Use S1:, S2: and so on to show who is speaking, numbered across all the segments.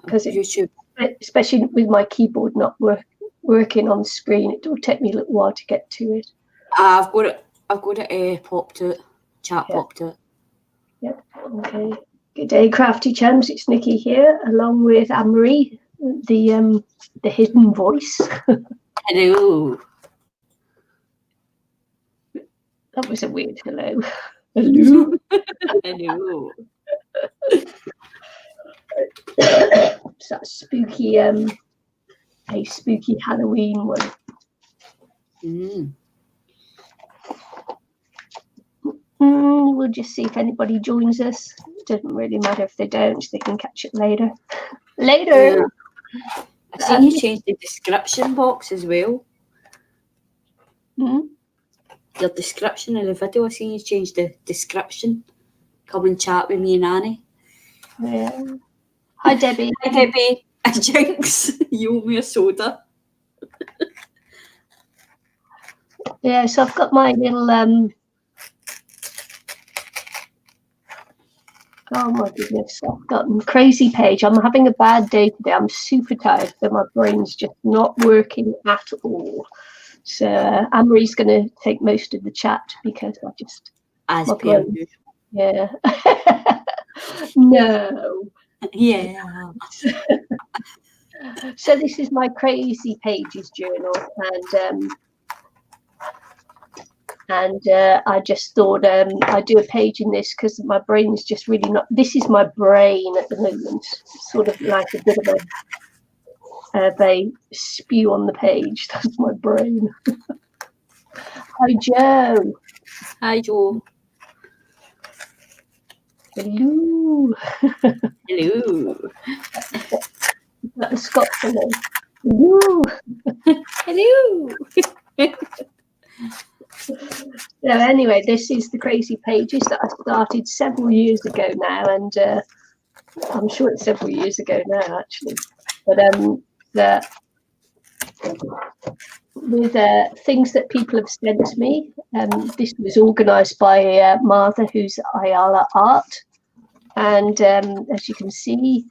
S1: because
S2: YouTube,
S1: especially with my keyboard not working on the screen, it will take me a little while to get to it.
S2: I've got it popped to it. Chat popped to it.
S1: Yep. Okay. Good day, crafty chums. It's Nicky here, along with Annemarie, the hidden voice.
S2: Hello.
S1: That was a weird hello. Hello.
S2: Hello.
S1: It's that spooky, a spooky Halloween one. We'll just see if anybody joins us. It doesn't really matter if they don't, they can catch it later.
S2: Yeah. I've seen you change the description box as well. Your description of the video, I've seen you change the description. Come and chat with me and Annie.
S1: Yeah. Hi, Debbie.
S2: Hi, Debbie. Jinx, you owe me a soda.
S1: Yeah, so I've got my little oh my goodness, I've got a crazy page. I'm having a bad day today. I'm super tired, so my brain's just not working at all. So Annemarie's going to take most of the chat because I just
S2: as per usual.
S1: Yeah. No.
S2: Yeah.
S1: So this is my crazy pages journal, and I just thought I'd do a page in this because my brain's just really not. This is my brain at the moment, sort of like a bit of a spew on the page. That's my brain. Hi, Joe.
S2: Hi, Joe.
S1: Hello.
S2: Hello.
S1: That's the Scots hello. Hello.
S2: Hello.
S1: So anyway, this is the crazy pages that I started several years ago now, and I'm sure it's several years ago now actually. But with things that people have sent to me. This was organised by Martha, who's Ayala Art, and as you can see,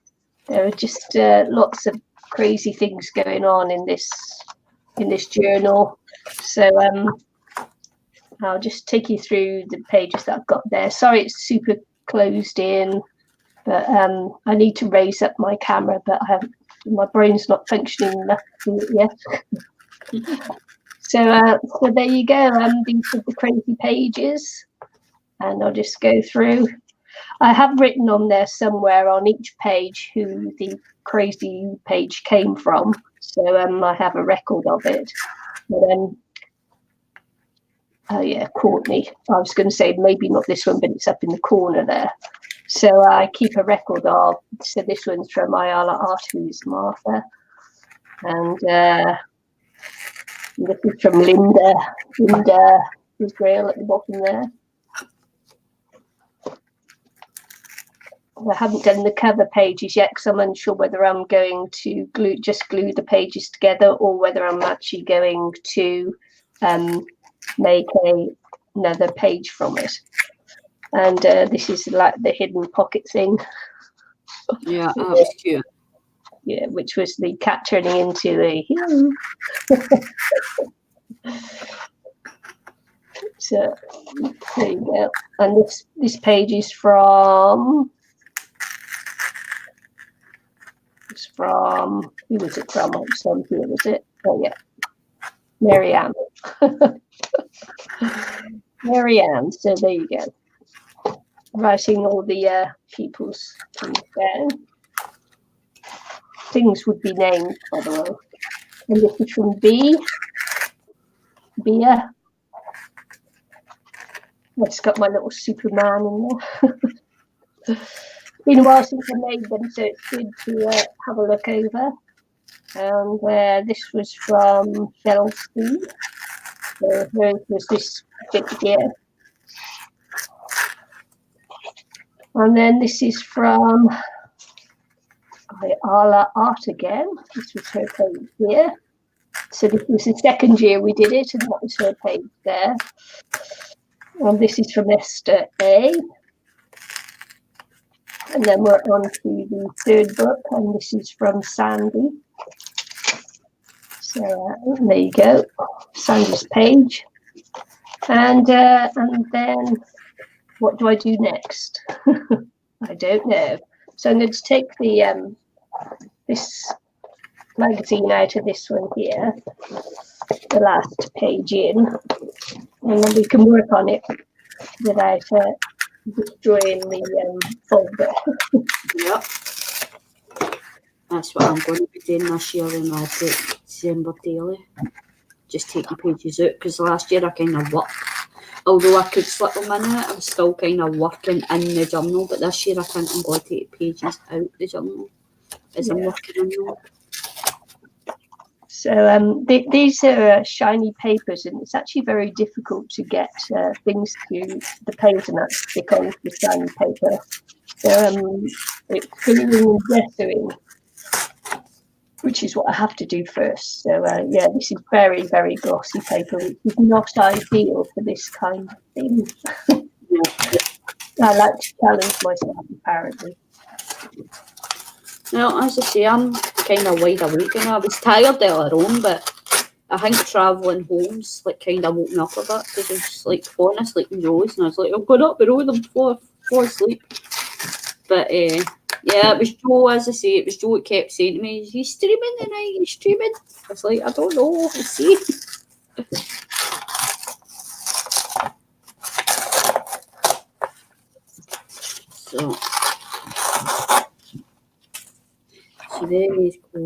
S1: there are just lots of crazy things going on in this journal. So I'll just take you through the pages that I've got there. Sorry, it's super closed in, but I need to raise up my camera, but my brain's not functioning enough to do it yet. So there you go. These are the crazy pages, and I'll just go through. I have written on there somewhere on each page who the crazy page came from, so I have a record of it. But oh yeah, Courtney. I was going to say maybe not this one, but it's up in the corner there. So I keep a record of. So this one's from Ayala Art, who's Martha, and this is from Linda Israel at the bottom there. I haven't done the cover pages yet because I'm unsure whether I'm going to glue the pages together or whether I'm actually going to make another page from it. And this is like the hidden pocket thing.
S2: Yeah, that was cute.
S1: Yeah, which was the cat turning into a hero. So there you go. And this page is from who was it from? Some here was it? Oh yeah, Marianne. Marianne. So there you go. Writing all the people's things down. Things would be named, by the way. And this is from Bea. Bea. I've just got my little Superman in there. Been a while since I made them, so it's good to have a look over. And this was from Chelsea. So hers was this bit here. And then this is from Ayala Art again. This was her page here. So this was the second year we did it, and that was her page there. And this is from Esther A. And then we're on to the third book, and this is from Sandy. So there you go, Sandy's page. And then what do I do next? I don't know. So I'm going to take the this magazine out of this one here, the last page in, and then we can work on it without destroying the folder.
S2: Yep. That's what I'm going to be doing this year in my December daily. Just take the pages out, because last year I kind of worked. Although I could slip them in it, I was still kind of working in the journal. But this year I think I'm going to take pages out the journal as I'm working on them.
S1: So these are shiny papers, and it's actually very difficult to get things to the paint and that stick on the shiny paper. So it's gluing and gesturing, which is what I have to do first. So yeah, this is very, very glossy paper, which is not ideal for this kind of thing. I like to challenge myself, apparently.
S2: Well, as I say, I'm kind of wide awake, and I was tired earlier on, but I think travelling home's like kind of woke me up a bit, because I was like falling asleep in Joe's, and I was like, I'm going up the road and fall asleep. But yeah, it was Joe, as I say, it was Joe that kept saying to me, "Are you streaming tonight? Are you streaming?" I was like, I don't know, we'll see. So there you go.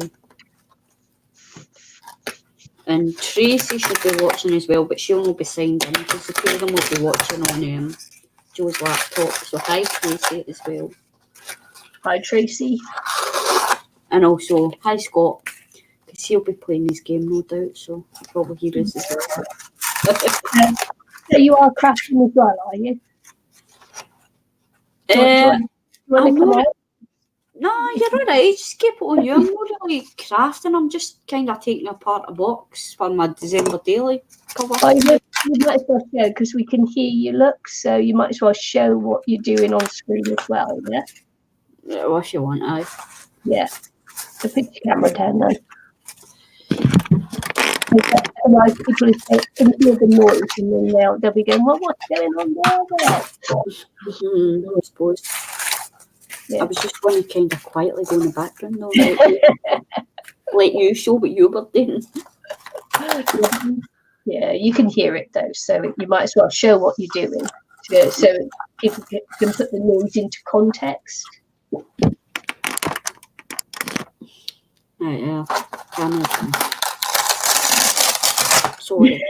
S2: And Tracy should be watching as well, but she'll not be signed in, because the two of them will be watching on Joe's laptop. So hi Tracy as well.
S1: Hi Tracy.
S2: And also hi Scott, because he'll be playing this game no doubt, so he'll probably hear us as well.
S1: So you are crafting as well, are you? Do you want to come out?
S2: No, you're alright, just keep it on you. I'm not really crafting, I'm just kind of taking apart a box for my December daily cover.
S1: Oh, you might as well show, because we can hear you look, so you might as well show what you're doing on screen as well, yeah?
S2: Yeah, well, if you want, aye.
S1: Yeah. So put your camera down then. Otherwise people can hear the noise, and then they'll be going, well, what's going on there?
S2: I suppose. Yeah. I was just going to kind of quietly go in the background though, like you show what you were doing.
S1: Yeah, you can hear it though, so you might as well show what you're doing, so people can put the noise into context.
S2: Right, yeah. Sorry.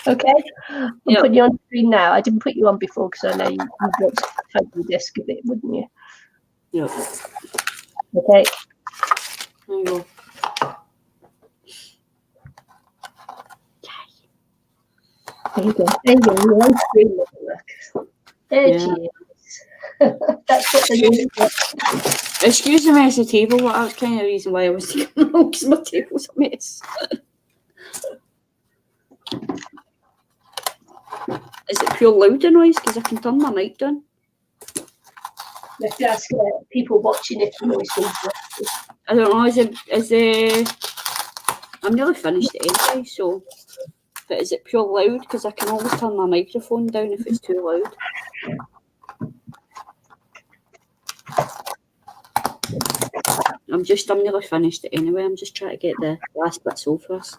S1: Okay, I'm putting you on screen now. I didn't put you on before because I know you'd want to have your desk a bit, wouldn't you?
S2: Yeah.
S1: Okay.
S2: There you go.
S1: There you go. There you go. You're on screen. Look. There she is. That's what the news is.
S2: Excuse the messy table. That was kind of the reason why I was taking long, because my table's a mess. Is it pure louder noise? Because I can turn my mic down.
S1: Let's ask people watching if the noise is.
S2: I don't know. Is it? I'm nearly finished it anyway, so. But is it pure loud? Because I can always turn my microphone down if it's too loud. I'm nearly finished it anyway. I'm just trying to get the last bits over us.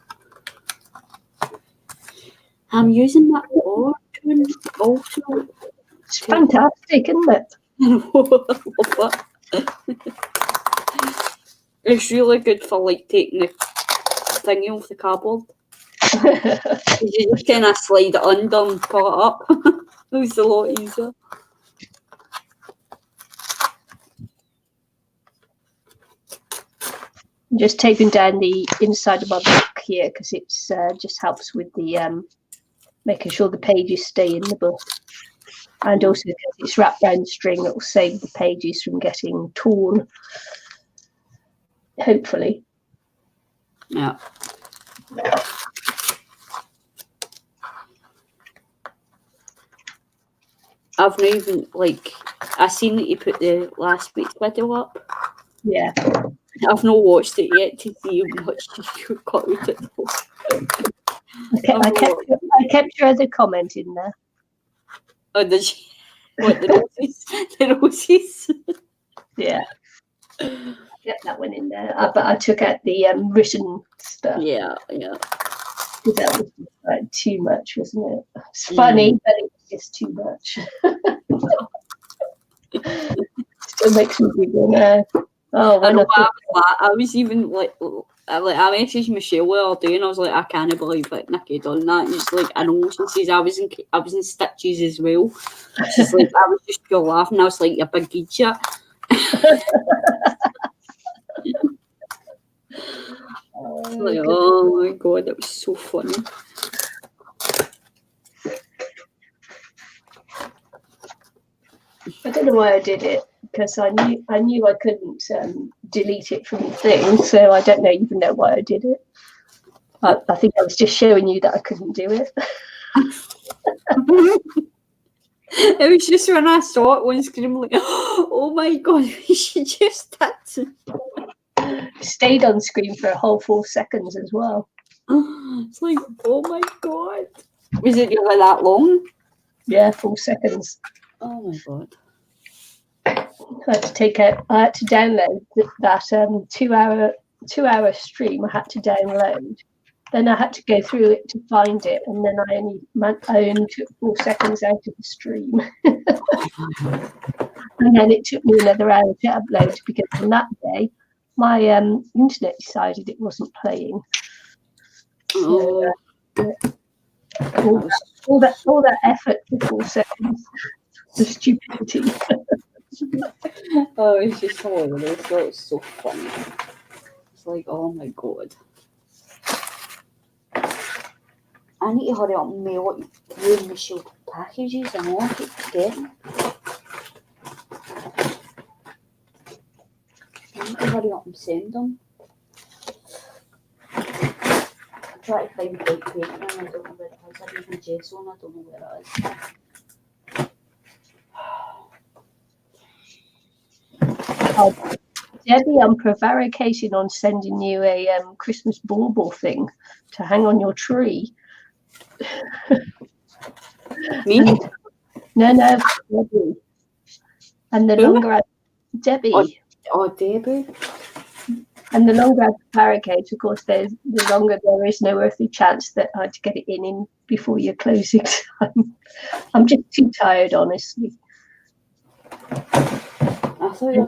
S2: I'm using that Orton also.
S1: It's fantastic, isn't it?
S2: I love it. It's really good for like taking the thingy off the cardboard. You just kind of slide it under and pull it up. It's a lot easier.
S1: I'm just taping down the inside of my book here because it's just helps with the making sure the pages stay in the book, and also because it's wrapped around string, it will save the pages from getting torn. Hopefully.
S2: Yeah. I've not even, like, I seen that you put the last week's video up.
S1: Yeah.
S2: I've not watched it yet to see how much you got out it for.
S1: I kept your other comment in there.
S2: Oh, did you? What, the roses? The roses?
S1: Yeah. I kept that one in there. But I took out the written stuff.
S2: Yeah.
S1: Because that was like too much, wasn't it? It's funny, but it was just too much. Still makes me giggle now. Oh, when
S2: I was even like I messaged Michelle the other day and I was like, I can't believe like Nicky done that. And she's like, I know. She says I was in stitches as well. She's like, I was just pure laughing. I was like, you big idiot. Like, oh my god, that was so funny.
S1: I don't know why I did it, because I knew I couldn't delete it from the thing, so I don't even know why I did it. I think I was just showing you that I couldn't do it.
S2: It was just when I saw it on screen, like, oh my god, she just did.
S1: Stayed on screen for a whole 4 seconds as well.
S2: It's like, oh my god. Was it really that long?
S1: Yeah, 4 seconds.
S2: Oh my god.
S1: I had to download that 2 hour stream. I had to download. Then I had to go through it to find it, and then I only took 4 seconds out of the stream. And then it took me another hour to upload, because on that day my internet decided it wasn't playing. So, all that effort for 4 seconds. The stupidity.
S2: Oh, it's just hilarious. That was so funny. It's like, oh my god. I need to hurry up and mail what you and Michelle packages. I know I keep forgetting. I need to hurry up and send them. I'm trying to find white paint and I don't know where it is. I even gesso and I don't know where it is.
S1: Debbie, I'm prevaricating on sending you a Christmas bauble thing to hang on your tree.
S2: Me?
S1: No, Debbie. And the longer Debbie.
S2: Oh, Debbie.
S1: And the longer I prevaricate, of course, the longer there is no earthly chance that I'd get it in before your closing time. I'm just too tired, honestly.
S2: I thought you were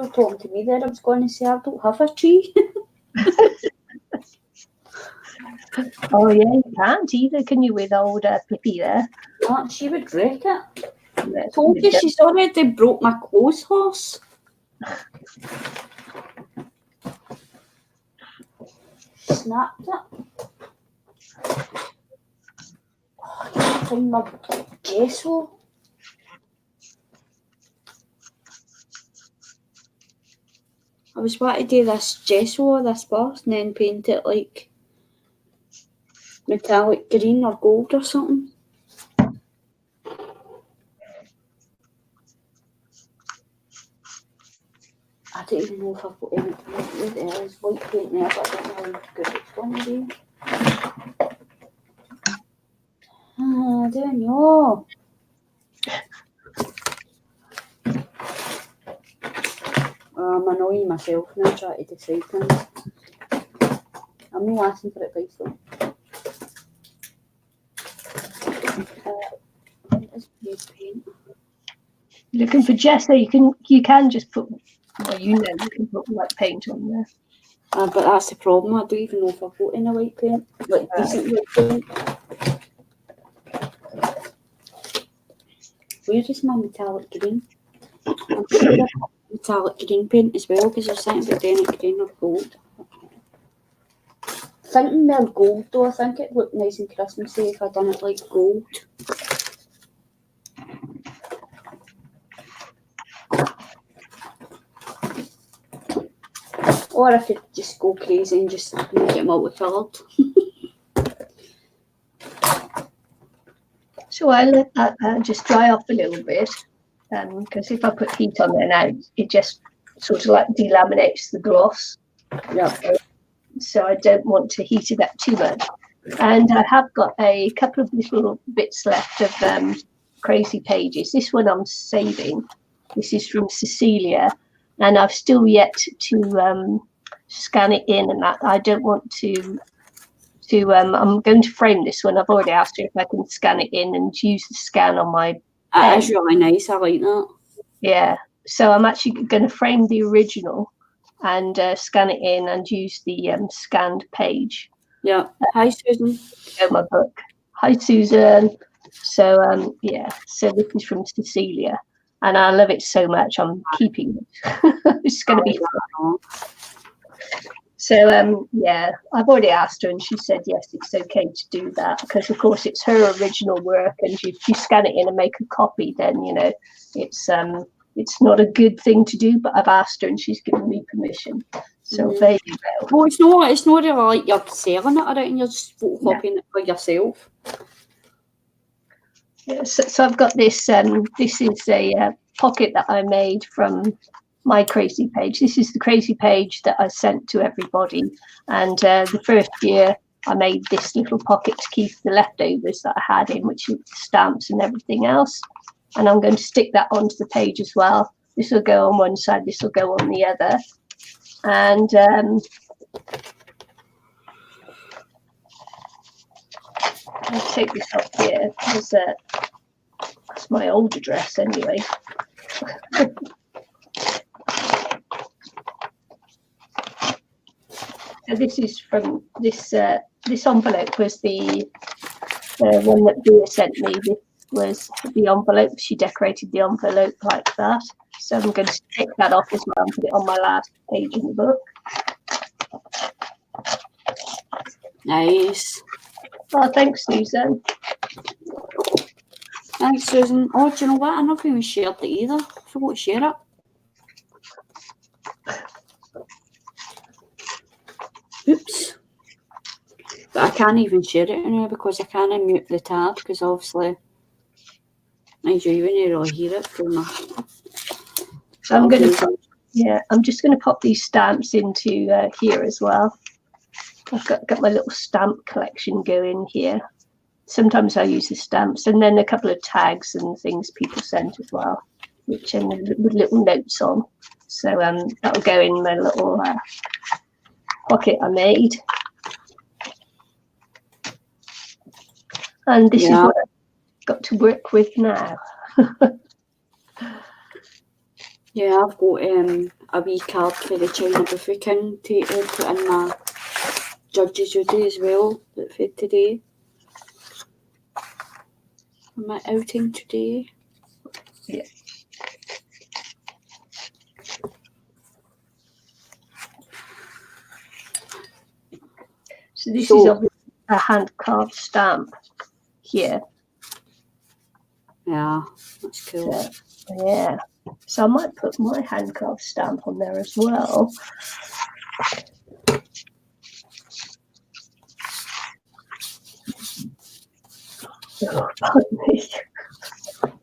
S2: talking to me there. I was going to say I don't have a tree.
S1: Oh yeah, you can't either, can you, with old Pippi there?
S2: She would wreck it. I told you she's already broke my clothes horse. Snapped it. Oh, I can't find my gesso. I was about to do this gesso or this bath and then paint it like metallic green or gold or something. I don't even know if I've got any. There is white paint there, but I don't know how good it's going to be. I don't know. I'm annoying myself now trying to decide things. I'm not asking for advice though. Paint.
S1: Looking for gesso, you can just put, well, you can put white paint on there.
S2: But that's the problem. I don't even know if I've got any white paint, like decent white paint. Where is my metallic green? I'm sure I've got metallic green paint as well, because there's something about doing it green or gold. Thinking they're gold though, I think it looked nice and Christmassy if I'd done it like gold. Or I could just go crazy and just make it multicoloured.
S1: So I let that just dry off a little bit, because if I put heat on there now, it just sort of like delaminates the gloss.
S2: Yeah.
S1: So I don't want to heat it up too much. And I have got a couple of little bits left of crazy pages. This one I'm saving. This is from Cecilia, and I've still yet to scan it in, and that I don't want to. I'm going to frame this one. I've already asked her if I can scan it in and use the scan on my pen.
S2: That is really nice. I like that.
S1: Yeah. So I'm actually going to frame the original and scan it in and use the scanned page.
S2: Yeah. Hi, Susan.
S1: My book. Hi, Susan. So yeah. So this is from Cecilia, and I love it so much. I'm keeping it. It's going to be fun. So yeah, I've already asked her, and she said yes, it's okay to do that, because of course it's her original work, and if you scan it in and make a copy, then you know it's not a good thing to do. But I've asked her, and she's given me permission. So there you go.
S2: Well, it's not really like you're selling it, I reckon. You're just photocopying it for yourself.
S1: Yeah, so I've got this. This is a pocket that I made from my crazy page. This is the crazy page that I sent to everybody, and the first year I made this little pocket to keep the leftovers that I had in, which is stamps and everything else, and I'm going to stick that onto the page as well. This will go on one side, this will go on the other, and I'll take this up here because that's my old address anyway. So this is from this envelope was the one that Bea sent me. This was the envelope. She decorated the envelope like that. So I'm going to take that off as well and put it on my last page in the book.
S2: Nice.
S1: Oh, thanks, Susan.
S2: Thanks, Susan. Oh, do you know what? I never even shared it either. I forgot to share it. Oops. But I can't even share it now because I can't mute the tab, because obviously I do even really hear it from my...
S1: So I'm just going to pop these stamps into here as well. I've got my little stamp collection going here. Sometimes I use the stamps, and then a couple of tags and things people sent as well, which with little notes on. So that'll go in my little pocket I made. And this is what I've got to work with now.
S2: Yeah, I've got a wee card for the China Buffet King to put in my Judge's Duty as well for today. For my outing today.
S1: Yeah. So this is obviously a hand-carved stamp here.
S2: Yeah, that's cool.
S1: So, yeah. So I might put my hand-carved stamp on there as well. Oh, pardon me.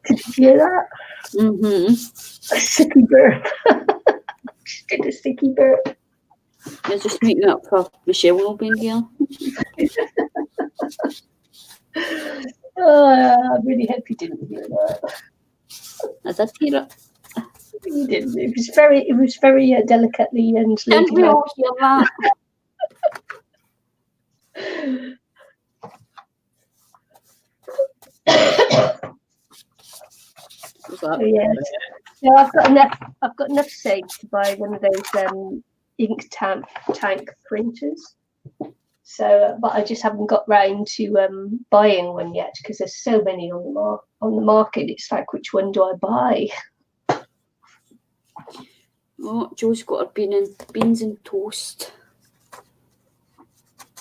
S1: Did you hear that?
S2: Mm-hmm.
S1: A sticky burp. Just did a sticky burp.
S2: You're just making up for Michelle not being here.
S1: Oh, I really hope you didn't hear that.
S2: I did hear it.
S1: You didn't. It was very delicately and.
S2: Didn't we all hear that?
S1: So, yeah. So I've got enough saved to buy one of those ink tank printers. So, but I just haven't got round to buying one yet, because there's so many on the market. It's like, which one do I buy?
S2: Oh, Joe's got her beans and toast.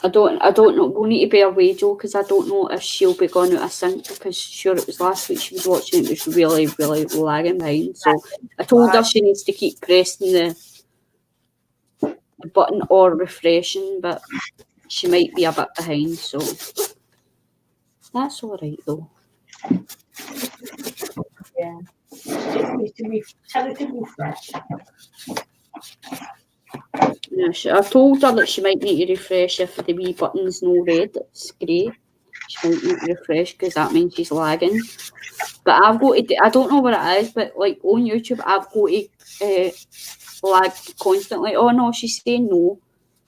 S2: I don't know. We'll need to bear away, Joe, because I don't know if she'll be going out of sync, because sure it was last week she was watching, it was really, really lagging behind. So I told her she needs to keep pressing the button or refreshing, but she might be a bit behind, so that's all right though.
S1: Yeah. Just need to tell her to refresh.
S2: Yeah, I told her that she might need to refresh if the wee button's no red. It's grey. She might need to refresh because that means she's lagging. But I've got to, I don't know what it is, but like on YouTube, I've got to lag constantly. Oh no, she's saying no.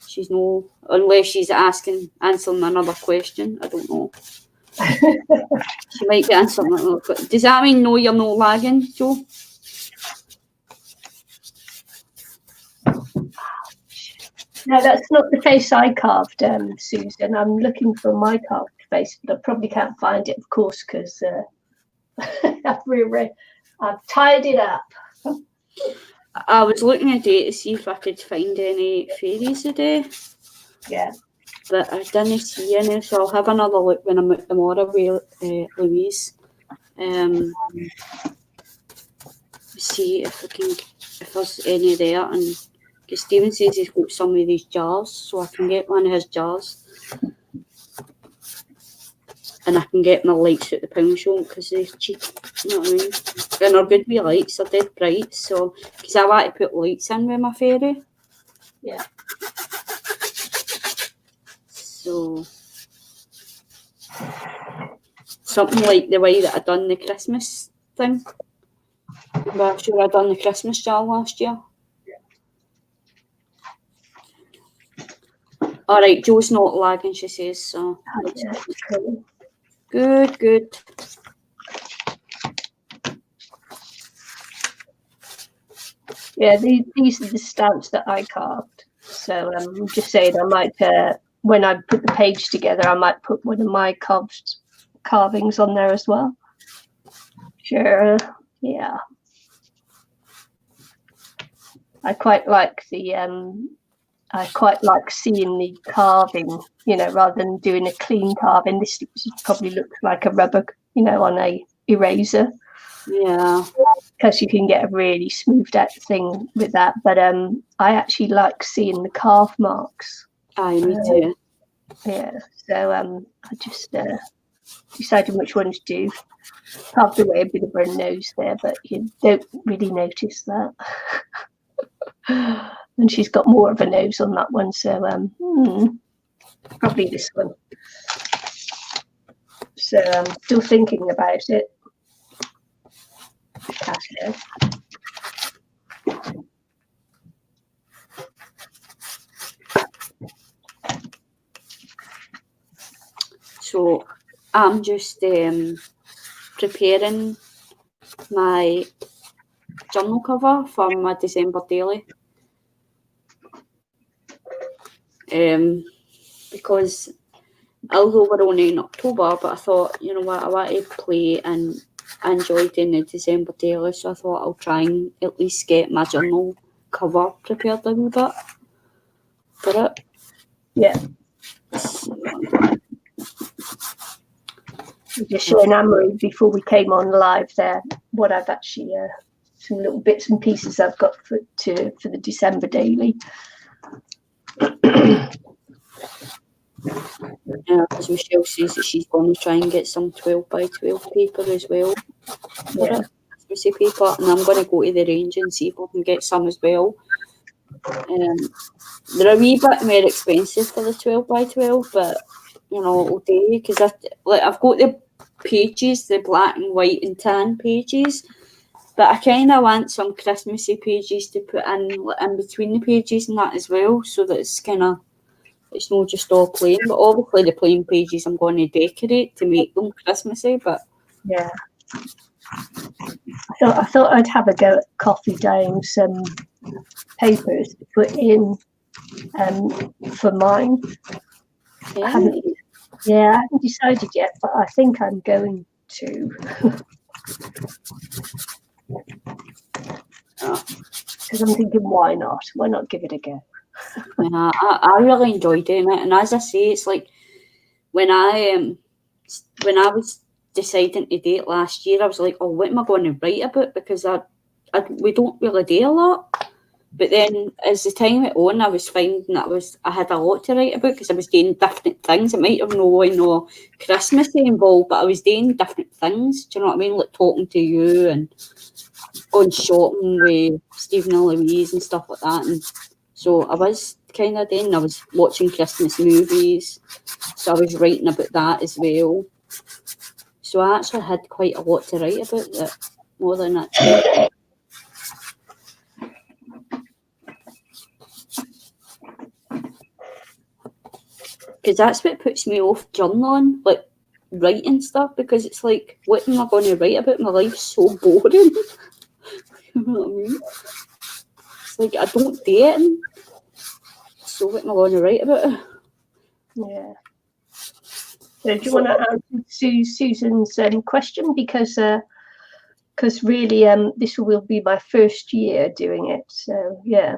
S2: She's no, unless she's answering another question. I don't know. She might be answering another question. Does that mean no, you're no lagging, Joe?
S1: No, that's not the face I carved, Susan. I'm looking for my carved face, but I probably can't find it, of course, because I've tied it up.
S2: I was looking today to see if I could find any fairies today.
S1: Yeah.
S2: But I didn't see any, so I'll have another look when I'm out tomorrow with Louise. See if there's any there, and because Stephen says he's got some of these jars, so I can get one of his jars, and I can get my lights at the pound shop because they're cheap. You know what I mean? And they're good wee lights, they're dead bright. So because I want to put lights in with my fairy.
S1: Yeah.
S2: So something like the way that I done the Christmas thing. But I'm sure I done the Christmas jar last year. All right, Joe's not lagging, she says. So
S1: Yeah, cool.
S2: good.
S1: Yeah, these are the stamps that I carved. So I'm just saying I might, when I put the page together, I might put one of my carvings on there as well. Sure, yeah. I quite like seeing the carving, rather than doing a clean carving. This probably looks like a rubber, on a eraser.
S2: Yeah.
S1: Because you can get a really smoothed out thing with that. But I actually like seeing the carve marks.
S2: Me too.
S1: Yeah. So I just decided which one to do. Carved away a bit of her nose there, but you don't really notice that. And she's got more of a nose on that one, so probably this one. So I'm still thinking about it.
S2: So I'm just preparing my journal cover for my December daily. Because although we're only in October, but I thought, you know what, I want to play and enjoy doing the December daily, so I thought I'll try and at least get my journal cover prepared a wee bit for it.
S1: Yeah. Just showing Annemarie before we came on live there what I've actually some little bits and pieces I've got for the December daily.
S2: As Michelle says that she's going to try and get some 12 by 12 paper as well for it, Christmassy paper, and I'm going to go to the range and see if I can get some as well. They're a wee bit more expensive for the 12 by 12, but it'll do, because I've got the pages, the black and white and tan pages, but I kind of want some Christmassy pages to put in between the pages and that as well, so that it's not just all plain. But obviously the plain pages I'm going to decorate to make them Christmassy. But
S1: yeah, I thought I'd have a go at coffee dyeing some papers to put in for mine.
S2: yeah.
S1: I haven't decided yet, but I think I'm going to. Because I'm thinking, why not? Why not give it a go?
S2: Yeah, I really enjoy doing it, and as I say, it's like when I was deciding to date last year, I was like, oh, what am I going to write about? Because we don't really do a lot. But then as the time went on, I was finding that I had a lot to write about because I was doing different things. It might have no Christmassy involved, but I was doing different things. Do you know what I mean? Like talking to you and going shopping with Stephen and Louise and stuff like that. And so I was kind of doing, I was watching Christmas movies. So I was writing about that as well. So I actually had quite a lot to write about that, more than that. Because that's what puts me off journaling, like writing stuff, because it's like, what am I going to write about? My life's so boring. You know what I mean? It's like, I don't do it. So what am I going to write about?
S1: Yeah. So do you want to answer Susan's question? Because really, this will be my first year doing it. So yeah.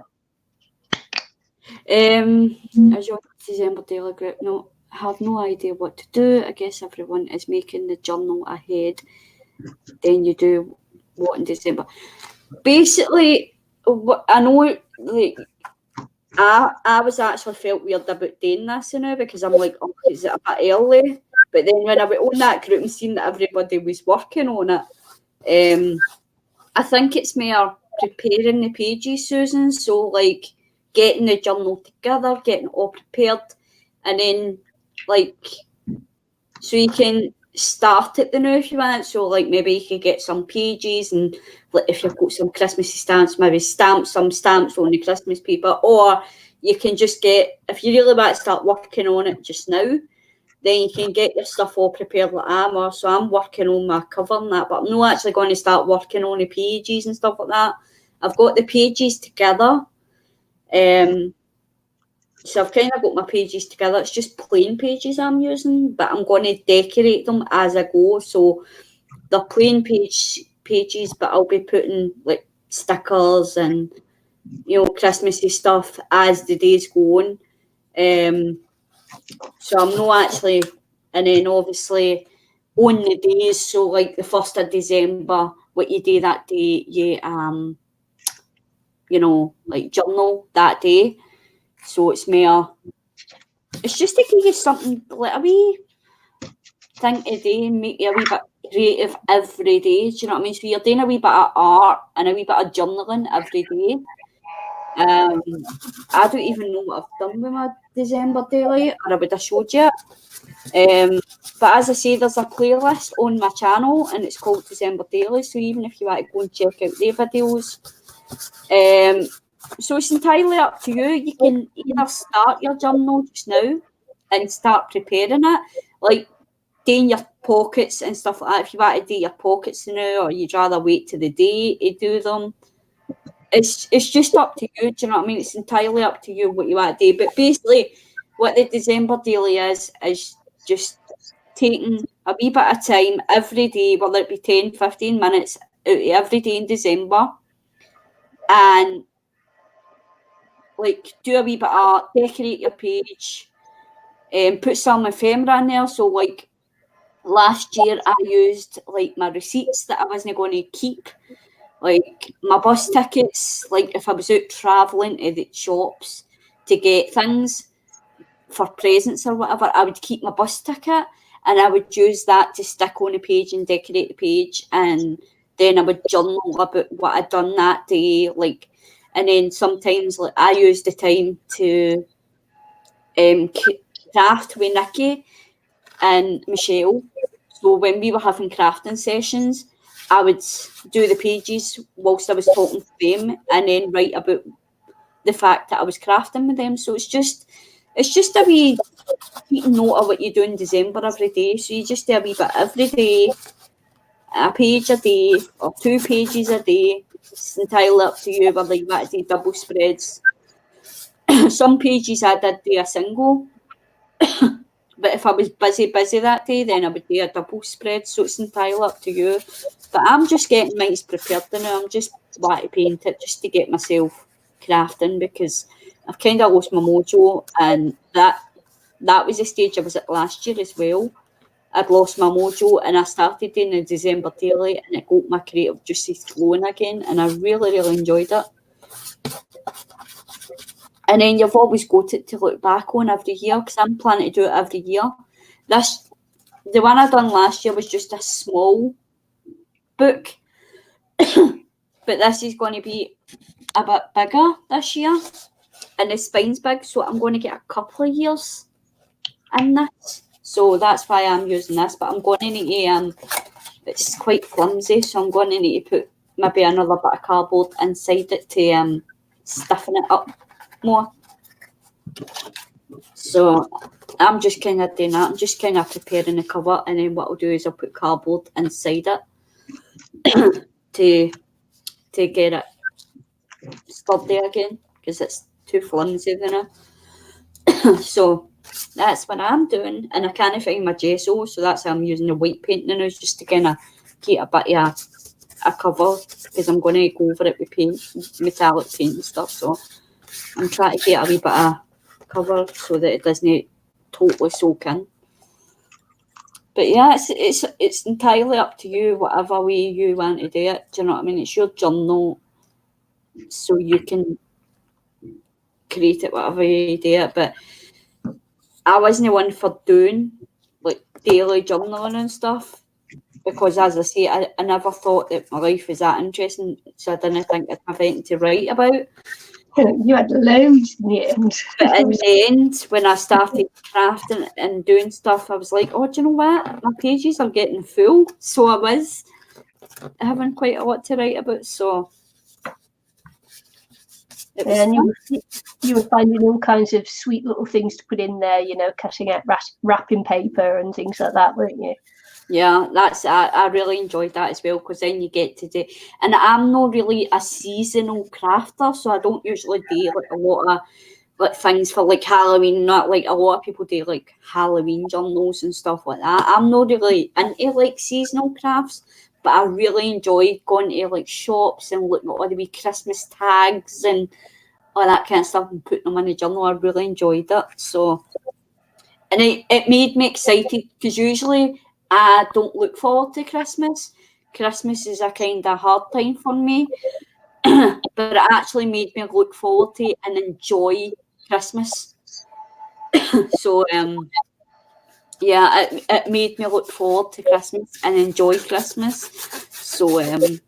S2: As your December daily group, no, I have no idea what to do. I guess everyone is making the journal ahead. Then you do what in December. Basically, I know, like, I was actually felt weird about doing this now because I'm like, oh, is it a bit early? But then when I went on that group and seen that everybody was working on it, I think it's more preparing the pages, Susan. So like getting the journal together, getting it all prepared, and then like so you can start it now if you want. So like maybe you could get some pages and like if you've got some Christmassy stamps, maybe stamp some stamps on the Christmas paper, or you can just get, if you really want to start working on it just now, then you can get your stuff all prepared like I am. So I'm working on my cover and that, but I'm not actually going to start working on the pages and stuff like that. I've got the pages together. So I've kind of got my pages together. It's just plain pages I'm using, but I'm going to decorate them as I go. So they're plain pages, but I'll be putting like stickers and, you know, Christmassy stuff as the days go on. So I'm not actually, and then obviously on the days, so like the 1st of December, what you do that day, you know, like journal that day. So it's more, it's just to give you something, like a wee thing today and make you a wee bit creative every day. Do you know what I mean? So you're doing a wee bit of art and a wee bit of journaling every day. I don't even know what I've done with my December daily, or I would have showed you it. But as I say, there's a playlist on my channel and it's called December Daily. So even if you want to go and check out their videos, so it's entirely up to you. You can either start your journal just now and start preparing it, like doing your pockets and stuff like that. If you want to do your pockets now, or you'd rather wait to the day to do them, it's just up to you. Do you know what I mean? It's entirely up to you what you want to do. But basically, what the December daily is just taking a wee bit of time every day, whether it be 10, 15 minutes out of every day in December, and like do a wee bit of art, decorate your page, put some ephemera in there. So like last year I used like my receipts that I wasn't going to keep, like my bus tickets, like if I was out travelling to the shops to get things for presents or whatever, I would keep my bus ticket and I would use that to stick on the page and decorate the page, and then I would journal about what I'd done that day, like, and then sometimes like I used the time to craft with Nicky and Michelle. So when we were having crafting sessions, I would do the pages whilst I was talking to them and then write about the fact that I was crafting with them. So it's just a wee keeping note of what you do in December every day. So you just do a wee bit every day, a page a day or 2 pages a day. It's entirely up to you whether you want to do double spreads. Some pages I did do a single, but if I was busy that day, then I would do a double spread. So it's entirely up to you. But I'm just getting mine prepared now. I'm just want to paint it just to get myself crafting, because I've kind of lost my mojo, and that was the stage I was at last year as well. I'd lost my mojo and I started doing the December daily and it got my creative juices flowing again, and I really, really enjoyed it. And then you've always got it to look back on every year, because I'm planning to do it every year. The one I done last year was just a small book, but this is going to be a bit bigger this year, and the spine's big, so I'm going to get a couple of years in this. So that's why I'm using this, but I'm going to need to, it's quite flimsy, so I'm going to need to put maybe another bit of cardboard inside it to stiffen it up more. So I'm just kind of doing that. I'm just kind of preparing the cover, and then what I'll do is I'll put cardboard inside it to get it sturdy again, because it's too flimsy now. So that's what I'm doing, and I can't find my gesso, so that's how I'm using the white paint now, just to kind of get a bit of a cover, because I'm going to go over it with paint, metallic paint and stuff. So I'm trying to get a wee bit of cover so that it doesn't totally soak in. But yeah, it's entirely up to you, whatever way you want to do it. Do you know what I mean? It's your journal, so you can create it whatever you do it. But I wasn't one for doing like daily journaling and stuff, because as I say, I never thought that my life was that interesting, so I didn't think I'd have anything to write about.
S1: You had loads in the end.
S2: But in the end, when I started crafting and doing stuff, I was like, oh, do you know what? My pages are getting full. So I was having quite a lot to write about. So it was
S1: and you were finding all kinds of sweet little things to put in there, cutting out wrapping paper and things like that, weren't you?
S2: Yeah, I really enjoyed that as well, because then you get to do, and I'm not really a seasonal crafter, so I don't usually do like a lot of like things for like Halloween. Not like a lot of people do like Halloween journals and stuff like that. I'm not really into like seasonal crafts, but I really enjoy going to like shops and looking at all the wee Christmas tags and all that kind of stuff and putting them in a journal. I really enjoyed it. So, and it made me excited, because usually I don't look forward to Christmas. Christmas is a kind of hard time for me, but it actually made me look forward to it and enjoy Christmas. So yeah, it made me look forward to Christmas and enjoy Christmas. So it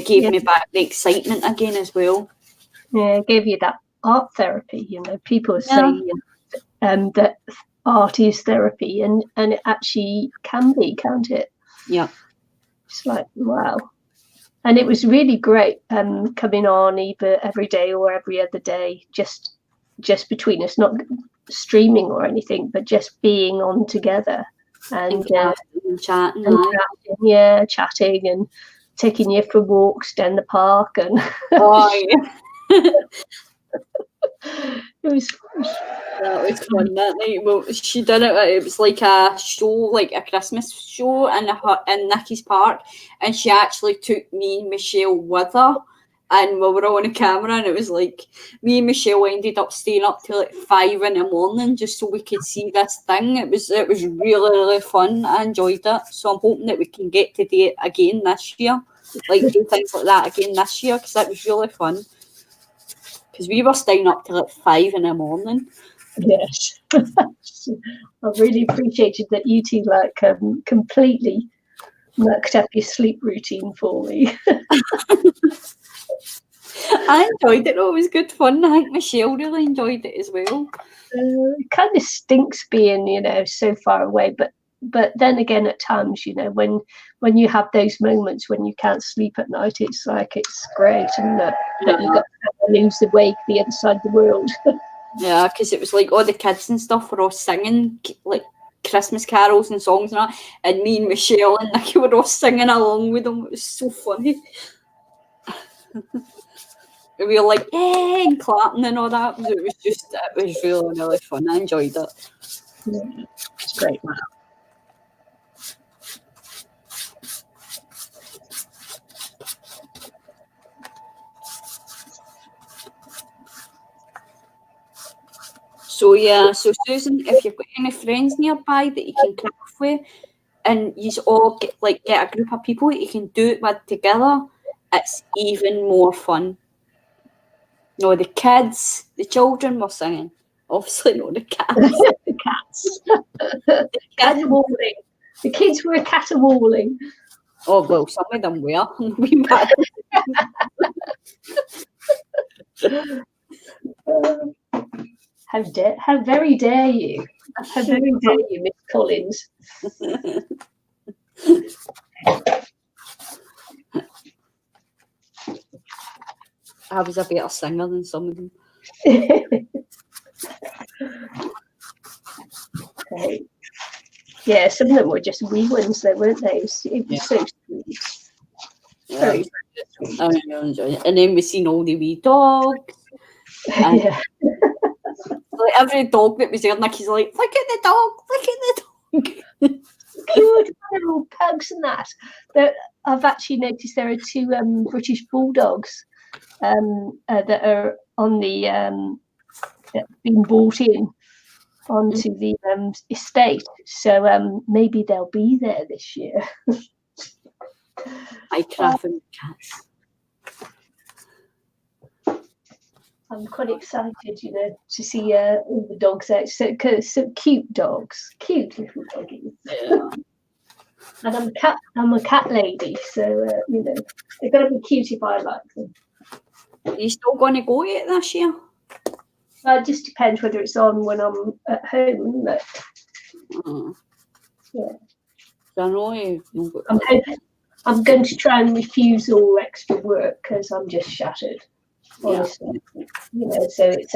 S2: gave me back the excitement again as well.
S1: Yeah, it gave you that art therapy. People say that art is therapy, and it actually can be, can't it?
S2: Yeah.
S1: It's like, wow. And it was really great coming on either every day or every other day, just between us, not streaming or anything, but just being on together and
S2: chatting.
S1: Chatting and taking you for walks down the park and it was
S2: that was fun that night. Well, she did it. It was like a show, like a Christmas show in Nicky's Park, and she actually took me and Michelle with her, and we were all on the camera, and it was like me and Michelle ended up staying up till like 5 a.m. just so we could see this thing. It was really fun. I enjoyed it, so I'm hoping that we can get to do it again this year, like do things like that again this year, because that was really fun. Because we were staying up till like 5 a.m.
S1: Yes. I really appreciated that you two completely mucked up your sleep routine for me.
S2: I enjoyed it. It was good fun. I think Michelle really enjoyed it as well.
S1: It kind of stinks being, so far away, but then again, at times, when you have those moments when you can't sleep at night, it's like it's great, and that you got to lose the way to the other side of the world.
S2: Yeah, because it was like all the kids and stuff were all singing like Christmas carols and songs and that, and me and Michelle and Nicky were all singing along with them. It was so funny. We were like, yeah, and clapping and all that. It was really fun. I enjoyed it.
S1: Yeah, it's great. Wow.
S2: So Susan, if you've got any friends nearby that you can craft with, and you all get a group of people that you can do it with together, it's even more fun. No, the children were singing. Obviously not the cats.
S1: The cats. Caterwauling. The kids were caterwauling.
S2: Oh, well, some of them were.
S1: How very dare you? How very dare you, Miss Collins?
S2: I was a better singer than some of them.
S1: Okay. Yeah, some of them were just wee ones, though, weren't they? It was so sweet.
S2: Yeah,
S1: Very
S2: I really enjoyed it. And then we seen all the wee dogs. And
S1: yeah.
S2: like every dog that was there, Nicky's like, look at the dog, look at the dog.
S1: Cute little pugs and that. I've actually noticed there are two British bulldogs that are on the being brought in onto the estate. So maybe they'll be there this year.
S2: I craft and cats.
S1: I'm quite excited, to see all the dogs out. So cute dogs, cute little doggies.
S2: Yeah.
S1: And I'm a cat lady, so they're gonna be cute if I like them.
S2: Are you still going to go to it this year?
S1: It just depends whether it's on when I'm at home, isn't it? Yeah.
S2: I know
S1: I'm going to try and refuse all extra work because I'm just shattered. Honestly, so it's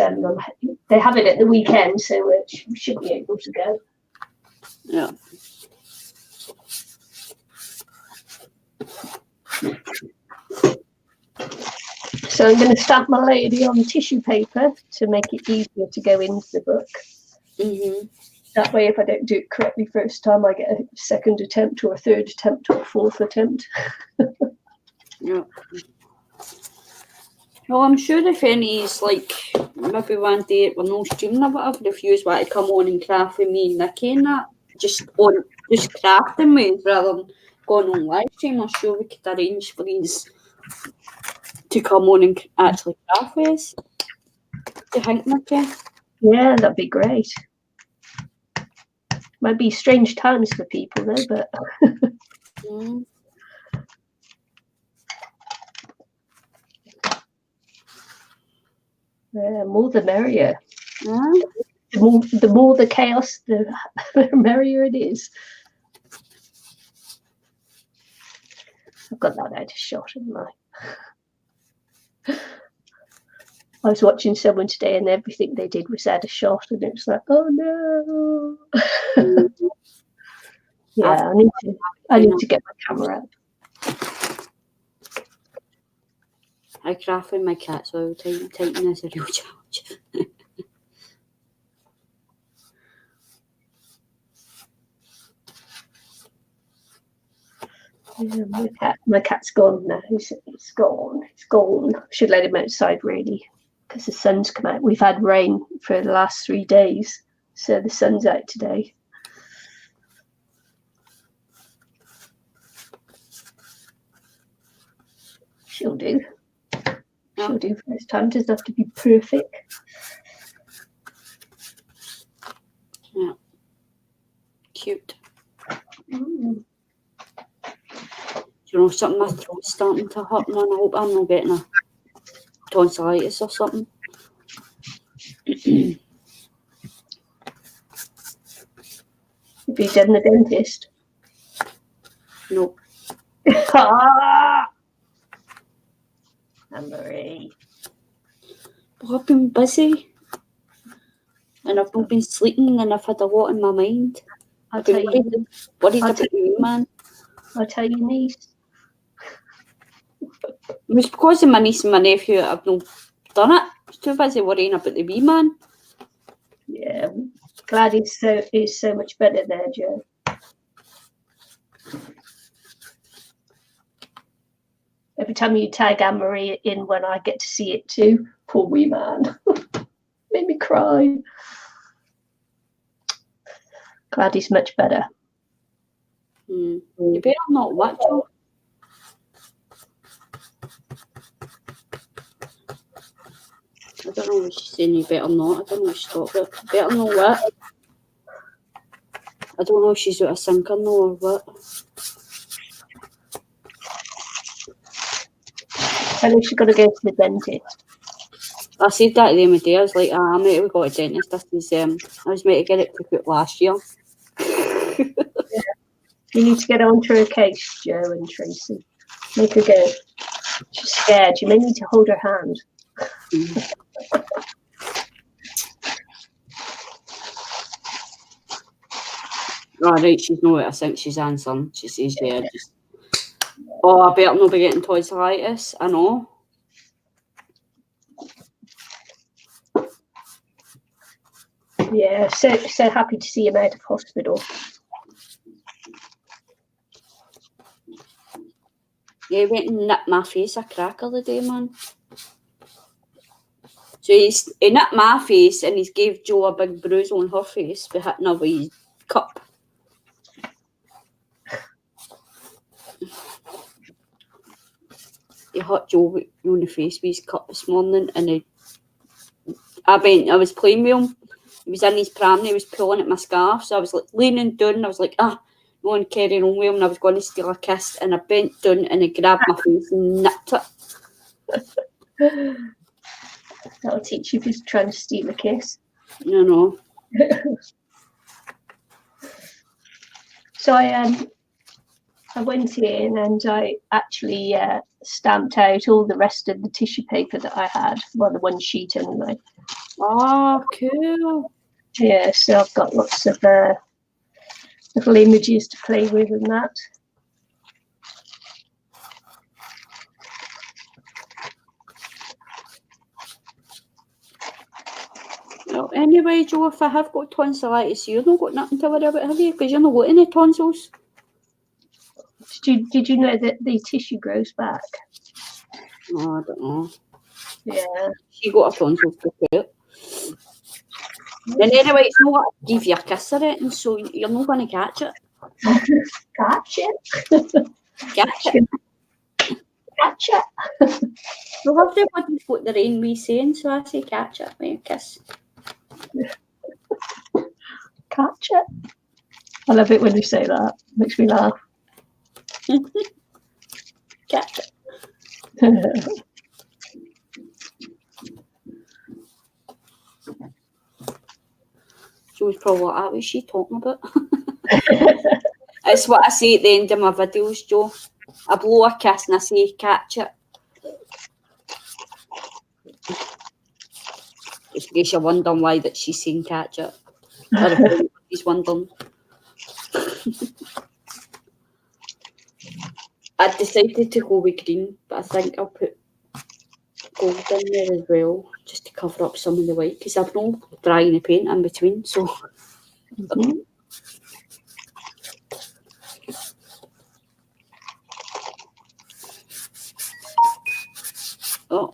S1: they have it at the weekend, so we should be able to go.
S2: Yeah.
S1: So I'm going to stamp my lady on tissue paper to make it easier to go into the book.
S2: Mm-hmm.
S1: That way, if I don't do it correctly first time, I get a second attempt or a third attempt or a fourth attempt.
S2: Yeah. Well, I'm sure if any's like maybe one day we're no streaming or whatever, if you want to come on and craft with me and Nicky and that, just crafting with rather than going on live stream, I'm sure we could arrange for these to come on and actually craft with us. Do you think, Nicky?
S1: Yeah, that'd be great. Might be strange times for people though, but yeah, more the merrier. The more the chaos, the merrier it is. I've got that out of shot, haven't I? I was watching someone today and everything they did was out of shot, and it was like, oh no. Yeah, I need to get my camera out.
S2: I craft with my cats all the time. Typing is a real challenge.
S1: Yeah, my cat's gone now. It's gone. Should let him outside really, because the sun's come out. We've had rain for the last 3 days, so the sun's out today. She'll do. She'll do first time. Doesn't have to be perfect.
S2: Yeah. Cute. Something, my throat's starting to hurt, man. I hope I'm not getting a tonsillitis or something.
S1: Have you done the dentist?
S2: No.
S1: Annemarie.
S2: But I've been busy. And I've not been sleeping, and I've had a lot in my mind.
S1: I'll tell you.
S2: Worried about you, man.
S1: I'll tell you, niece.
S2: It was because of my niece and my nephew that I've not done it. I was too busy worrying about the wee man.
S1: Yeah, glad he's so much better there, Joe. Every time you tag Annemarie in when I get to see it too, poor wee man. Made me cry. Glad he's much better.
S2: You better not watch it. I don't know what she's saying, you better not. I don't know what she's talking about. Better know what? I don't know if she's out of sync or no or what.
S1: I know she's got to go to the dentist.
S2: I said that to them a day. I was like, mate, we got a dentist. This is, I was meant to get it took out last year.
S1: You need to get onto her case, Joe and Tracy. Make her go. She's scared. You may need to hold her hand.
S2: Oh, right, she's no, I think she's answering. She says, yeah, just, oh, I better not be getting tonsillitis. I know.
S1: Yeah, so happy to see him out of hospital.
S2: Yeah, he went and nipped my face a crack the other day, man. So he nipped my face and he's gave Jo a big bruise on her face for hitting her wee cup. He hit Jo on the face with his cup this morning, and I was playing with him. He was in his pram and he was pulling at my scarf, so I was like leaning down and I was like, no one carrying on with him, and I was going to steal a kiss, and I bent down and he grabbed my face and nipped it.
S1: That'll teach you if he's trying to steal a kiss.
S2: No.
S1: So I went in and I actually stamped out all the rest of the tissue paper that I had, well, the one sheet anyway.
S2: Oh, cool.
S1: Yeah, so I've got lots of little images to play with and that.
S2: Well, anyway, Jo, if I have got tonsillitis, you've not got nothing to worry about, have you? Because you're not got any tonsils.
S1: Did you know that the tissue grows back?
S2: Oh, I don't know.
S1: Yeah.
S2: She got her tonsils took out. And anyway, it's not what I give you a kiss or anything, so you're not going to catch it.
S1: Catch it.
S2: Catch it.
S1: Catch it.
S2: Well, everybody's got their own wee saying, so I say catch it with a kiss.
S1: Catch it. I love it when you say that. Makes me laugh.
S2: Catch it. She was probably like, what was she talking about? It's what I say at the end of my videos, Jo. I blow a kiss and I say catch it. Just in case you're wondering why that she's saying catch it. Or if anybody's wondering. I decided to go with green, but I think I'll put gold in there as well, just to cover up some of the white, because I've no drying the paint in between, so.
S1: Mm-hmm.
S2: Oh.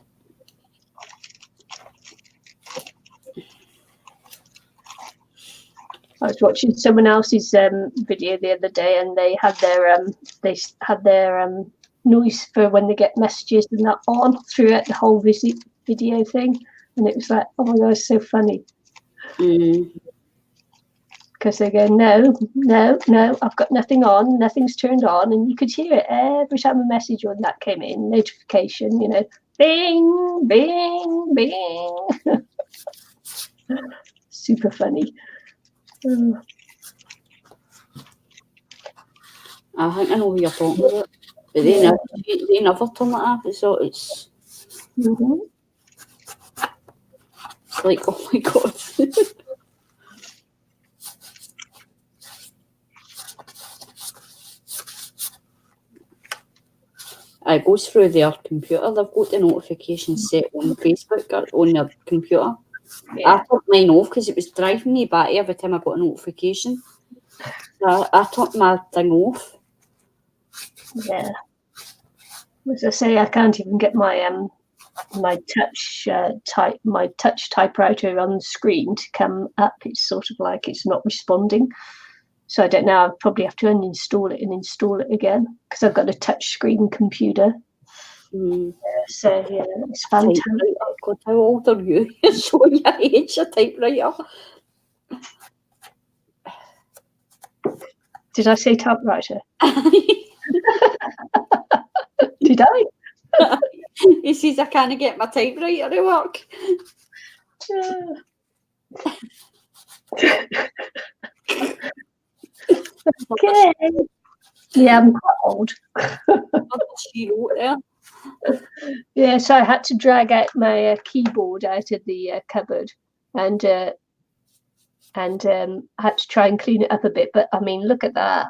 S1: I was watching someone else's video the other day, and they had their noise for when they get messages and that on throughout the whole video thing, and it was like, oh my god, it's so funny. Because they go, no, I've got nothing on, nothing's turned on, and you could hear it every time a message or that came in, notification, bing, bing, bing. Super funny.
S2: I think I know who you're talking about, but they never turn like that, so it's like, oh my god. It goes through their computer. They've got the notifications set on Facebook or on their computer. Yeah. I turned mine off because it was driving me batty every time I got a notification. I turned my thing off.
S1: Yeah. As I say, I can't even get my my touch typewriter on the screen to come up. It's sort of like it's not responding. So I don't know. I'll probably have to uninstall it and install it again because I've got a touch screen computer. So yeah, it's fantastic.
S2: God, how old are you? You're showing your age, your typewriter.
S1: Did I say typewriter? Did I?
S2: He says I can't get my typewriter to work.
S1: Okay. Yeah, I'm quite old.
S2: She wrote there.
S1: Yeah, so I had to drag out my keyboard out of the cupboard, and I had to try and clean it up a bit. But I mean, look at that!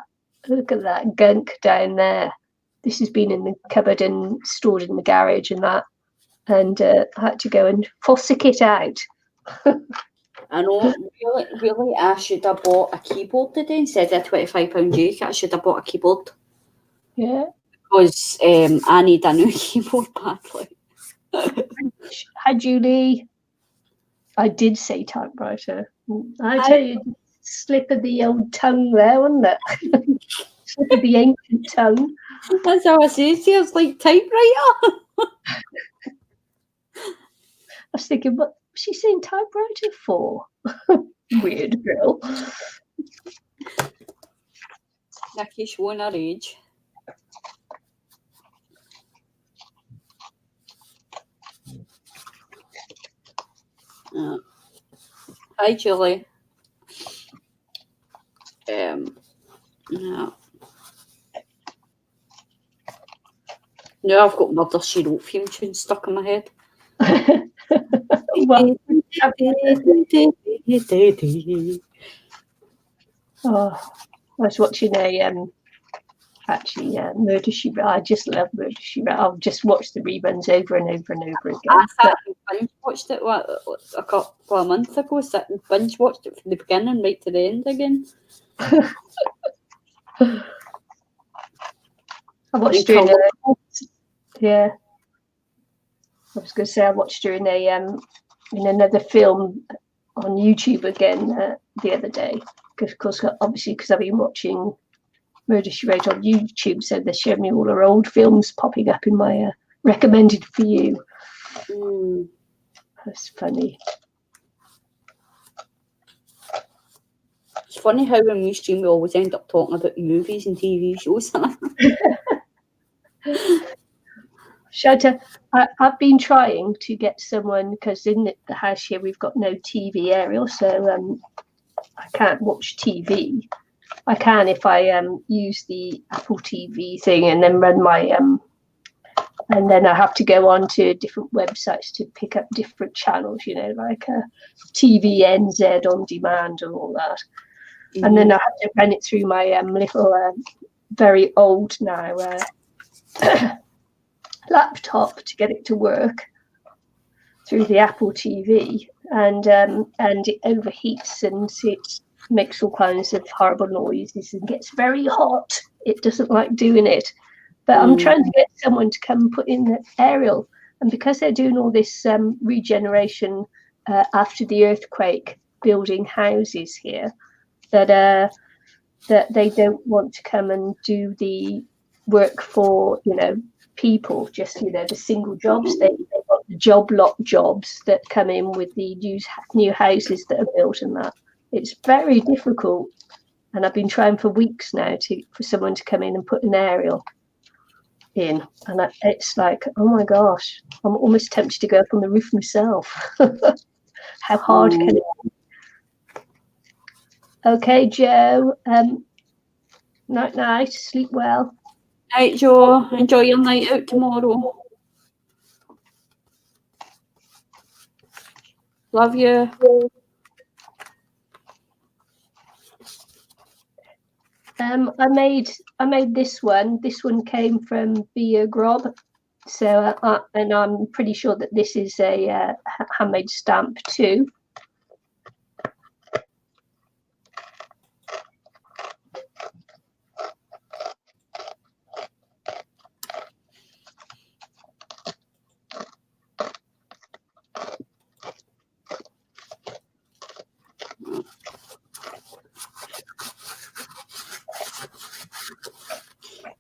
S1: Look at that gunk down there. This has been in the cupboard and stored in the garage and that, and I had to go and fossick it out.
S2: I know, really, I should have bought a keyboard today instead of a £25 jacket. I should have bought a keyboard.
S1: Yeah.
S2: Because I need a new keyboard badly.
S1: Hi, Julie. I did say typewriter. I tell you, slip of the old tongue there, wasn't it? Slip of the ancient tongue.
S2: That's how I say it. It's like typewriter.
S1: I was thinking, what was she saying typewriter for? Weird girl.
S2: Nicky showing her age. Hi, Julie. Yeah. Now I've got Mother She Wrote theme tune stuck in my head.
S1: Well, I was watching Murder She Wrote. I just love Murder She Wrote. I'll just watch the reruns over and over and over again.
S2: I sat and binge watched it a couple of months ago. Sat and binge watched it from the beginning right to the end again.
S1: I watched during yeah. I was going to say I watched during in another film on YouTube again the other day, because obviously because I've been watching Murder She Wrote on YouTube, so they showed me all her old films popping up in my recommended for you. That's funny.
S2: It's funny how when we stream we always end up talking about movies and TV shows.
S1: Shota, I've been trying to get someone, because in the house here we've got no TV aerial, so I can't watch TV. I can if I use the Apple TV thing and then run my and then I have to go on to different websites to pick up different channels, like TVNZ on demand and all that. Mm-hmm. And then I have to run it through my little very old now laptop to get it to work through the Apple TV, and it overheats and it makes all kinds of horrible noises and gets very hot. It doesn't like doing it, but I'm trying to get someone to come and put in the aerial, and because they're doing all this regeneration after the earthquake, building houses here, that they don't want to come and do the work for people, just the single jobs. They want the job lot jobs that come in with the new houses that are built, and that it's very difficult. And I've been trying for weeks now for someone to come in and put an aerial in, and it's like, oh my gosh, I'm almost tempted to go up on the roof myself. How hard can it be? Okay, Joe. Night, sleep well.
S2: Night, Joe. Enjoy your night out tomorrow. Love you.
S1: I made this one. This one came from Be Grob. So and I'm pretty sure that this is a handmade stamp too.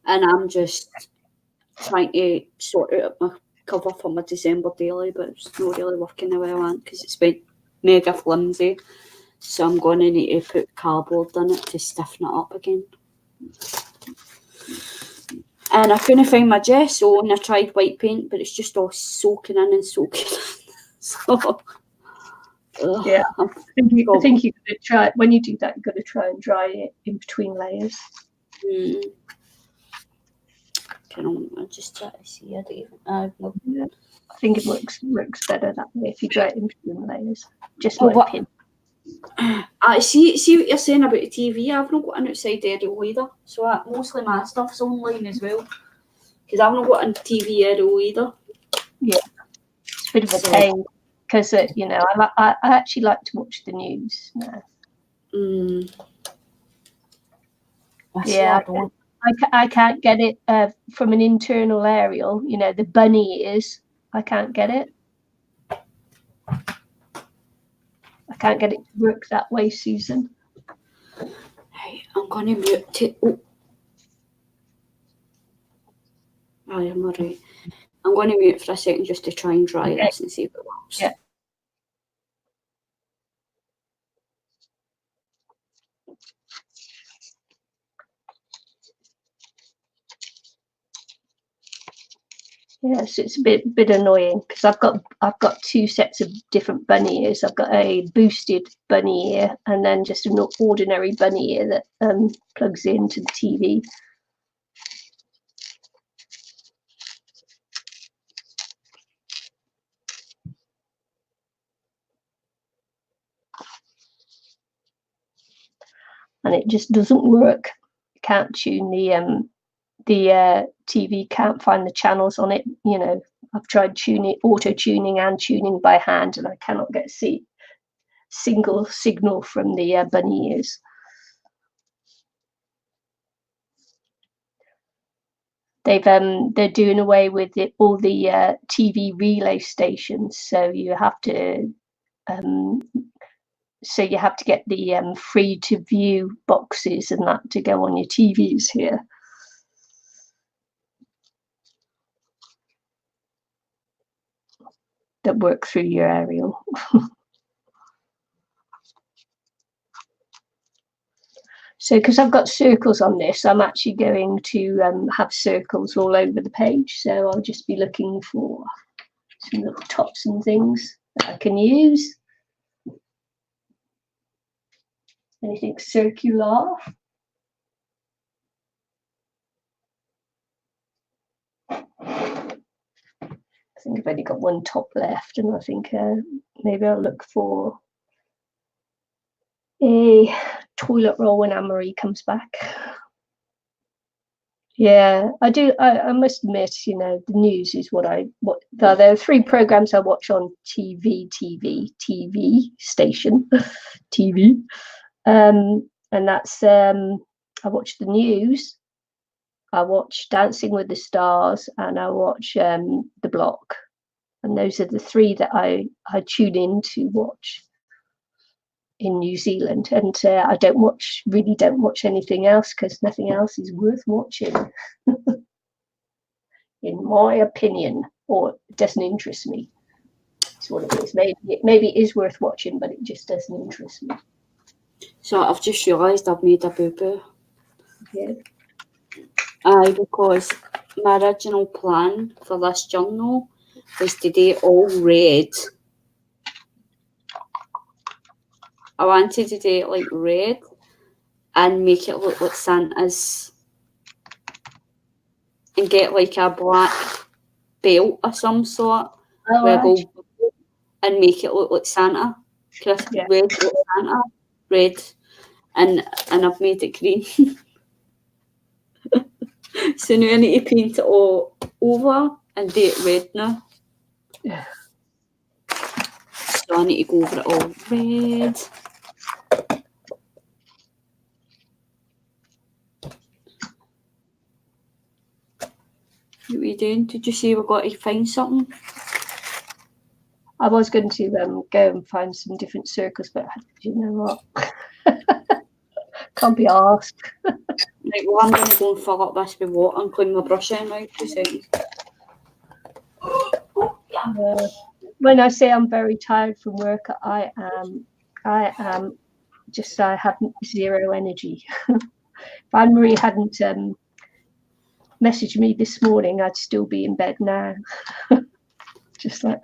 S2: And I'm just trying to sort out my cover for my December daily, but it's not really working the way I want because it's been mega flimsy. So I'm going to need to put cardboard in it to stiffen it up again. And I couldn't find my gesso, and I tried white paint, but it's just all soaking in and soaking in. So,
S1: yeah, I think you're going to try, when you do that, you've got to try and dry it in between layers.
S2: I just try to see it even.
S1: Yeah. I think it works better that way if you dry it in between layers. Just my opinion.
S2: I see what you're saying about the TV. I've not got an outside aerial either, so mostly my stuff's online as well. Because I've not got a TV aerial either. Yeah,
S1: it's a bit of a pain because you know I actually like to watch the news now. Yeah, I can't get it from an internal aerial. You know, the bunny ears. I can't get it. I can't get it to work that way, Susan.
S2: Hey, I'm going to mute it. Oh. I am alright. I'm going to mute for a second just to try and dry this and see if it works.
S1: Yeah. Yes, it's a bit annoying because I've got two sets of different bunny ears. I've got a boosted bunny ear and then just an ordinary bunny ear that plugs into the TV. And it just doesn't work. You can't tune the TV, can't find the channels on it. You know, I've tried auto tuning and tuning by hand, and I cannot get a single signal from the bunny ears. They're doing away with all the TV relay stations, so you have to get the free to view boxes and that to go on your TVs here. That work through your aerial. So because I've got circles on this, I'm actually going to have circles all over the page. So I'll just be looking for some little tops and things that I can use. Anything circular. I think I've only got one top left, and I think maybe I'll look for a toilet roll when Annemarie comes back. Yeah, I do. I must admit, you know, the news is there are three programs I watch on TV station, TV, and that's I watch the news, I watch Dancing with the Stars, and I watch The Block, and those are the three that I tune in to watch in New Zealand, and I really don't watch anything else because nothing else is worth watching, in my opinion, or it doesn't interest me. It's what it is. Maybe it is worth watching, but it just doesn't interest me.
S2: So I've just realised I've made a boo-boo.
S1: Yeah.
S2: Because my original plan for this journal was to do it all red. I wanted to do it like red and make it look like Santa's and get like a black belt of some sort and make it look like Santa. Red like Santa, red, and I've made it green. So now I need to paint it all over and do it red now.
S1: Yeah.
S2: So I need to go over it all red. What are you doing? Did you say we've got to find something?
S1: I was going to go and find some different circles, but you know what? Can't be asked.
S2: Right, well, I'm going to go and fill up this with water and clean my brush out now. 2 seconds.
S1: When I say I'm very tired from work, I am just, I have zero energy. If Annemarie hadn't messaged me this morning, I'd still be in bed now. Just like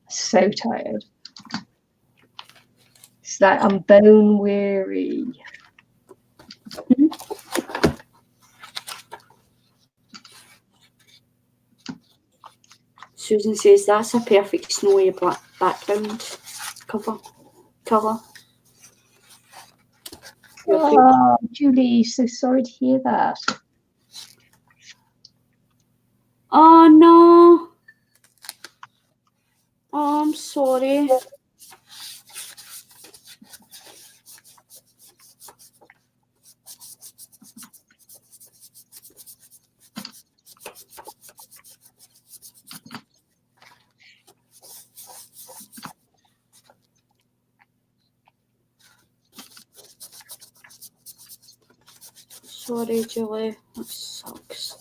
S1: so tired. It's like I'm bone weary.
S2: Susan says that's a perfect snowy black background colour.
S1: Oh, Julie, so sorry to hear that.
S2: Oh no. Oh, I'm sorry. Sorry, Julie. That sucks.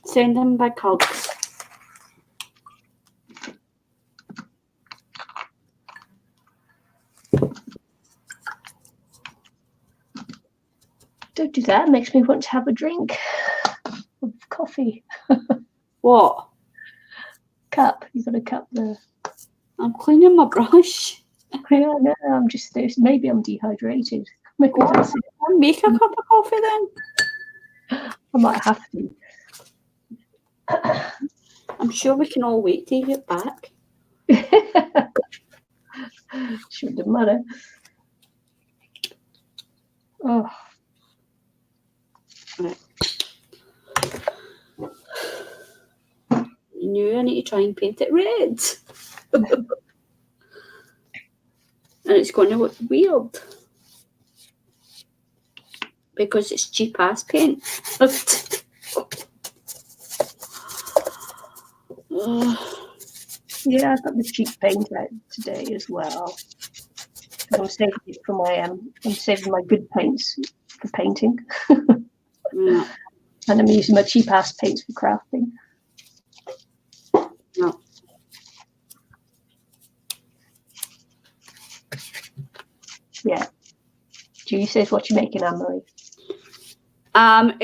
S2: Send them big hugs.
S1: Don't do that. It makes me want to have a drink of coffee.
S2: What?
S1: Cup. You've got a cup there.
S2: I'm cleaning my brush.
S1: Yeah, no, I'm just, maybe I'm dehydrated. Maybe that's it.
S2: I'll make a cup of coffee then.
S1: I might have to.
S2: I'm sure we can all wait till you get back.
S1: Shouldn't matter. Oh.
S2: Right. You knew I need to try and paint it red. And it's going to look weird. Because it's cheap ass paint.
S1: Yeah, I got the cheap paint out today as well. I'm saving it for my I'm saving my good paints for painting.
S2: Yeah.
S1: And I'm using my cheap ass paints for crafting.
S2: No.
S1: Yeah. Julie says, what you making, Annemarie?
S2: I'm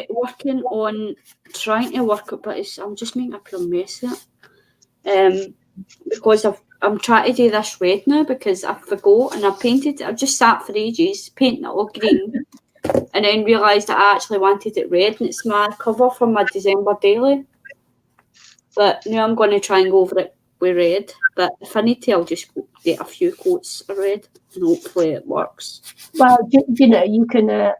S2: working on trying to work it, but I'm just making a pure mess of it. Because I'm trying to do this red now because I forgot and I painted. I just sat for ages painting it all green, and then realised I actually wanted it red, and it's my cover for my December daily. But now I'm going to try and go over it with red. But if I need to, I'll just get a few coats of red, and hopefully it works.
S1: Well, you know, you can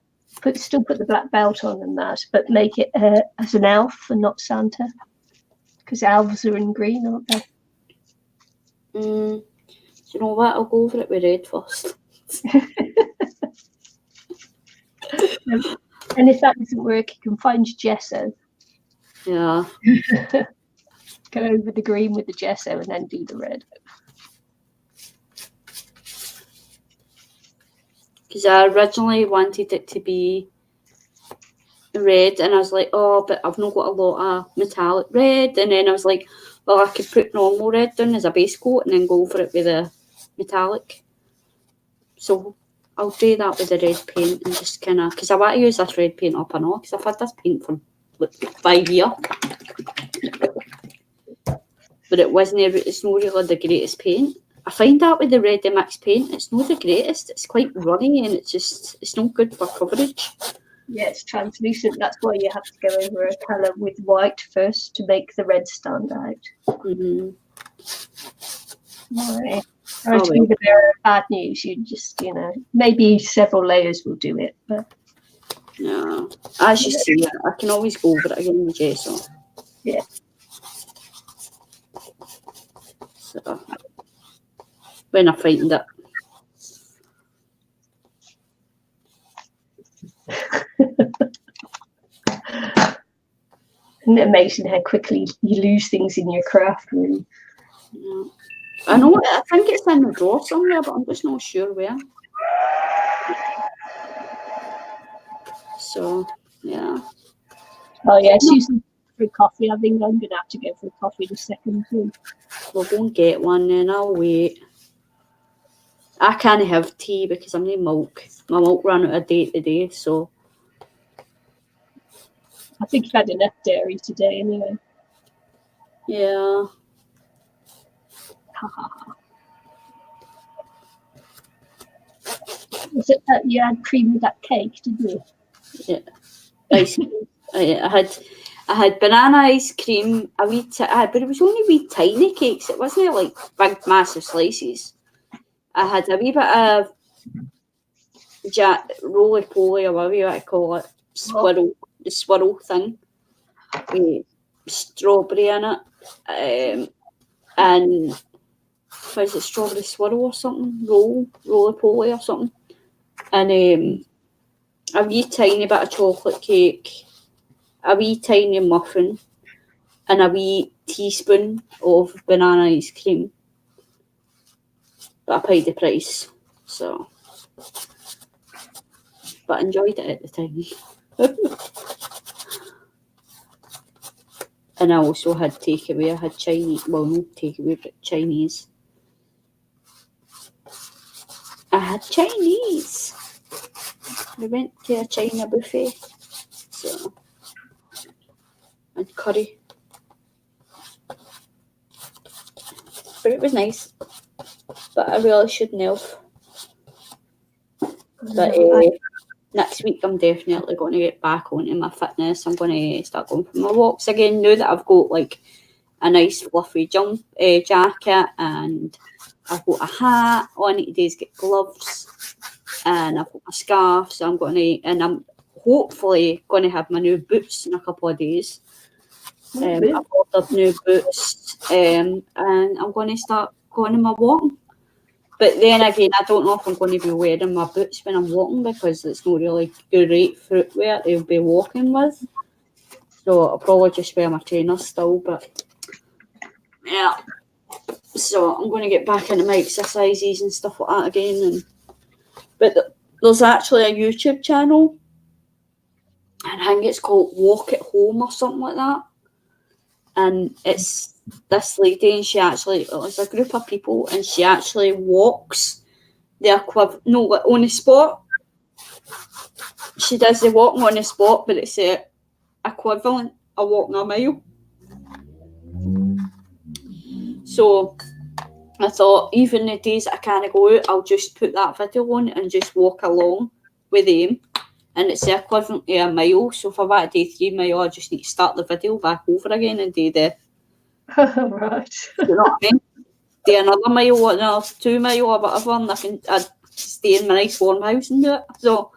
S1: still put the black belt on and that, but make it as an elf and not Santa, because elves are in green, aren't they?
S2: Do you know what? I'll go over it with red first.
S1: And if that doesn't work, you can find gesso.
S2: Yeah.
S1: Go over the green with the gesso and then do the red.
S2: Because I originally wanted it to be red, and I was like, oh, but I've not got a lot of metallic red. And then I was like, well, I could put normal red down as a base coat and then go over it with a metallic. So I'll do that with the red paint and just kind of, because I want to use this red paint up and all, because I've had this paint for like 5 years. But it's not really the greatest paint. I find that with the red mixed paint, it's not the greatest. It's quite runny and it's not good for coverage.
S1: Yeah, it's translucent. That's why you have to go over a colour with white first to make the red stand out.
S2: Mm-hmm.
S1: Right. I was thinking there bad news. You just, you know, maybe several layers will do it. But
S2: yeah, as you see, I can always go over it again with gesso.
S1: Yeah.
S2: So when I find it.
S1: Isn't it amazing how quickly you lose things in your craft room?
S2: Yeah. I know. I think it's in the drawer somewhere, but I'm just not sure where. So yeah.
S1: Oh yeah, Susan, for coffee. I think I'm gonna have to go for coffee in a second too.
S2: We'll go and get one then. I'll wait. I can't have tea because I need milk. My milk ran out of date today, so.
S1: I think you've had enough dairy today anyway.
S2: Yeah.
S1: Was it that you had cream with that cake, didn't you?
S2: Yeah. Ice cream. I had banana ice cream, but it was only wee tiny cakes. It wasn't like big massive slices. I had a wee bit of roly poly, or whatever you want to call it, the swirl thing, with strawberry in it, and was it strawberry swirl or something, roly poly or something, and a wee tiny bit of chocolate cake, a wee tiny muffin, and a wee teaspoon of banana ice cream. But I paid the price, so. But I enjoyed it at the time. And I also had takeaway. I had Chinese, well, not takeaway, but Chinese. I had Chinese. We went to a China buffet, so, and curry. But it was nice. But I really shouldn't have. But next week I'm definitely going to get back onto my fitness. I'm going to start going for my walks again now that I've got like a nice fluffy jacket, and I've got a hat. All I need to do is get gloves, and I've got my scarf. So I'm hopefully going to have my new boots in a couple of days. I've ordered new boots, and I'm going to start going on my walking. But then again, I don't know if I'm going to be wearing my boots when I'm walking, because it's not really great footwear to be walking with. So I'll probably just wear my trainers still, but yeah. So I'm going to get back into my exercises and stuff like that again. But there's actually a YouTube channel, and I think it's called Walk at Home or something like that. And it's this lady, and she actually, it's a group of people, and she actually walks the equivalent, on the spot. She does the walking on the spot, but it's the equivalent of walking a mile. So I thought, even the days I can't go out, I'll just put that video on and just walk along with them. And it's the equivalent of a mile. So if I want to do 3 miles, I just need to start the video back over again and do the...
S1: Right.
S2: You know what I mean? Do another mile, or another 2 miles or whatever, and I'd stay in my nice warm house and do it. So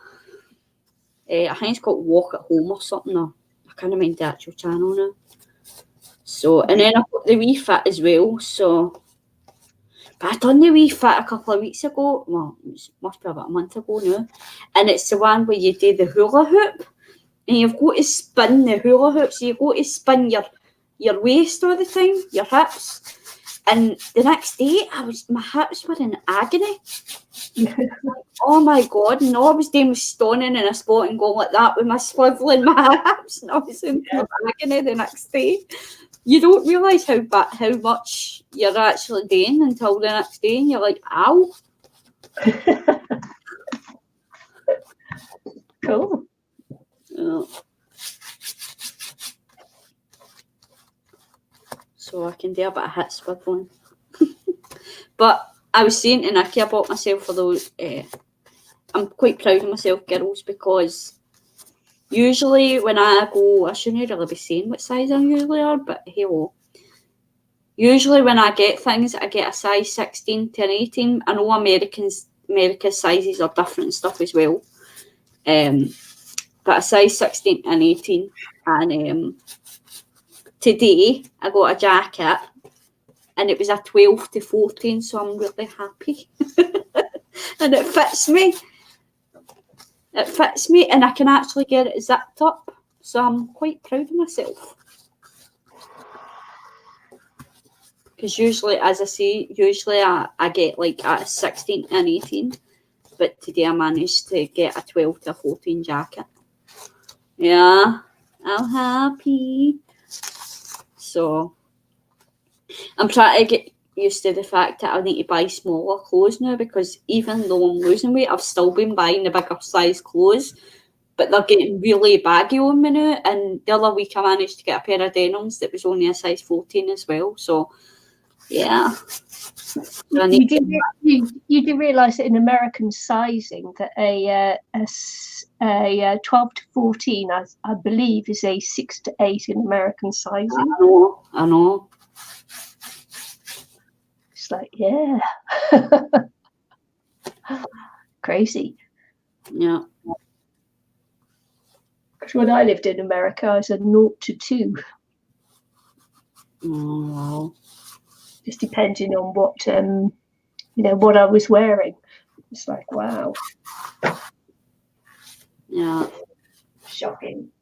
S2: I think it's called Walk at Home or something. Or I can't remember the actual channel now. So, and then I've got the Wii Fit as well. So, but I done the Wii Fit a couple of weeks ago. Well, it must be about a month ago now. And it's the one where you do the hula hoop, and you've got to spin the hula hoop. So you've got to spin your waist all the time, your hips. And the next day, my hips were in agony. Oh my God, and all I was doing was standing in a spot and going like that with my swivel in my hips, and I was in agony the next day. You don't realise how much you're actually doing until the next day, and you're like, ow.
S1: Cool.
S2: Yeah. So I can do a bit of hip swiveling. But I was saying to Nicky, I bought myself for those. I'm quite proud of myself, girls, because usually when I go, I shouldn't really be saying what size I usually are, but hello. Usually when I get things, I get a size 16 to an 18. I know America's sizes are different and stuff as well. But a size 16 and 18. And today I got a jacket, and it was a 12 to 14, so I'm really happy. And it fits me. It fits me, and I can actually get it zipped up. So I'm quite proud of myself. Because usually, as I say, I get like at a 16 and 18. But today I managed to get a 12 to 14 jacket. Yeah, I'm happy. So I'm trying to get used to the fact that I need to buy smaller clothes now, because even though I'm losing weight, I've still been buying the bigger size clothes, but they're getting really baggy on me now. And the other week I managed to get a pair of denims that was only a size 14 as well. So yeah.
S1: You do realise that in American sizing that a 12 to 14, I believe, is a 6 to 8 in American sizing.
S2: I know.
S1: It's like, yeah. Crazy.
S2: Yeah.
S1: Because when I lived in America, I was a 0 to 2.
S2: Oh, wow.
S1: Just depending on what what I was wearing. It's like, wow.
S2: Yeah.
S1: Shocking.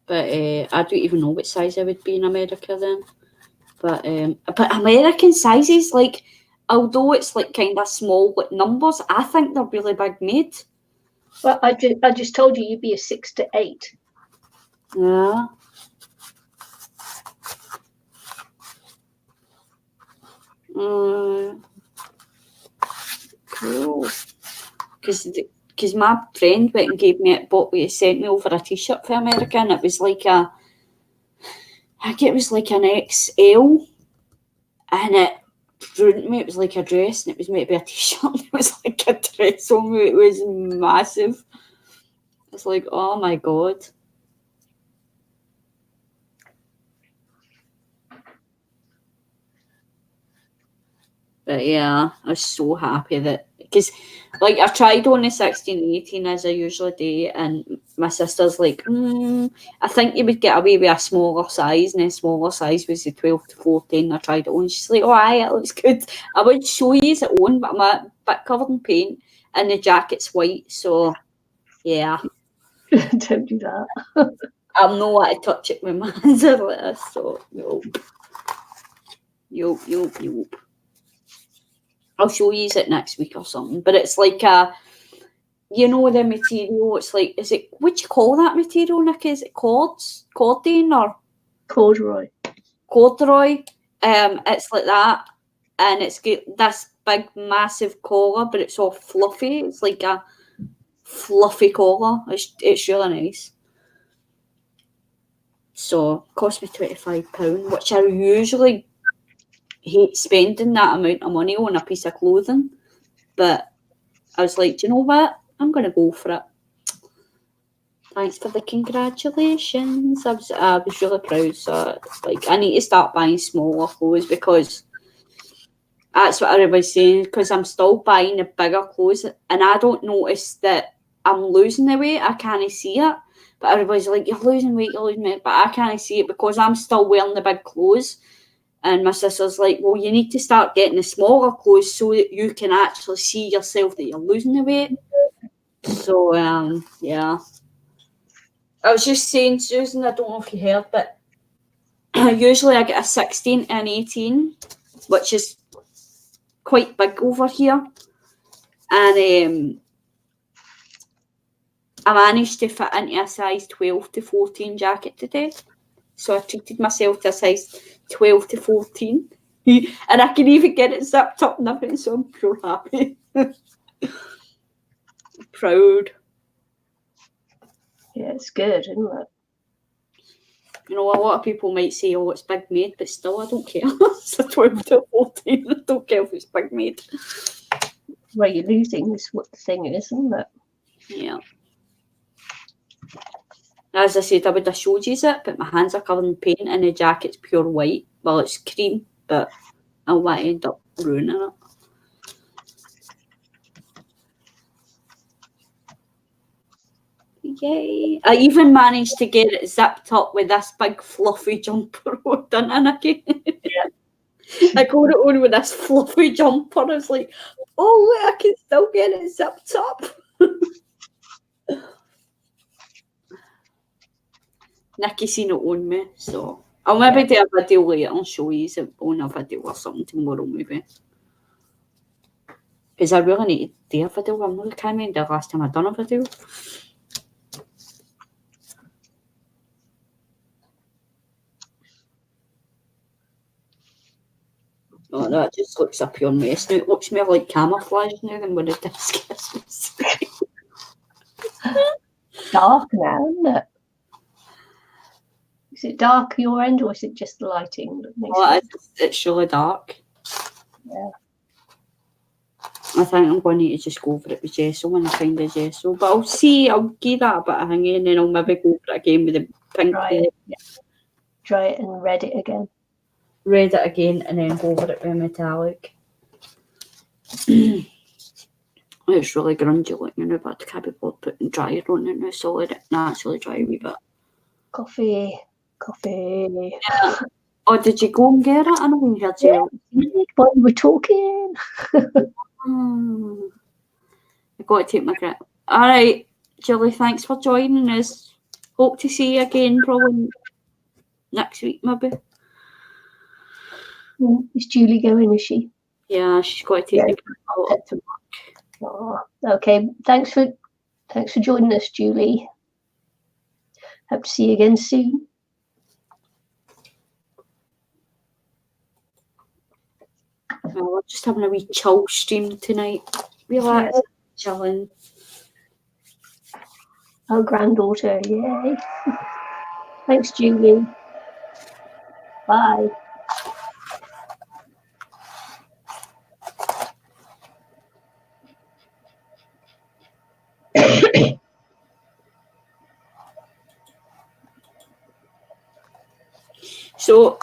S2: But I don't even know what size I would be in America then. But American sizes, like, although it's like kind of small with numbers, I think they're really big made.
S1: Well, I just told you you'd be a 6 to 8.
S2: Yeah. Cool. Because my friend went and sent me over a t-shirt for America, and it was like I think it was like an XL, and it ruined me. It was like a dress, and it was meant to be a t-shirt, and it was like a dress on me. It was massive. It's like, oh my god. But yeah, I was so happy that, because like I tried on the 16 and 18 as I usually do, and my sister's like, I think you would get away with a smaller size, and the smaller size was the 12 to 14. I tried it on. She's like, oh aye, it looks good. I would show you it on, but I'm a bit covered in paint and the jacket's white, so yeah.
S1: Don't do that.
S2: I'm not allowed to touch it with my hands like this, so nope. Nope. I'll show you it next week or something. But it's like the material. It's like, what do you call that material, Nicky? Is it cordine or
S1: corduroy?
S2: Corduroy. It's like that, and it's got this big, massive collar, but it's all fluffy. It's like a fluffy collar. It's really nice. So it cost me £25, which I usually hate spending that amount of money on a piece of clothing, but I was like, do you know what? I'm going to go for it. Thanks for the congratulations. I was really proud. So like, I need to start buying smaller clothes, because that's what everybody's saying. Because I'm still buying the bigger clothes, and I don't notice that I'm losing the weight. I can't see it, but everybody's like, you're losing weight, but I can't see it because I'm still wearing the big clothes. And my sister's like, well, you need to start getting the smaller clothes so that you can actually see yourself that you're losing the weight. So, yeah. I was just saying, Susan, I don't know if you heard, but usually I get a 16 and 18, which is quite big over here. And I managed to fit into a size 12 to 14 jacket today. So I treated myself to a size 12 to 14. And I can even get it zipped up and everything, so I'm pure happy. Proud.
S1: Yeah, it's good, isn't it?
S2: You know, a lot of people might say, oh, it's big made, but still, I don't care. It's a 12 to 14. I don't care if it's big made.
S1: Well, you're losing is what the thing is, isn't it?
S2: Yeah. As I said, I would have showed you it, but my hands are covered in paint and the jacket's pure white. Well, it's cream, but I might end up ruining it. Yay. I even managed to get it zipped up with this big fluffy jumper on, didn't I, Nicky? Yeah. I got it on with this fluffy jumper. I was like, oh, look, I can still get it zipped up. Nicky seen it on me, so I'll maybe do a video later and show you it on a video or something tomorrow, maybe. Because I really need to do a video. I'm not can't remember the last time I've done a video. Oh, that just looks a pure mess now. It looks more like camouflage now than what it is.
S1: Dark now, isn't it? Is it dark your end, or is it just the lighting that makes
S2: it's really dark.
S1: Yeah.
S2: I think I'm going to need to just go over it with gesso when I find the gesso. But I'll see, I'll give that a bit of hanging and then I'll maybe go over it again with the pink.
S1: Try it and red it again.
S2: Red it again and then go over it with metallic. It's really grungy looking now, but I can't be bothered putting dryer on it now, so let it naturally dry a wee bit.
S1: Coffee.
S2: Yeah. Oh, did you go and get it? I know when you had to.
S1: While we were talking.
S2: I've got to take my grip. Alright, Julie, thanks for joining us. Hope to see you again probably next week, maybe.
S1: Is Julie going, is she?
S2: Yeah, she's got to take me up to work.
S1: Oh, okay, thanks for joining us, Julie. Hope to see you again soon.
S2: Well, we're just having a wee chill stream tonight. Relax, chilling.
S1: Our granddaughter, yay. Thanks, Julie. Bye.
S2: So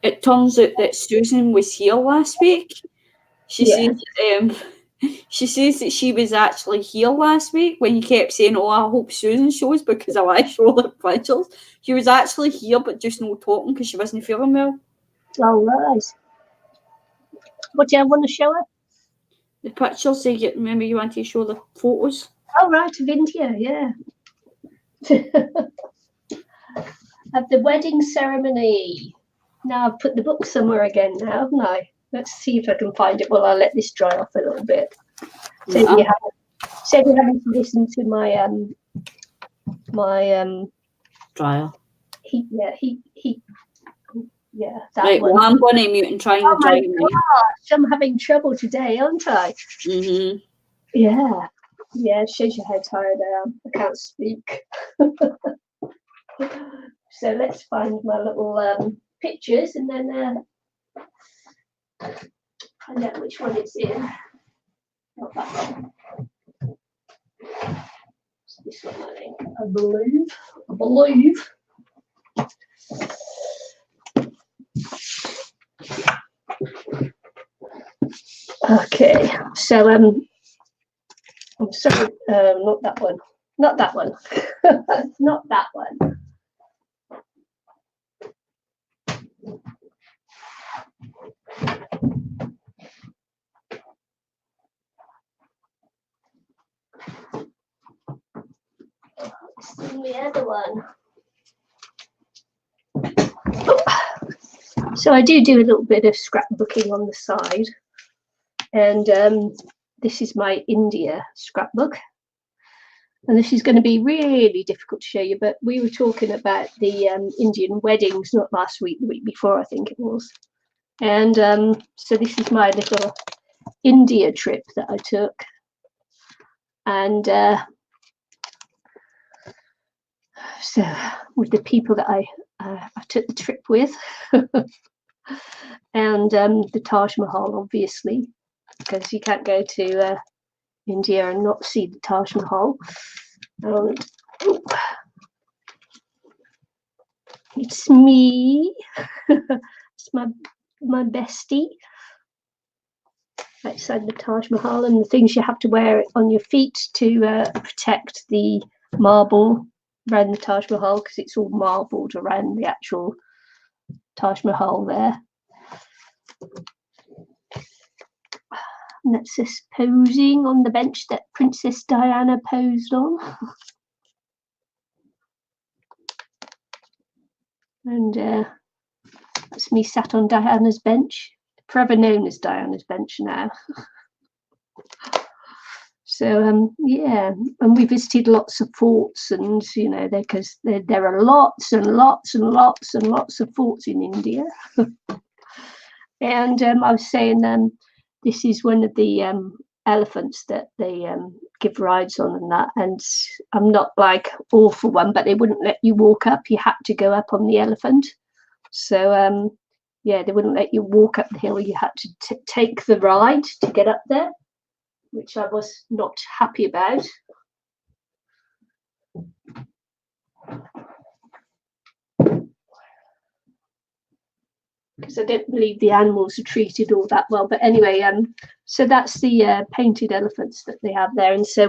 S2: it turns out that Susan was here last week. She says that she was actually here last week when you kept saying, "Oh, I hope Susan shows," because I like show the pictures. She was actually here, but just no talking because she wasn't feeling well.
S1: Oh, right. What do you want to show her?
S2: The pictures. So remember you wanted to show the photos.
S1: Oh, right, of India, yeah. Of the wedding ceremony. Now I've put the book somewhere again now, haven't I? Let's see if I can find it while I let this dry off a little bit. So you haven't listened to my
S2: dryer.
S1: Heat. Yeah, that
S2: right,
S1: one.
S2: Well, I'm going to mute and try and dry me.
S1: I'm having trouble today, aren't I?
S2: Mm-hmm.
S1: Yeah. Yeah, it shows you how tired I am. I can't speak. So let's find my little pictures and then find out which one it's in. Not that one. It's this one, I think. I believe. Okay, so I'm sorry, not that one. Not that one. Not that one. It's the other one. So I do a little bit of scrapbooking on the side, and this is my India scrapbook, and this is going to be really difficult to show you, but we were talking about the Indian weddings, not last week, the week before I think it was, and so this is my little India trip that I took, and so with the people that I took the trip with. And the Taj Mahal, obviously, because you can't go to India and not see the Taj Mahal. And it's me. It's my bestie outside the Taj Mahal, and the things you have to wear on your feet to protect the marble around the Taj Mahal, because it's all marbled around the actual Taj Mahal there. And that's us posing on the bench that Princess Diana posed on. And that's me sat on Diana's bench, forever known as Diana's bench now. So yeah, and we visited lots of forts, and you know, because there are lots and lots and lots and lots of forts in India. And I was saying, this is one of the elephants that they give rides on and that. And I'm not like all for one, but they wouldn't let you walk up. You had to go up on the elephant. So yeah, they wouldn't let you walk up the hill. You had to take the ride to get up there, which I was not happy about. Because I don't believe the animals are treated all that well. But anyway, so that's the painted elephants that they have there. And so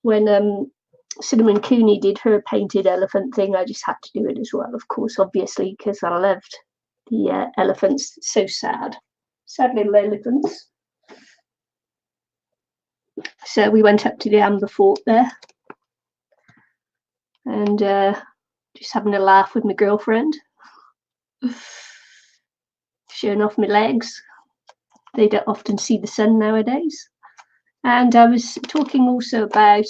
S1: when Cinnamon Cooney did her painted elephant thing, I just had to do it as well, of course, obviously, because I loved the elephants. So sad little elephants. So we went up to the Amber Fort there, and just having a laugh with my girlfriend, showing off my legs. They don't often see the sun nowadays. And I was talking also about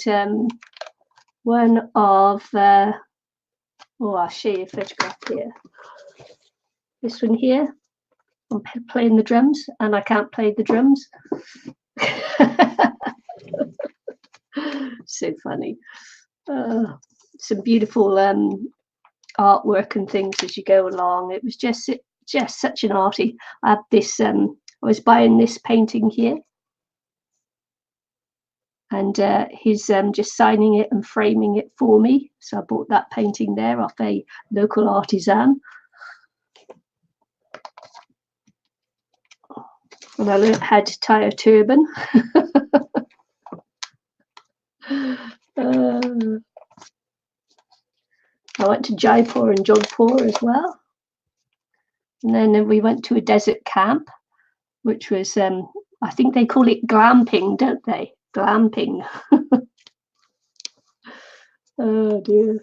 S1: one of I'll show you a photograph here. This one here. I'm playing the drums, and I can't play the drums. So funny. Some beautiful artwork and things as you go along. It was just such an arty. I had this. I was buying this painting here, and he's just signing it and framing it for me. So I bought that painting there off a local artisan. And I learned how to tie a turban. I went to Jaipur and Jodhpur as well. And then we went to a desert camp, which was, I think they call it glamping, don't they? Glamping. Oh dear.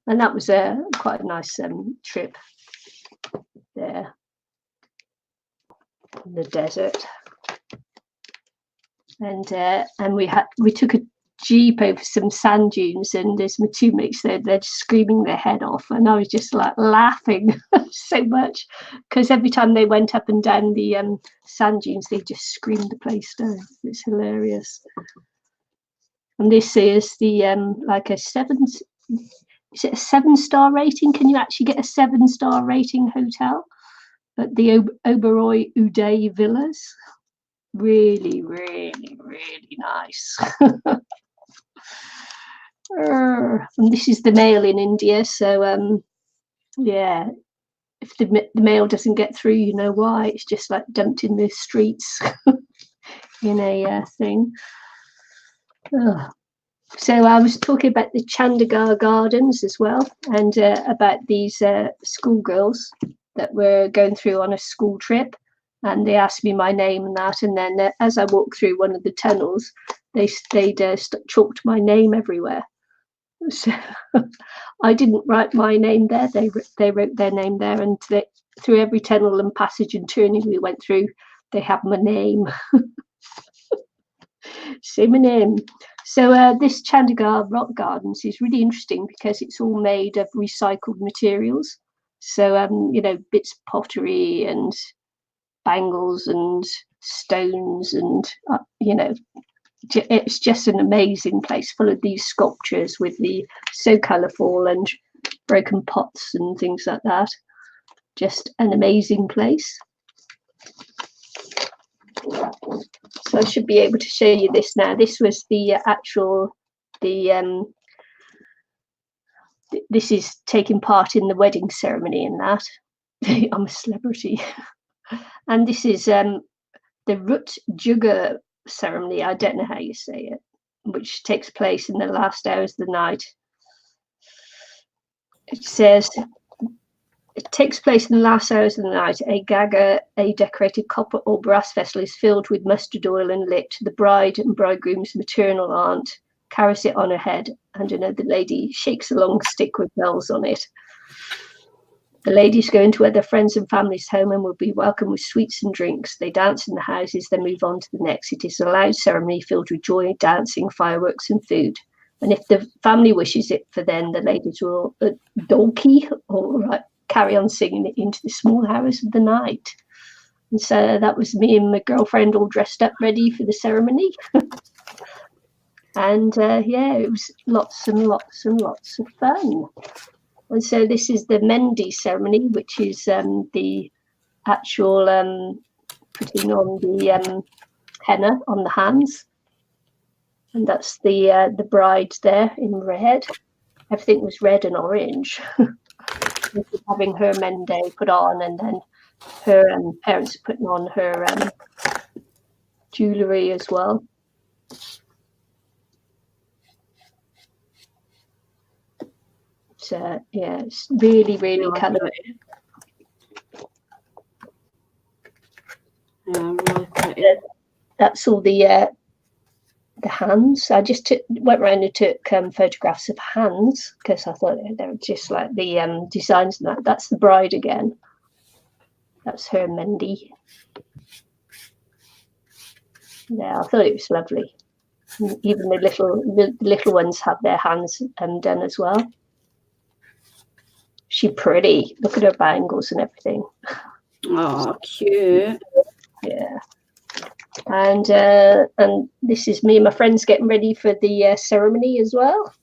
S1: And that was quite a nice trip there in the desert. And we took a jeep over some sand dunes, and there's my two mates there, they're just screaming their head off, and I was just like laughing so much, because every time they went up and down the sand dunes, they just screamed the place down. It's hilarious. And this is the like is it a 7-star rating? Can you actually get a 7-star rating hotel at the Oberoi Uday Villas? Really, really, really nice. And this is the mail in India, so yeah, if the mail doesn't get through, you know why. It's just like dumped in the streets in a thing. So I was talking about the Chandigarh Gardens as well, and about these schoolgirls that were going through on a school trip, and they asked me my name and that, and then as I walked through one of the tunnels, they chalked my name everywhere. So I didn't write my name there. They wrote their name there, and through every tunnel and passage and turning we went through, they have my name. Say my name. So this Chandigarh Rock Gardens is really interesting because it's all made of recycled materials. So you know, bits of pottery and bangles and stones, and you know, it's just an amazing place full of these sculptures with the so colourful and broken pots and things like that. Just an amazing place. So I should be able to show you this now. This was the this is taking part in the wedding ceremony in that. I'm a celebrity. And this is the Rut Juga ceremony. I don't know how you say it, which takes place in the last hours of the night. It says, it takes place in the last hours of the night. A gaga, a decorated copper or brass vessel, is filled with mustard oil and lit. The bride and bridegroom's maternal aunt carries it on her head, and another lady shakes a long stick with bells on it. The ladies go into other friends and families' home and will be welcomed with sweets and drinks. They dance in the houses, then move on to the next. It is a loud ceremony filled with joy, dancing, fireworks, and food. And if the family wishes it for then, the ladies will donkey or carry on singing it into the small hours of the night. And so that was me and my girlfriend all dressed up, ready for the ceremony. And it was lots and lots and lots of fun. And so this is the Mendi ceremony, which is the actual putting on the henna on the hands. And that's the bride there in red. Everything was red and orange. Having her Mendi put on, and then her parents are putting on her jewellery as well. So it's really, really colourful.
S2: Yeah, really pretty.
S1: That's all the hands. I just went around and took photographs of hands because I thought they were just like the designs. And that's the bride again. That's her Mendi. Yeah, I thought it was lovely. Even the little ones have their hands done as well. She's pretty. Look at her bangles and everything.
S2: Oh, cute.
S1: Yeah. And this is me and my friends getting ready for the ceremony as well.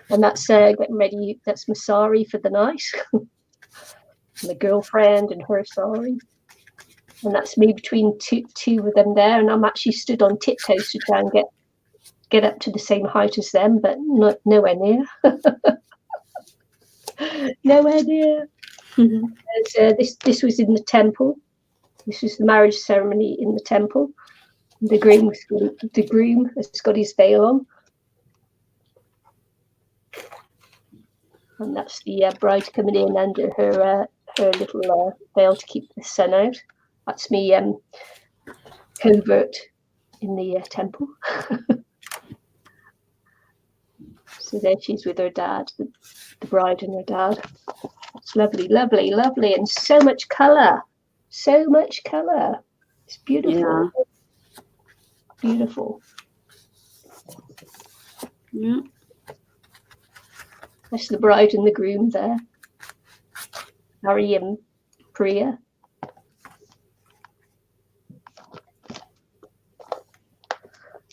S1: And that's getting ready. That's my sari for the night. My girlfriend and her sari. And that's me between two of them there. And I'm actually stood on tiptoes to try and get up to the same height as them, but nowhere near. Nowhere near. This was in the temple. This was the marriage ceremony in the temple. The groom has got his veil on. And that's the bride coming in under her little veil to keep the sun out. That's me covert in the temple. So there she's with her dad, the bride and her dad. It's lovely, lovely, lovely, and so much colour. So much colour. It's beautiful.
S2: Yeah.
S1: Beautiful.
S2: Yeah.
S1: That's the bride and the groom there. Harry and Priya.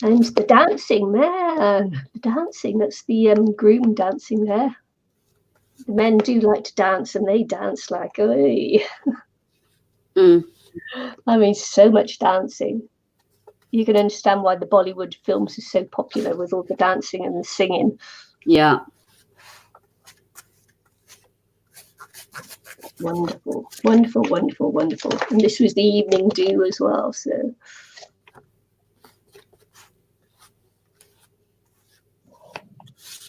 S1: And the dancing, man. The dancing, that's the groom dancing there. The men do like to dance, and they dance like, oi. I mean, so much dancing. You can understand why the Bollywood films are so popular with all the dancing and the singing.
S2: Yeah.
S1: Wonderful, wonderful, wonderful, wonderful. And this was the evening do as well, so.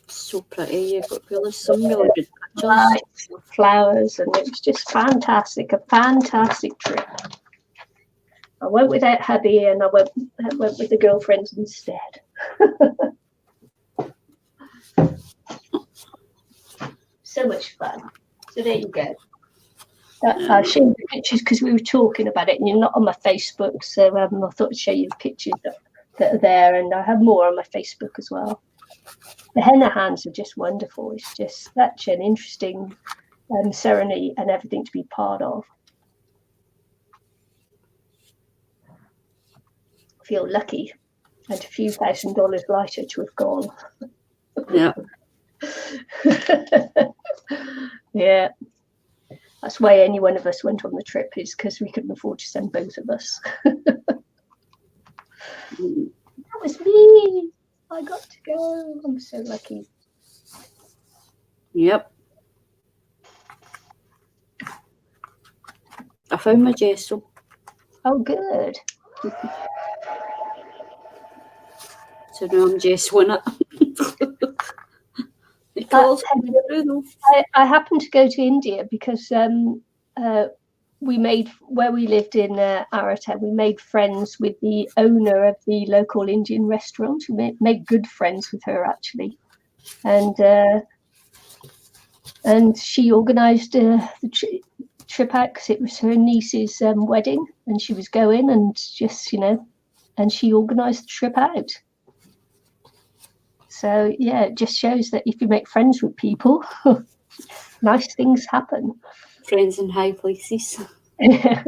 S2: So pretty. You've got some really good pictures.
S1: Lights, flowers, and it was just fantastic. A fantastic trip. I went without hubby, and I went with the girlfriends instead. So much fun. So there you go. I showed you the pictures because we were talking about it, and you're not on my Facebook, so I thought I'd show you the pictures that are there, and I have more on my Facebook as well. The henna hands are just wonderful. It's just such an interesting ceremony and everything to be part of. I feel lucky and a few $1,000s lighter to have gone.
S2: Yeah.
S1: Yeah. That's why any one of us went on the trip, is because we couldn't afford to send both of us. That was me. I got to go. I'm so lucky.
S2: Yep. I found my gesso.
S1: Oh, good.
S2: So now I'm gessoing it.
S1: I happened to go to India because where we lived in Arata, we made friends with the owner of the local Indian restaurant. We made good friends with her, actually. And she organised the trip out because it was her niece's wedding, and she was going, and just, and she organised the trip out. So yeah, it just shows that if you make friends with people, nice things happen.
S2: Friends in high places.
S1: Yeah.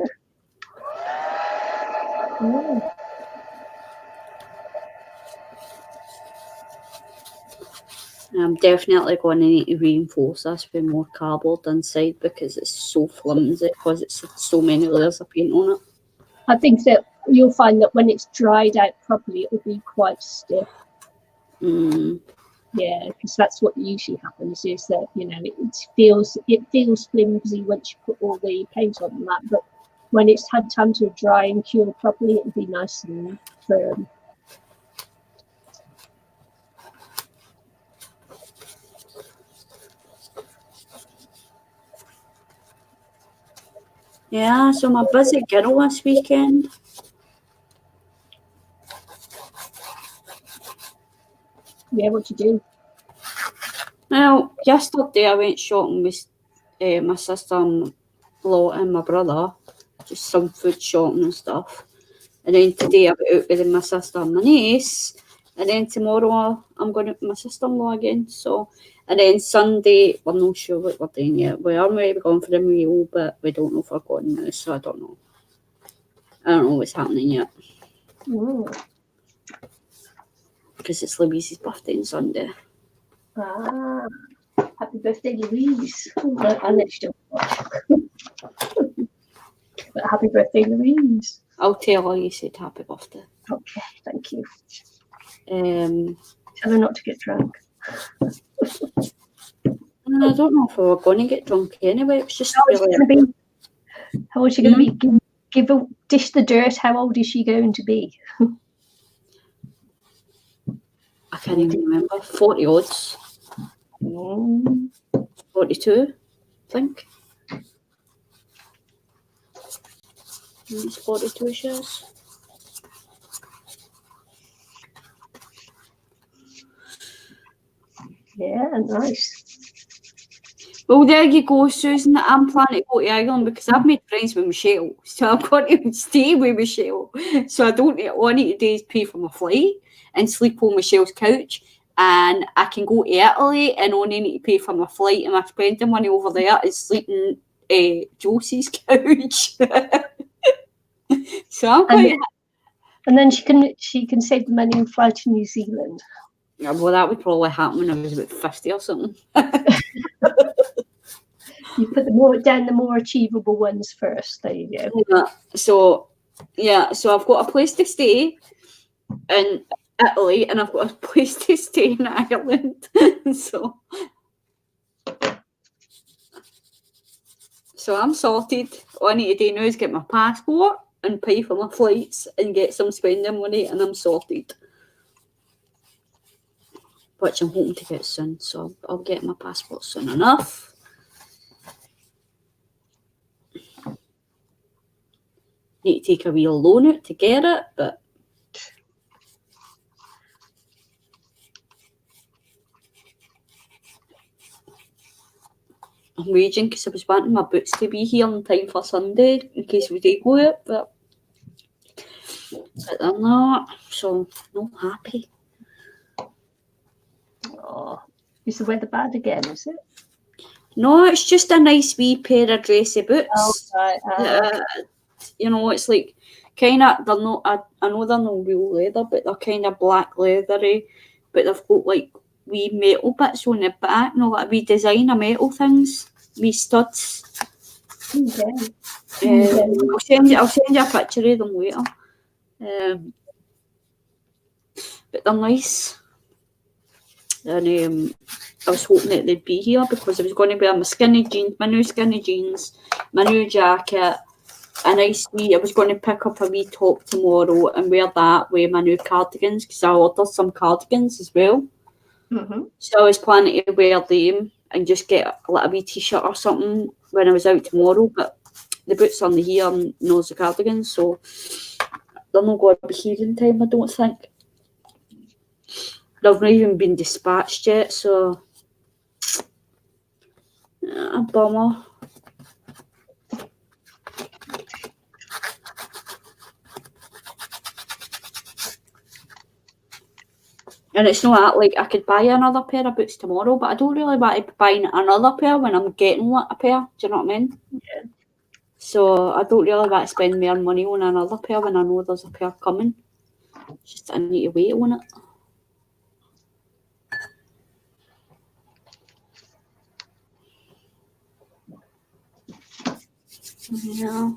S2: I'm definitely going to need to reinforce this with more cardboard inside because it's so flimsy because it's so many layers of paint on it.
S1: I think that you'll find that when it's dried out properly, it will be quite stiff. Yeah, because that's what usually happens, is that it feels flimsy once you put all the paint on that, but when it's had time to dry and cure properly, it'll be nice and firm.
S2: Yeah, so I'm a busy girl this weekend.
S1: Yeah, what you do?
S2: Well, yesterday I went shopping with my sister-in-law and my brother, just some food shopping and stuff. And then today I went out with my sister and my niece. And then tomorrow I'm going out with my sister-in-law again. So, and then Sunday, we're not sure what we're doing yet. We are maybe going for a meal, but we don't know if we're going now, so I don't know. I don't know what's happening yet. Because it's Louise's birthday on Sunday.
S1: Ah, happy birthday, Louise. I know she don't watch. But happy birthday, Louise.
S2: I'll tell her you said happy birthday.
S1: Okay, thank you.
S2: Tell
S1: her not to get drunk.
S2: I don't know if we were going to get drunk anyway. It was just
S1: how old is she going to be? Give a dish the dirt. How old is she going to be?
S2: I can't even remember. 40 odds. 42, I think. It's 42 shares.
S1: Yeah, nice.
S2: Well, there you go, Susan. I'm planning to go to Ireland because I've made friends with Michelle. So I'm going to stay with Michelle. So all I need to do is pay for my flight and sleep on Michelle's couch. And I can go to Italy and only need to pay for my flight. And my spending money over there is sleeping Josie's couch. So I'm quite...
S1: And then she can save the money and fly to New Zealand.
S2: Yeah, well, that would probably happen when I was about 50 or something.
S1: You put the more achievable ones first. There you go.
S2: Yeah, so I've got a place to stay in Italy and I've got a place to stay in Ireland. So I'm sorted. All I need to do now is get my passport and pay for my flights and get some spending money, and I'm sorted. Which I'm hoping to get soon, so I'll get my passport soon enough. Need to take a real loan out to get it, but I'm raging because I was wanting my boots to be here in time for Sunday in case we do go out, but they're not, so not happy.
S1: Oh, is the weather bad again, is it?
S2: No, it's just a nice wee pair of dressy boots.
S1: Oh, right.
S2: It's like kind of, they're not, I know they're not real leather, but they're kind of black leathery, but they've got like wee metal bits on the back, like wee designer metal things, wee studs.
S1: Okay.
S2: I'll send you a picture of them later. But they're nice. And I was hoping that they'd be here because I was going to wear my new skinny jeans, my new jacket, I was going to pick up a wee top tomorrow and wear that with my new cardigans because I ordered some cardigans as well.
S1: Mm-hmm.
S2: So I was planning to wear them and just get like a wee t-shirt or something when I was out tomorrow, but the boots on the here and knows the cardigans, so they're not going to be here in time, I don't think. They've not even been dispatched yet, so a bummer. And it's not that, like, I could buy another pair of boots tomorrow, but I don't really want to be buying another pair when I'm getting a pair. Do you know what I mean?
S1: Yeah.
S2: So I don't really want to spend more money on another pair when I know there's a pair coming. Just I need to wait on it. Yeah.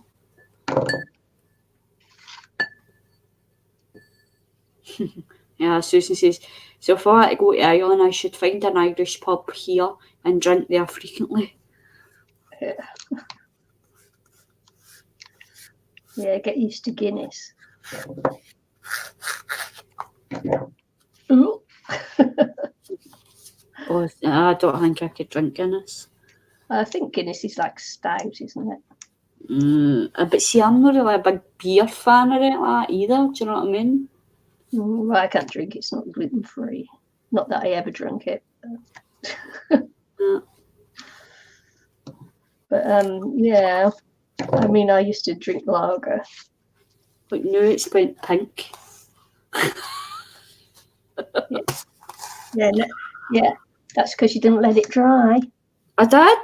S2: Yeah, Susan says, so if I had to go to Ireland, I should find an Irish pub here and drink there frequently.
S1: Yeah, get used to Guinness. Ooh.
S2: Oh, I don't think I could drink Guinness.
S1: I think Guinness is like stout, isn't it?
S2: But see, I'm not really a big beer fan of it like that either. Do you know what I mean?
S1: Well, I can't drink it. It's not gluten-free. Not that I ever drink it. But yeah. I mean, I used to drink lager.
S2: But now it's went pink.
S1: Yeah. That's because you didn't let it dry.
S2: I did.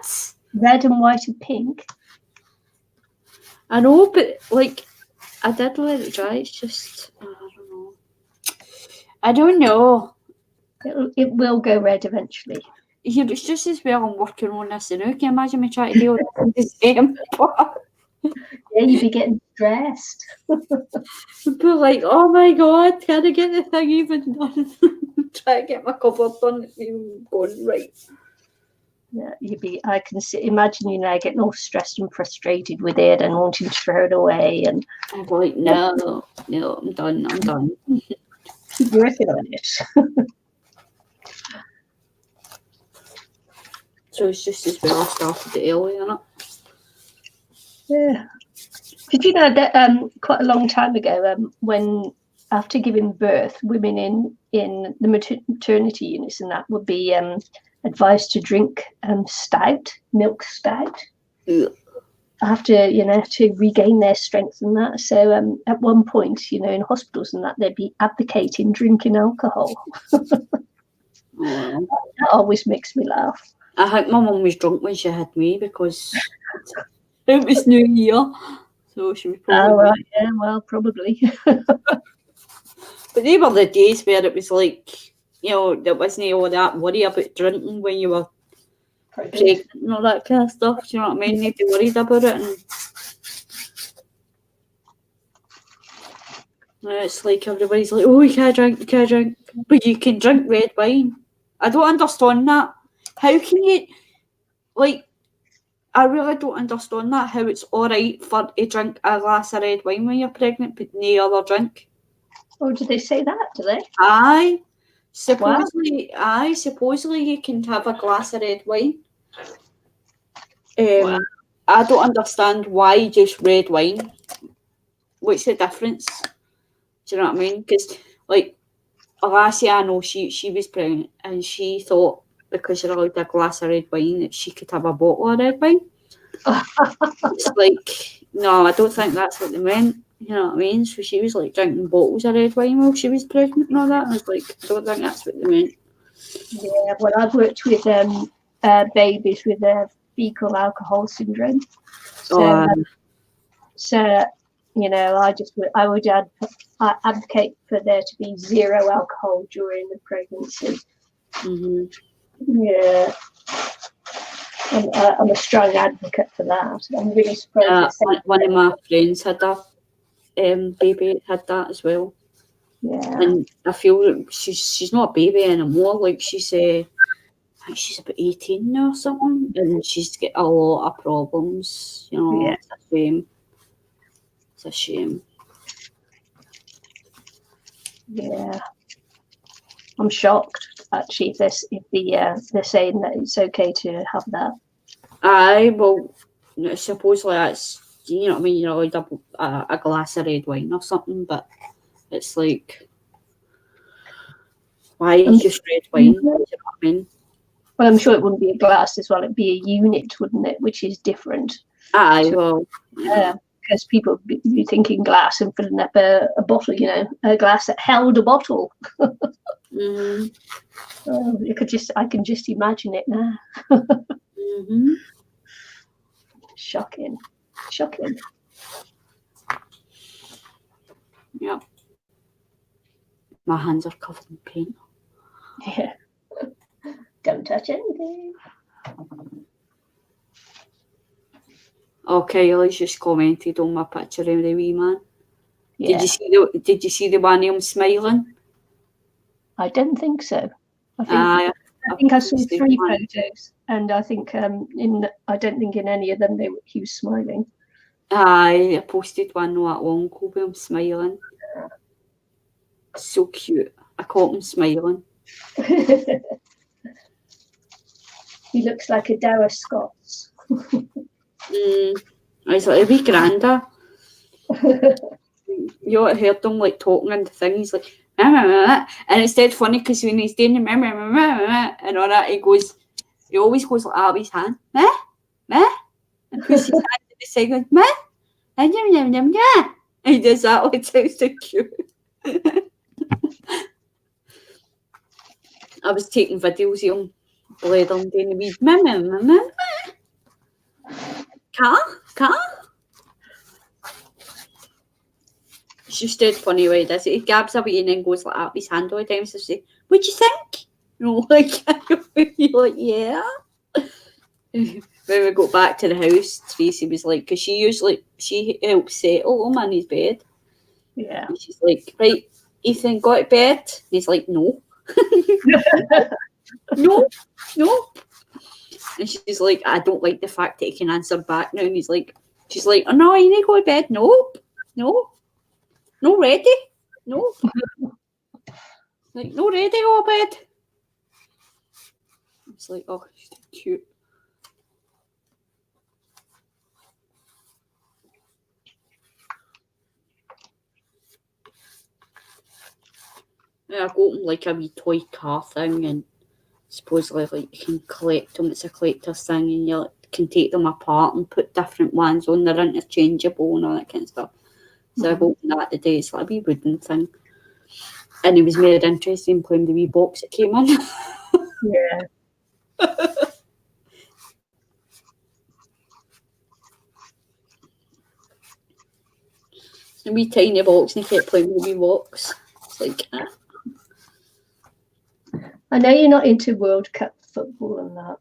S1: Red and white and pink.
S2: I know, but like, I did let it dry. It's just, I don't know.
S1: It will go red eventually.
S2: Yeah, it's just as well I'm working on this now. Can you imagine me trying to deal with this in December?
S1: Yeah, you'd be getting stressed.
S2: People like, oh my god, can I get the thing even done? Try to get my cover done. It's even going right.
S1: Yeah, I can imagine getting all stressed and frustrated with it and wanting to throw it away. And
S2: I'm like, no, I'm done.
S1: Keep working on it.
S2: So it's just as well I started it early, isn't it?
S1: Yeah. Did you know that quite a long time ago, when after giving birth, women in the maternity units and that would be advised to drink milk stout, after to regain their strength and that. So at one point, in hospitals and that, they'd be advocating drinking alcohol. That always makes me laugh.
S2: I think my mum was drunk when she had me because it was New Year, so she was probably.
S1: Oh right, yeah, well, probably.
S2: But they were the days where it was like, there wasn't all that worry about drinking when you were pregnant and all that kind of stuff. Do you know what I mean? Nobody worried about it. And it's like everybody's like, oh, you can't drink. But you can drink red wine. I don't understand that. How can you, I really don't understand that, how it's all right to drink a glass of red wine when you're pregnant, but no other drink.
S1: Oh, did they say that? Do they?
S2: Aye. Supposedly you can have a glass of red wine.
S1: Wow.
S2: I don't understand why just red wine. What's the difference? Do you know what I mean? Because, a lassie I know, she was pregnant and she thought because you're allowed a glass of red wine that she could have a bottle of red wine. It's like, no, I don't think that's what they meant. You know what I mean? So she was drinking bottles of red wine while she was pregnant and all that. And I was like, I don't think that's what they meant.
S1: Yeah, well, I've worked with babies with fecal alcohol syndrome. So, I would advocate for there to be zero alcohol during the pregnancy.
S2: Mm-hmm.
S1: Yeah. I'm a strong advocate for that. I'm really surprised.
S2: One of my friends had a baby had that as well.
S1: Yeah.
S2: And I feel that she's not a baby anymore. She's I think she's about 18 now or something, and she's got a lot of problems.
S1: Yeah.
S2: It's a shame. It's a shame.
S1: Yeah. I'm shocked actually if they're saying that it's okay to have that.
S2: Aye, well, supposedly that's you know what I mean, you're allowed a glass of red wine or something, but it's like, why just red wine? Do you know what I mean?
S1: Well, I'm sure it wouldn't be a glass as well. It'd be a unit, wouldn't it? Which is different.
S2: Aye, well,
S1: because people would be thinking glass and filling up a bottle, you know, a glass that held a bottle.
S2: mm-hmm.
S1: I can just imagine it now.
S2: Mm-hmm.
S1: Shocking.
S2: Yeah. My hands are covered in paint.
S1: Yeah. Don't touch anything.
S2: Okay, Kylie's just commented on my picture of the wee man.
S1: Yeah.
S2: Did you see the one of him smiling?
S1: I don't think so.
S2: I
S1: think I saw 3 photos, and I think I don't think in any of them he was smiling.
S2: I posted one not long ago with him smiling. So cute. I caught him smiling.
S1: He looks like a dour Scots.
S2: He's like a wee granda. You ought to heard him like talking into things like, and it's dead funny because when he's doing the and all that, he always goes like that with his hand, and puts his hand to the side like, and he does that. It sounds so cute. I was taking videos of him blathering doing the wee car. It's just dead funny way does it. He grabs a wee and then goes like that with his hand all the time. So say, "What do you think?" You know, like you're like, yeah. When we got back to the house, Tracy was like, because she helps settle him in his bed.
S1: Yeah.
S2: And she's like, right, Ethan, got to bed? And he's like, no. no. And she's like, I don't like the fact that he can answer back now. And she's like, oh no, you need to go to bed. Nope. No ready. Nope. Like, no ready, go to bed. It's like, oh, she's cute. Yeah, I got him like a wee toy car thing, and supposedly like you can collect them. It's a collector's thing, and you can take them apart and put different ones on. They're interchangeable and all that kind of stuff. So I got that today. It's like a wee wooden thing, and he was more interested in playing the wee box it came in.
S1: Yeah.
S2: A wee tiny box, and he kept playing with the wee box. It's like,
S1: I know you're not into World Cup football and that,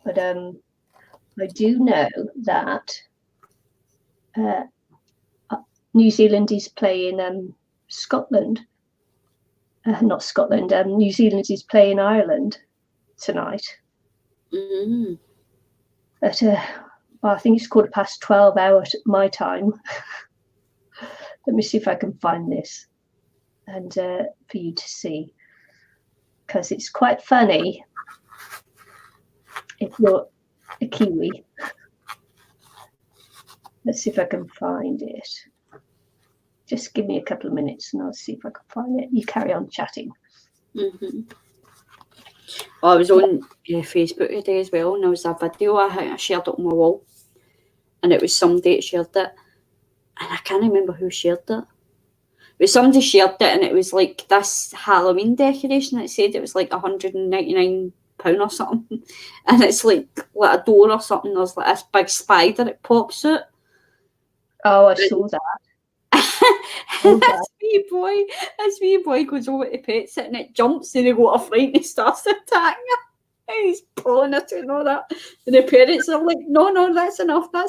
S1: but I do know that New Zealand is playing Scotland. Not Scotland. New Zealand is playing Ireland tonight. At I think it's 12:15 hours my time. Let me see if I can find this, and for you to see, because it's quite funny if you're a Kiwi. Let's see if I can find it. Just give me a couple of minutes and I'll see if I can find it. You carry on chatting.
S2: Well, I was on Facebook today as well, and there was a video I shared it on my wall, and it was somebody that shared it, and I can't remember who shared it. But somebody shared it, and it was like this Halloween decoration. It said it was like £199 or something, and it's like a door or something. There's like this big spider that pops out.
S1: Oh, I saw that.
S2: This wee boy goes over to pets it, and it jumps, and they go to fright and starts attacking her. And he's pulling it and all that. And the parents are like, no, that's enough. I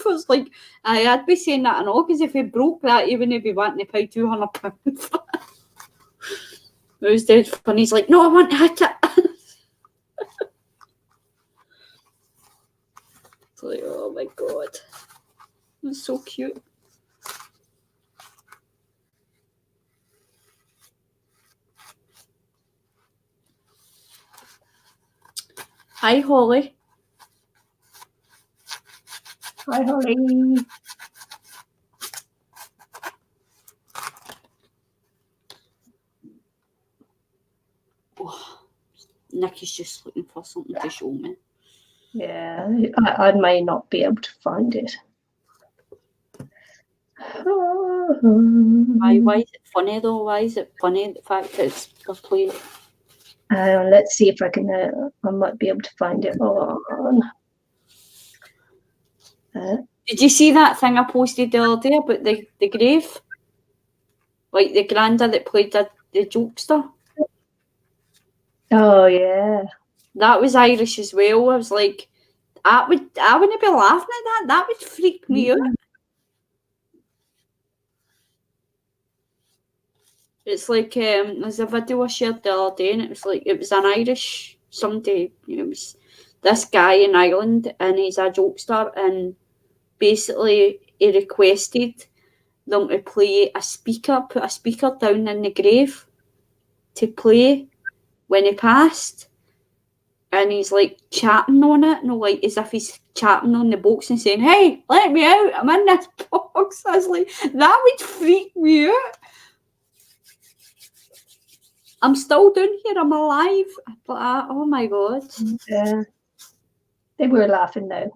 S2: was like, I'd be saying that and all, because if he broke that, he wouldn't be wanting to pay £200 for it. It was dead funny. He's like, no, I want to hit it. It's like, oh my God. It's so cute. Hi, Holly.
S1: Hi, Holly.
S2: Nicky's just looking for something to show me.
S1: Yeah, I may not be able to find it.
S2: Why is it funny though? Why is it funny, the fact that it's a play?
S1: Let's see if I can, I might be able to find it on.
S2: Did you see that thing I posted the other day about the grave? Like the granda that played the jokester?
S1: Oh, yeah.
S2: That was Irish as well. I was like, I wouldn't be laughing at that. That would freak me out. It's like there's a video I shared the other day, and it was an Irish somebody. It was this guy in Ireland, and he's a jokester, and basically he requested them to play put a speaker down in the grave to play when he passed, and he's like chatting on it, like as if he's chatting on the box and saying, "Hey, let me out! I'm in this box." I was like, that would freak me out. I'm still down here. I'm alive. But oh my god.
S1: Yeah. They were laughing though.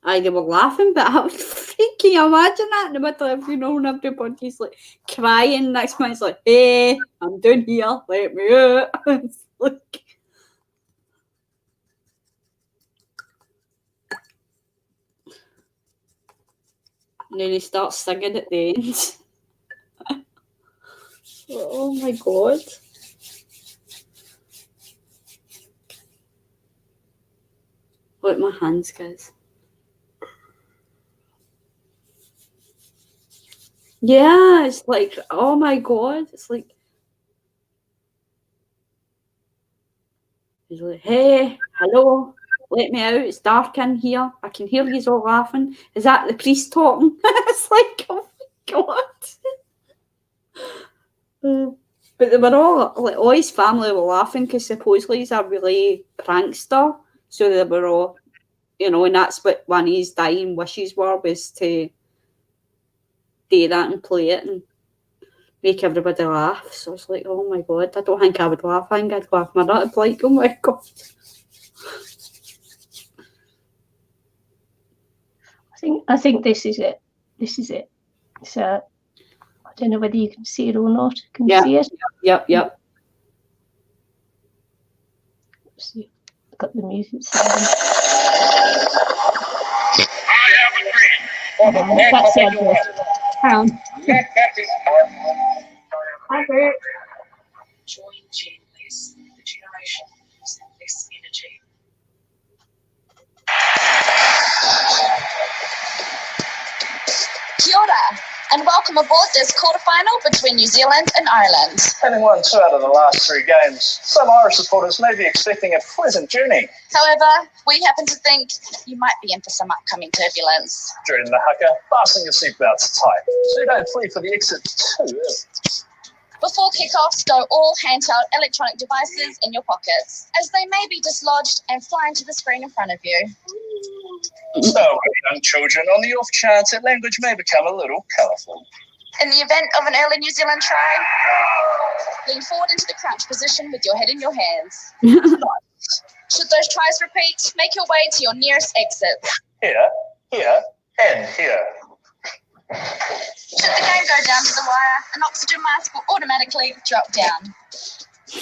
S2: They were laughing, but I was freaking. Imagine that in the middle of and everybody's like crying. Next minute's like, "Hey, I'm down here. Let me out." It's like. And then he starts singing at the end. Oh my god. Look at my hands, guys. Yeah, it's like, oh my god. It's like, he's like, "Hey, hello, let me out. It's dark in here. I can hear you all laughing. Is that the priest talking?" It's like, oh my god. But they were all his family were laughing because supposedly he's a really prankster. So they were all, and that's what one of his dying wishes was to do that and play it and make everybody laugh. So it's like, oh my god, I don't think I would laugh. I think I'd laugh my nut. Like, oh my god.
S1: I think this is it. This is it. So I don't know whether you can see it or not. Can you see it?
S2: Yep.
S1: Let's see. I've got the music sound. That's the other town. Hi, Bert.
S3: Join Genius, the generation using this energy.
S4: Kia ora, and welcome aboard this quarterfinal between New Zealand and Ireland.
S5: Having won 2 out of the last 3 games, some Irish supporters may be expecting a pleasant journey.
S4: However, we happen to think you might be in for some upcoming turbulence.
S5: During the haka, fasten your seatbelts tight so you don't flee for the exit too early.
S4: Before kick-off, stow all handheld electronic devices in your pockets, as they may be dislodged and fly into the screen in front of you.
S5: So, young children, on the off chance that language may become a little colourful.
S4: In the event of an early New Zealand try, lean forward into the crouch position with your head in your hands. Should those tries repeat, make your way to your nearest exit.
S5: Here, and here.
S4: Should the game go down to the wire, an oxygen mask will automatically drop down.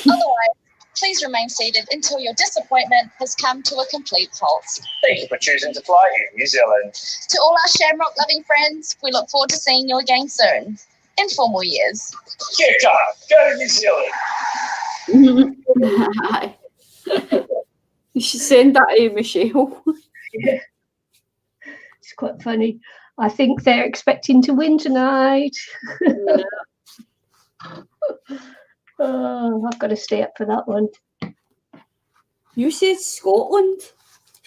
S4: Otherwise, please remain seated until your disappointment has come to a complete halt.
S5: Thank you for choosing to fly Air New Zealand.
S4: To all our Shamrock-loving friends, we look forward to seeing you again soon, in 4 more years.
S5: Kia kaha, go New Zealand.
S2: You should send that to Michelle.
S1: Yeah. It's quite funny. I think they're expecting to win tonight.
S2: Yeah.
S1: Oh, I've got to stay up for that one.
S2: You said Scotland?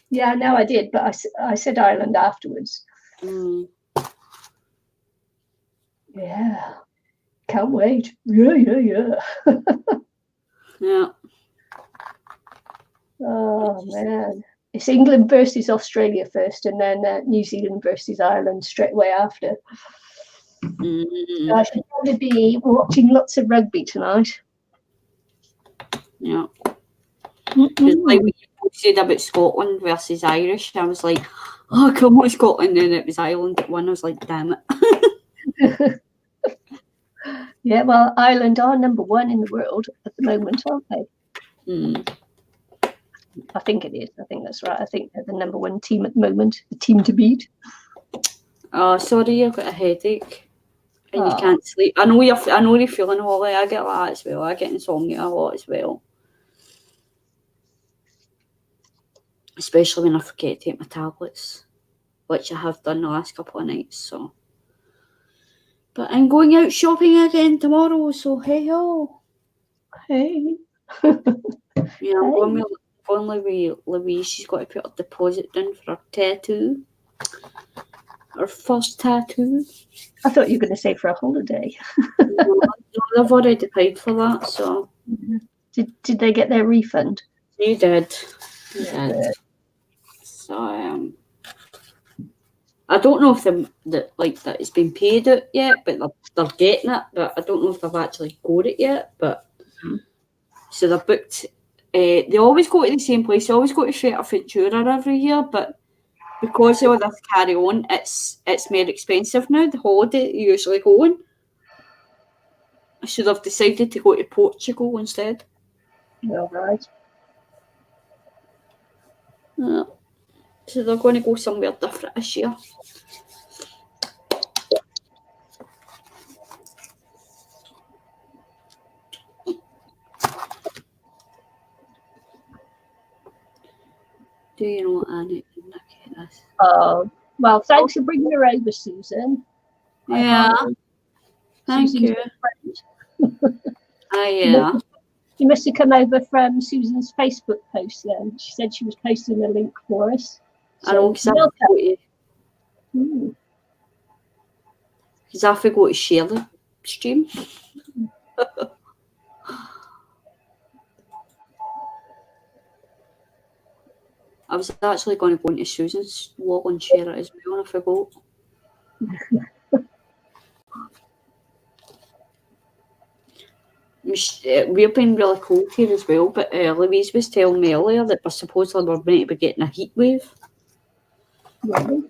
S1: Yeah, no, I did, but I said Ireland afterwards.
S2: Mm.
S1: Yeah, can't wait. Yeah.
S2: Yeah.
S1: Oh, man. It's England versus Australia first, and then New Zealand versus Ireland straight away after. So I should probably be watching lots of rugby tonight.
S2: Yeah. Because like when you posted about Scotland versus Irish, I was like, oh, come on, Scotland, and it was Ireland that won. I was like, damn it.
S1: Yeah, well, Ireland are number one in the world at the moment, aren't they? I think it is. I think that's right. I think they're the number one team at the moment, the team to beat.
S2: Oh, sorry, I've got a headache. And you can't sleep. I know you're feeling Holly. I get that as well. I get insomnia a lot as well. Especially when I forget to take my tablets, which I have done the last couple of nights. So, but I'm going out shopping again tomorrow. So hey ho.
S1: Hey.
S2: Yeah, I'm going with Louise. She's got to put a deposit down for her tattoo. Her first tattoo.
S1: I thought you were going to say for a holiday.
S2: No, I've already paid for that. So
S1: did they get their refund?
S2: you did.
S1: Yeah.
S2: So I don't know if that it's been paid out yet, but they're getting it. But I don't know if they've actually got it yet. But so they're booked. They always go to the same place. They always go to Futura every year, but because of all this carry on, it's more expensive now. The holiday you usually go on. So they've decided to go to Portugal instead.
S1: All right.
S2: Yeah. So they're going to go somewhere different this year. Do you know what Annie and Nicky is?
S1: Well, thanks for bringing her over, Susan.
S2: Yeah. Thank
S1: Susan's
S2: you.
S1: friend.
S2: Yeah.
S1: You must have come over from Susan's Facebook post then. She said she was posting a link for us.
S2: I know, because I forgot to share the stream. I was actually going to go into Susan's log and share it as well, and I forgot. We've been really cold here as well, but Louise was telling me earlier that we're supposedly going to be getting a heat wave.
S1: Really?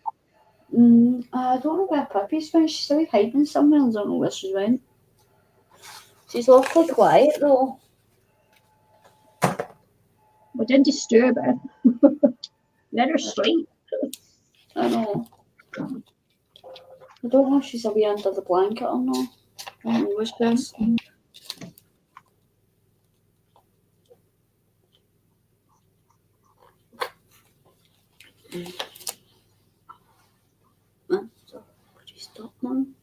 S2: I don't know where Pippi's went. She's still hiding somewhere. I don't know where she went. She's awfully quiet though.
S1: Well, don't disturb her. Let her sleep.
S2: I know. I don't know if she's away under the blanket or not. I don't know which best. Could you stop, Mum?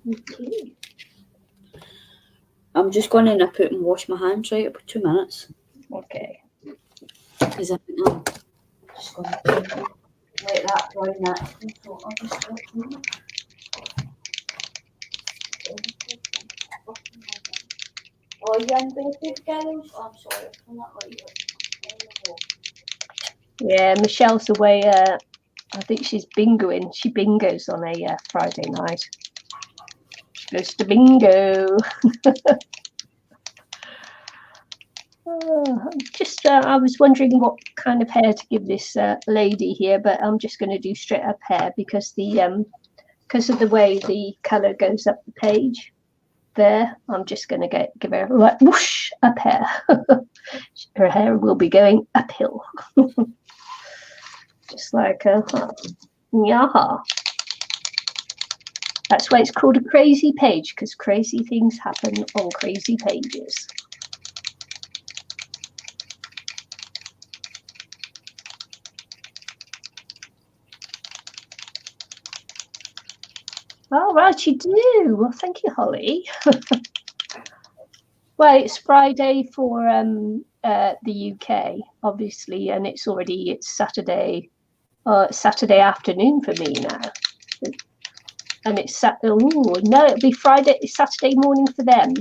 S1: Okay.
S2: I'm just going to nip out and wash my hands right up for 2 minutes.
S1: Okay.
S2: Because I think I'm just going to let that dry naturally. So I'll just go through it. Oh, you're in bed, girls? Oh, I'm sorry, I cannot let you.
S1: Yeah, Michelle's away. I think she's bingoing. She bingos on a Friday night. She goes to bingo. I was wondering what kind of hair to give this lady here, but I'm just going to do straight up hair because of the way the colour goes up the page. There, I'm just going to give her like whoosh up hair. Her hair will be going uphill. Just like yaha. That's why it's called a crazy page, because crazy things happen on crazy pages. Oh, right, you do. Well, thank you, Holly. Well, it's Friday for the UK, obviously, and it's Saturday afternoon for me now. And it's it'll be Saturday morning for them.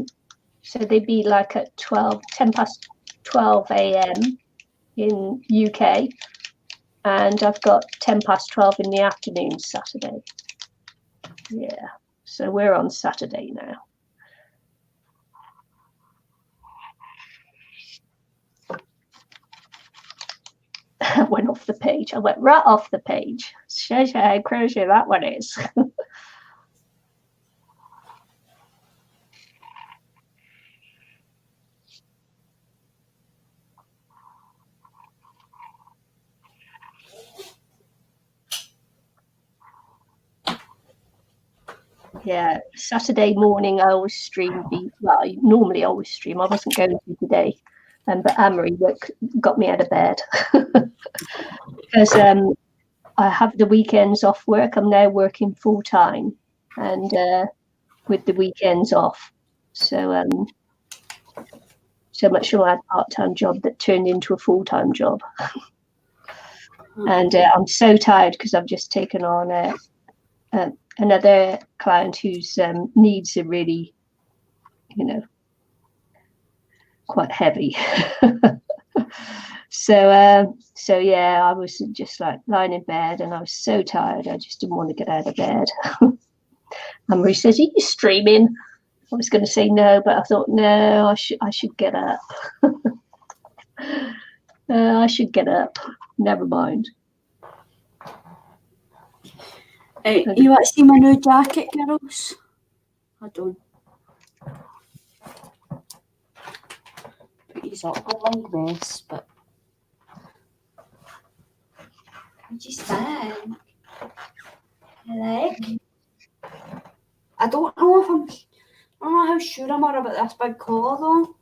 S1: So they'd be like at 10 past 12 a.m. in UK. and I've got 12:10 in the afternoon Saturday. Yeah, so we're on Saturday now. I went off the page. I went right off the page. Shows you how crazy that one is. Yeah, Saturday morning I always stream. Well, I normally always stream. I wasn't going to today, but Annemarie got me out of bed because I have the weekends off work. I'm now working full time, and with the weekends off, so much from my part-time job that turned into a full-time job. And I'm so tired because I've just taken on another client whose needs are really, quite heavy. So yeah, I was just like lying in bed and I was so tired. I just didn't want to get out of bed. Annemarie says, "Are you streaming?" I was going to say no, but I thought, no, I should get up. I should get up. Never mind.
S2: Hey, you want to see my new jacket, girls? I don't. Put these up. I like this, but what do you think? I don't know if I don't know how sure I'm about this big collar though.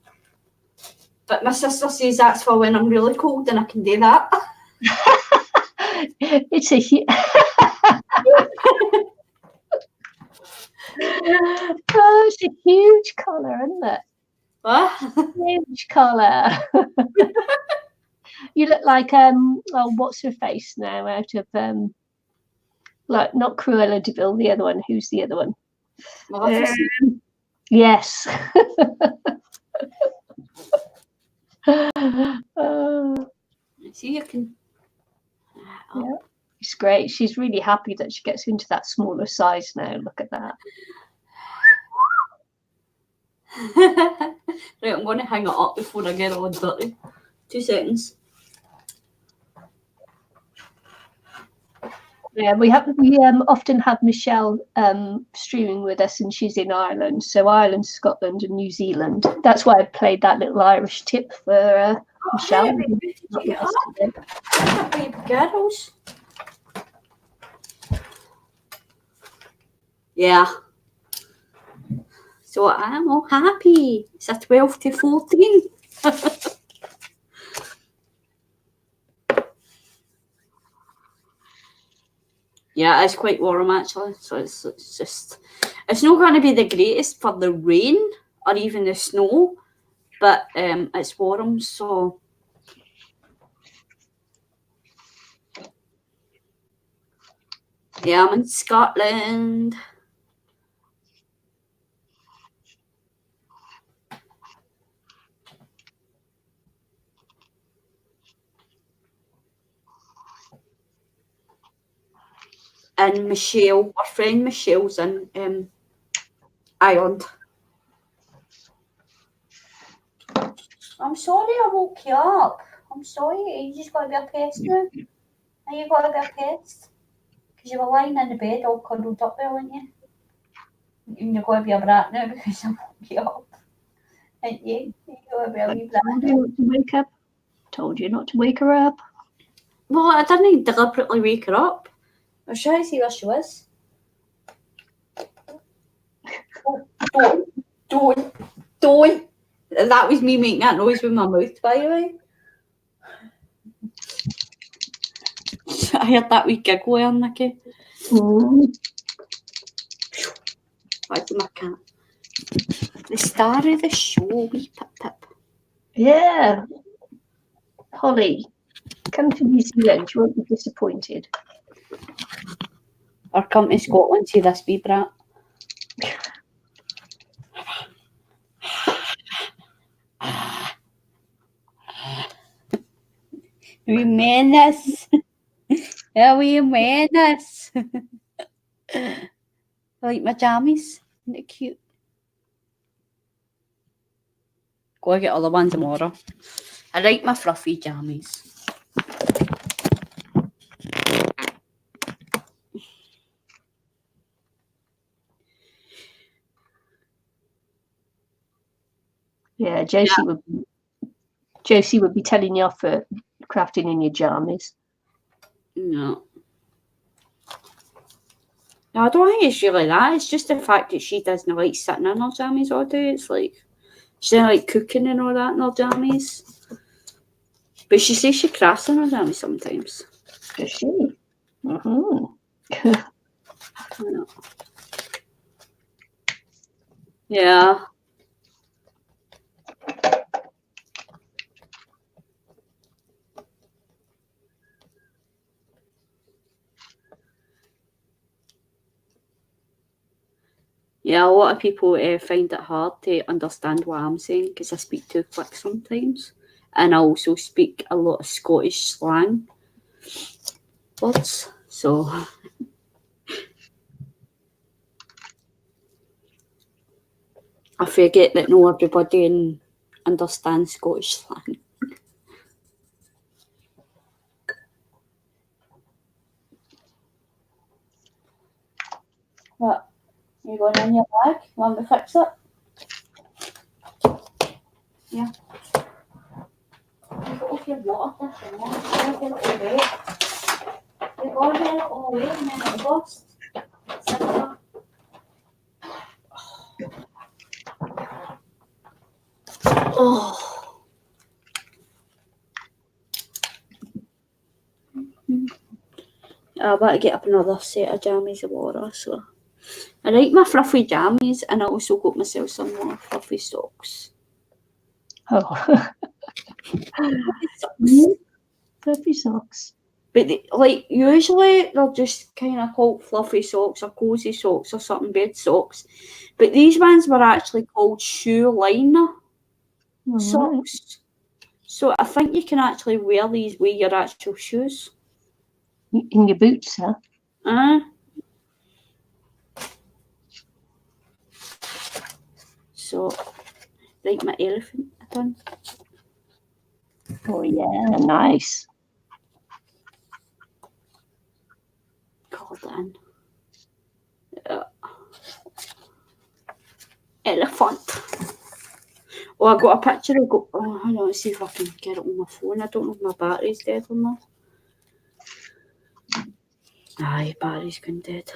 S2: But my sister says that's for when I'm really cold and I can do that.
S1: It's a it's a huge collar, isn't it?
S2: What?
S1: Huge collar. You look like what's her face now out of like not Cruella de Vil, the other one. Who's the other one? Yes.
S2: See, you can.
S1: Yeah, it's great. She's really happy that she gets into that smaller size now. Look at that.
S2: Right, I'm going to hang it up before I get all dirty. 2 seconds.
S1: Yeah, we often have Michelle streaming with us, and she's in Ireland. So Ireland, Scotland, and New Zealand. That's why I played that little Irish tip for Michelle.
S2: Baby girls. Yeah. So I'm all happy. It's a 12 to 14. Yeah, it's quite warm actually. So it's not going to be the greatest for the rain or even the snow, but it's warm, so yeah, I'm in Scotland. And Michelle, our friend Michelle's in Ireland. I'm sorry I woke you up. I'm sorry. You just got to be a pest now. Now you got to be a pest. Because you were lying in the bed all cuddled up there, weren't you? And you're going to be a brat now because I woke you up. Ain't you? You're going to be a wee brat.
S1: Told you not to wake up. Told you not to wake her up.
S2: Well, I didn't deliberately wake her up. I was trying to see where she was. Don't. That was me making that noise with my mouth, by the way. I heard that wee giggle there, Nicky. That's my cat. The star of the show, wee Pip Pip.
S1: Yeah. Holly, come to New Zealand. You won't be disappointed.
S2: Or come to Scotland, see this wee brat. We menace. Yeah, we menace. I like my jammies. Isn't it cute? Go get other ones tomorrow. I like my fluffy jammies.
S1: Yeah, Josie would be telling you off for crafting in your jammies.
S2: No. No, I don't think it's really that. It's just the fact that she doesn't like sitting in her jammies all day. It's like she doesn't like cooking and all that in her jammies. But she says she crafts in her jammies sometimes.
S1: Does she? Mm-hmm.
S2: Yeah. Yeah, a lot of people find it hard to understand what I'm saying because I speak too quick sometimes. And I also speak a lot of Scottish slang words. So I forget that not everybody understands Scottish slang. What? You going in your bag? Want me to fix it? Yeah. You got off your water dish and all. You get it all wet. You got to get it all wet and then it'll burst. Simple. Oh. I better get up another set of jammies tomorrow, so I like my fluffy jammies and I also got myself some more fluffy socks.
S1: Oh. Fluffy socks.
S2: But usually they're just kind of called fluffy socks or cozy socks or something, bed socks. But these ones were actually called shoe liner socks. So I think you can actually wear these with your actual shoes.
S1: In your boots, huh?
S2: So, like my elephant, I done.
S1: Oh yeah, nice.
S2: Gordon. Elephant. Oh, I got a picture. Hold on, let's see if I can get it on my phone. I don't know if my battery's dead or not. Aye, battery's gone dead.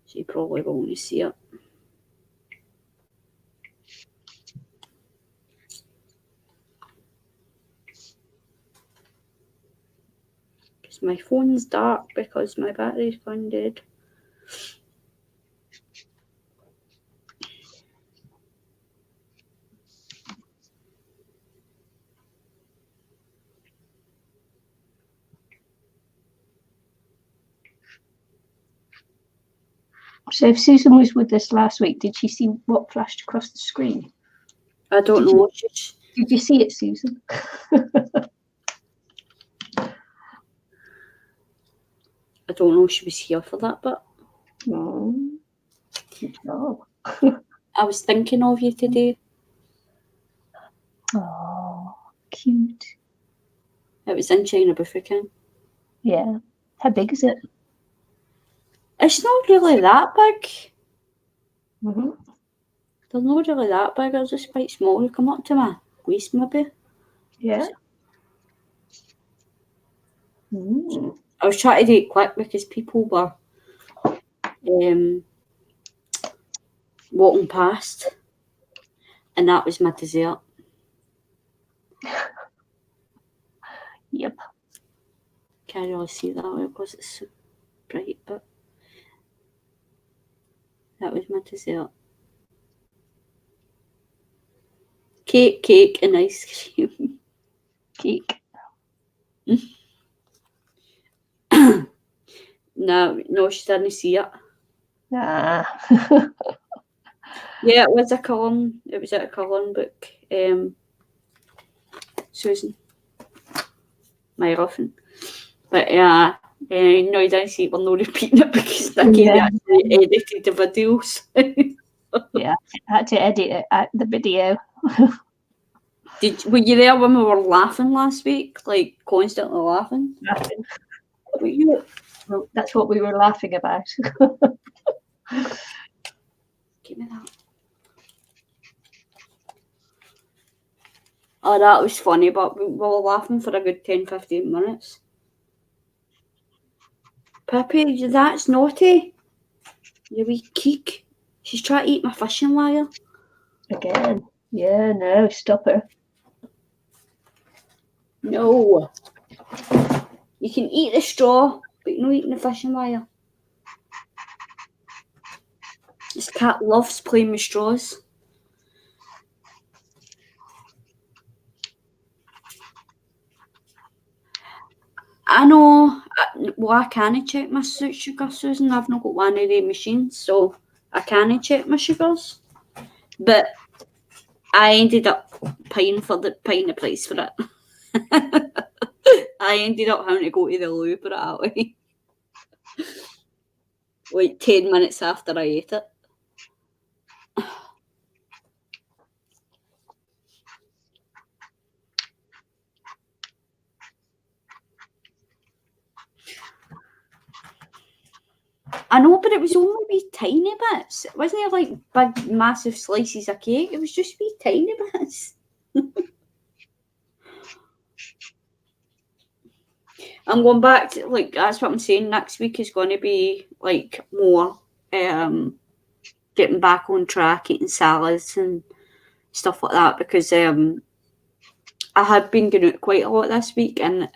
S2: So you probably won't see it. Because my phone's dark because my battery's gone dead.
S1: So if Susan was with us last week, did she see what flashed across the screen?
S2: I don't know.
S1: Did you see it, Susan?
S2: I don't know if she was here for that, but
S1: Good job.
S2: I was thinking of you today.
S1: Oh, cute.
S2: It was in China before King.
S1: Yeah. How big is it?
S2: It's not really that big.
S1: Mm-hmm.
S2: They're not really that big. They're just quite small. They come up to my waist, maybe.
S1: Yeah.
S2: I was trying to do it quick because people were walking past, and that was my dessert.
S1: Yep.
S2: Can't really see that way because it's so bright, but that was my dessert. Cake, and ice cream.
S1: Cake.
S2: No, she didn't see it.
S1: Ah.
S2: Yeah, it was a Cullen. It was at a Cullen book. Susan, my orphan. But yeah, no, you didn't see we're not repeating it because Nicky actually edited the videos.
S1: Yeah, I had to edit it at the video.
S2: Were you there when we were laughing last week? Like constantly laughing?
S1: Laughing.
S2: Were you?
S1: Well, that's what we were laughing about.
S2: Give me that. Oh, that was funny, but we were laughing for a good 10-15 minutes. Pippi, that's naughty. You wee keek. She's trying to eat my fishing wire.
S1: Again. Yeah, no, stop her.
S2: No. You can eat the straw, but you're not eating the fishing wire. This cat loves playing with straws. I know. Well, I can't check my sugar, Susan. I've not got one of the machines, so I can't check my sugars. But I ended up paying the price for it. I ended up having to go to the loo for it that way. Like 10 minutes after I ate it. I know, but it was only wee tiny bits. It wasn't like big, massive slices of cake. It was just wee tiny bits. I'm going back to, like, that's what I'm saying. Next week is going to be, like, more getting back on track, eating salads and stuff like that, because I had been going out quite a lot this week, and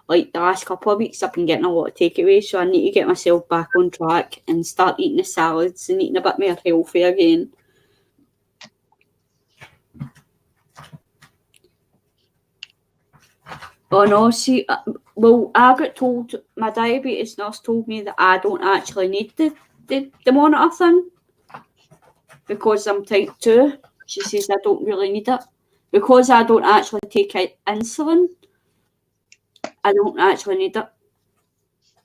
S2: like the last couple of weeks I've been getting a lot of takeaway, so I need to get myself back on track and start eating the salads and eating a bit more healthy again. Oh no, see, well, I got told, my diabetes nurse told me that I don't actually need the monitor thing because I'm type 2. She says I don't really need it. Because I don't actually take insulin, I don't actually need it.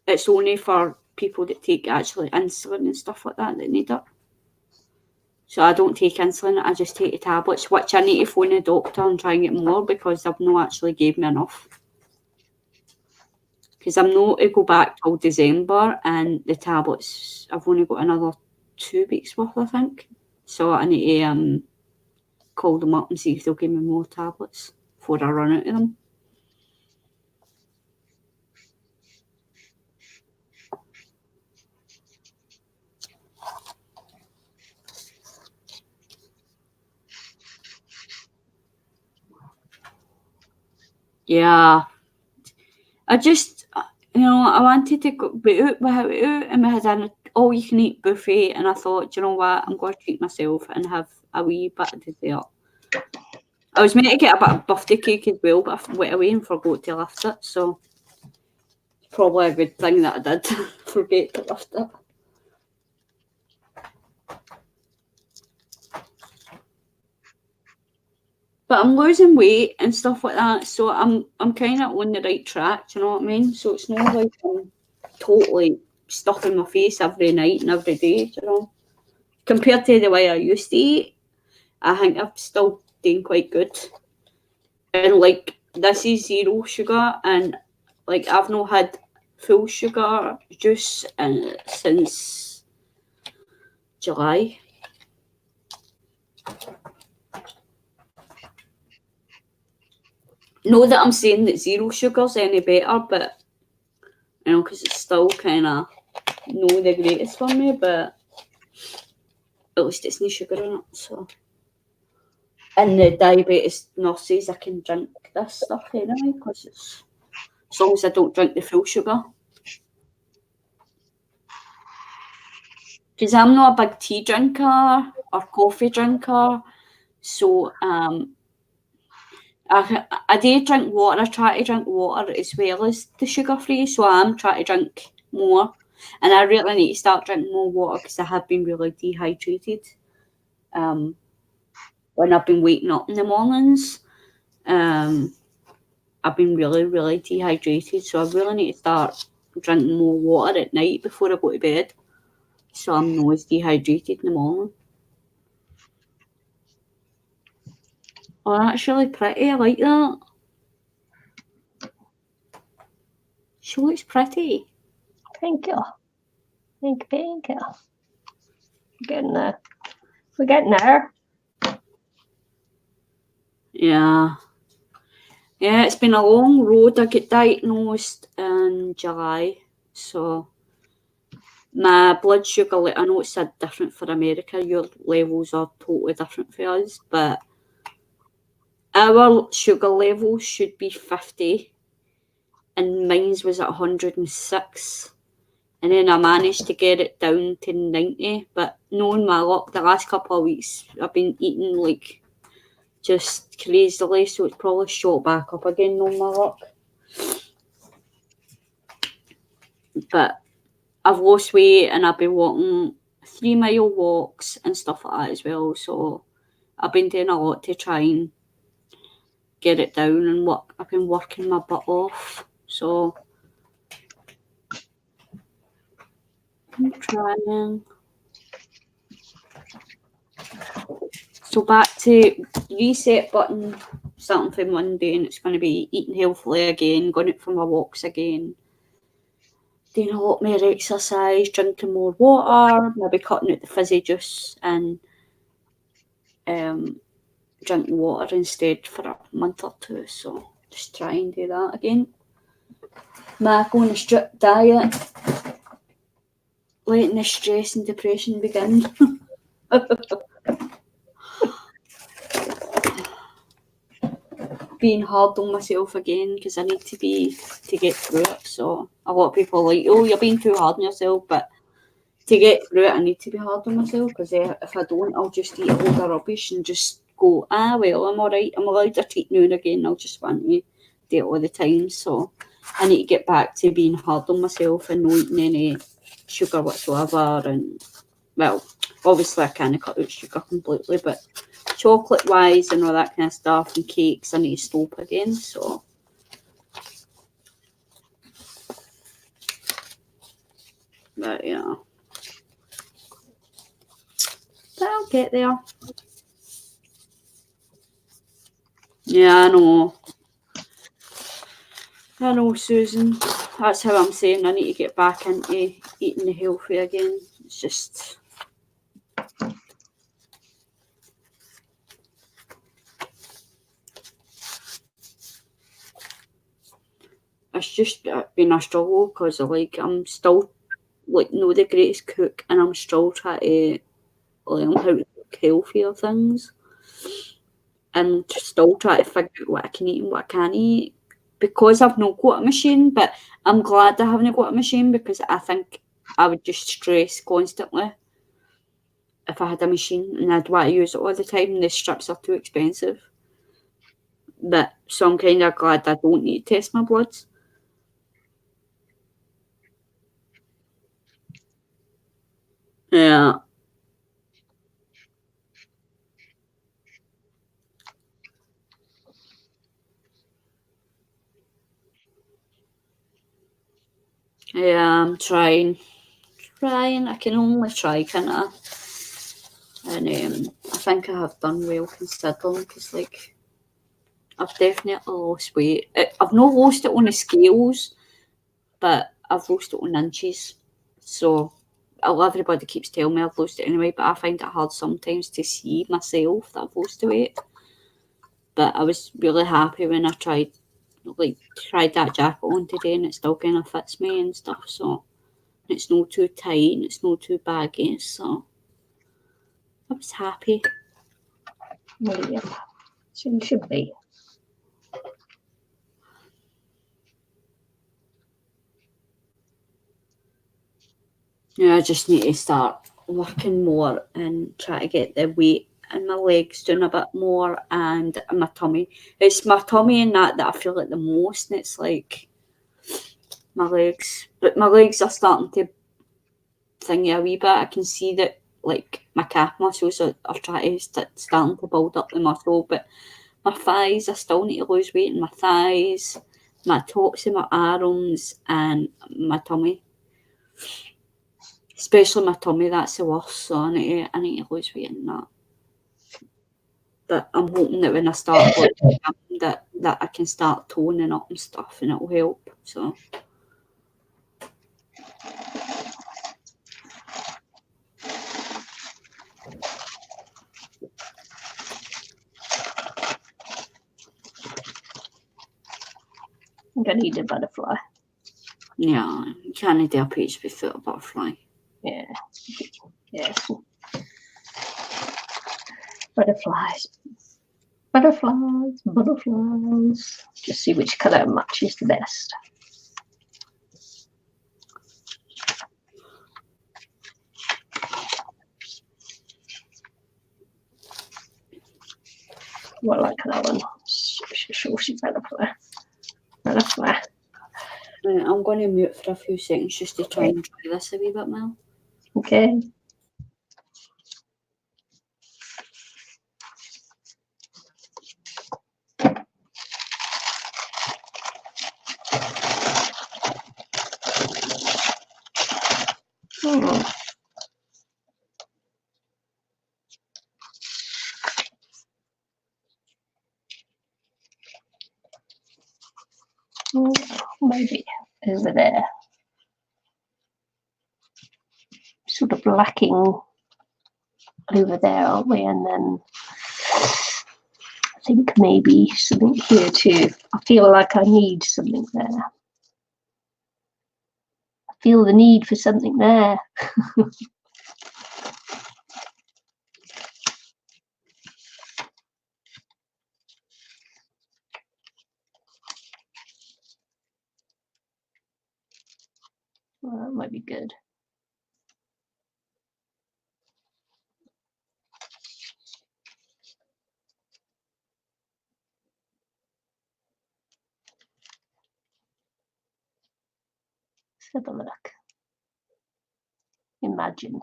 S2: It's only for people that take actually insulin and stuff like that need it. So I don't take insulin, I just take the tablets, which I need to phone the doctor and try and get more because they've not actually gave me enough. Because I'm not to go back till December, and the tablets, I've only got another 2 weeks worth, I think. So I need to call them up and see if they'll give me more tablets before I run out of them. Yeah. I just, I wanted to be out without out, and we had an all-you-can-eat buffet, and I thought, do you know what, I'm going to treat myself and have a wee bit of dessert. I was meant to get a bit of birthday cake as well, but I went away and forgot to lift it, so it's probably a good thing that I did forget to lift it. But I'm losing weight and stuff like that, so I'm kind of on the right track, do you know what I mean? So it's not like I'm totally stuffing my face every night and every day, do you know? Compared to the way I used to eat, I think I'm still doing quite good. And like, this is 0 sugar, and like I've not had full sugar juice since July. Not that I'm saying that 0 sugar's any better, but because it's still kind of not the greatest for me, but at least it's no sugar in it. So, and the diabetes nurse says I can drink this stuff anyway, because it's as long as I don't drink the full sugar. Because I'm not a big tea drinker or coffee drinker, so I do drink water. I try to drink water as well as the sugar-free, so I'm trying to drink more. And I really need to start drinking more water because I have been really dehydrated when I've been waking up in the mornings. I've been really, really dehydrated, so I really need to start drinking more water at night before I go to bed, so I'm not as dehydrated in the morning. Oh, that's really pretty. I like that. She looks pretty.
S1: Thank you. Thank you. We're getting there. We're getting there.
S2: Yeah. Yeah, it's been a long road. I got diagnosed in July, so my blood sugar, I know it's different for America, your levels are totally different for us, but our sugar level should be 50, and mine was at 106. And then I managed to get it down to 90, but knowing my luck, the last couple of weeks I've been eating like just crazily, so it's probably shot back up again, knowing my luck. But I've lost weight and I've been walking 3-mile walks and stuff like that as well, so I've been doing a lot to try and get it down and work. I've been working my butt off, so I'm trying. So back to reset button, starting from Monday, and it's going to be eating healthily again, going out for my walks again, doing a lot more exercise, drinking more water, maybe cutting out the fizzy juice and drinking water instead for a month or two. So just try and do that again. Go on a strict diet, letting the stress and depression begin. Being hard on myself again, because I need to get through it. So a lot of people are like, oh, you're being too hard on yourself, but to get through it I need to be hard on myself, because if I don't, I'll just eat a load of rubbish and just go, well, I'm alright, I'm allowed to treat now and again, I'll just want to do it all the time. So I need to get back to being hard on myself and not eating any sugar whatsoever. And well, obviously I can't cut out sugar completely, but chocolate wise and all that kind of stuff and cakes I need to stop again. So but yeah, but I'll get there. Yeah, I know, Susan. That's how I'm saying I need to get back into eating the healthy again. It's just been a struggle, because I'm still not the greatest cook, and I'm still trying to learn how to cook healthier things, and still trying to figure out what I can eat and what I can't eat, because I've not got a machine. But I'm glad I haven't got a machine, because I think I would just stress constantly if I had a machine, and I'd want to use it all the time, and the strips are too expensive. But so I'm kind of glad I don't need to test my bloods. Yeah. Yeah, I'm trying. I can only try, can't I? And I think I have done well considering, because I've definitely lost weight. I've not lost it on the scales, but I've lost it on inches. So everybody keeps telling me I've lost it anyway, but I find it hard sometimes to see myself that I've lost the weight. But I was really happy when I tried that jacket on today, and it still kind of fits me and stuff. So it's not too tight and it's not too baggy. So I was happy.
S1: Well, yeah. So you should be.
S2: Yeah, I just need to start working more and try to get the weight in my legs down a bit more, and my tummy. It's my tummy and that I feel it the most, and it's like my legs. But my legs are starting to thingy a wee bit. I can see that my calf muscles are starting to build up the muscle, but My thighs, I still need to lose weight in my thighs, my tops of my arms, and my tummy. Especially my tummy, that's the worst, so I need to lose weight in that. But I'm hoping that when I start going to the gym, that I can start toning up and stuff, and it'll help. So
S1: I'm gonna need a butterfly.
S2: yeah, you can't do a page without a butterfly.
S1: Yeah. Yes. Butterflies. Butterflies. Butterflies. Just see which colour matches the best. Well, I like that one. Saucy butterfly. Butterfly.
S2: Right, I'm going to mute for a few seconds just to try and try this a wee bit more.
S1: Okay. Maybe over there. Sort of lacking over there, aren't we? And then I think maybe something here too. I feel like I need something there. I feel the need for something there. Well, that might be good. Let's have a look. Imagine.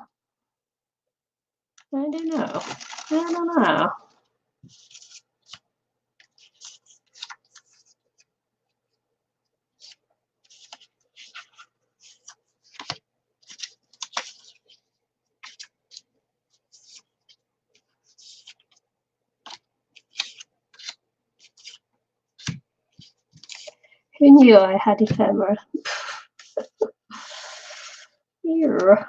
S1: I don't know. I don't know. Who knew I had ephemera? Here.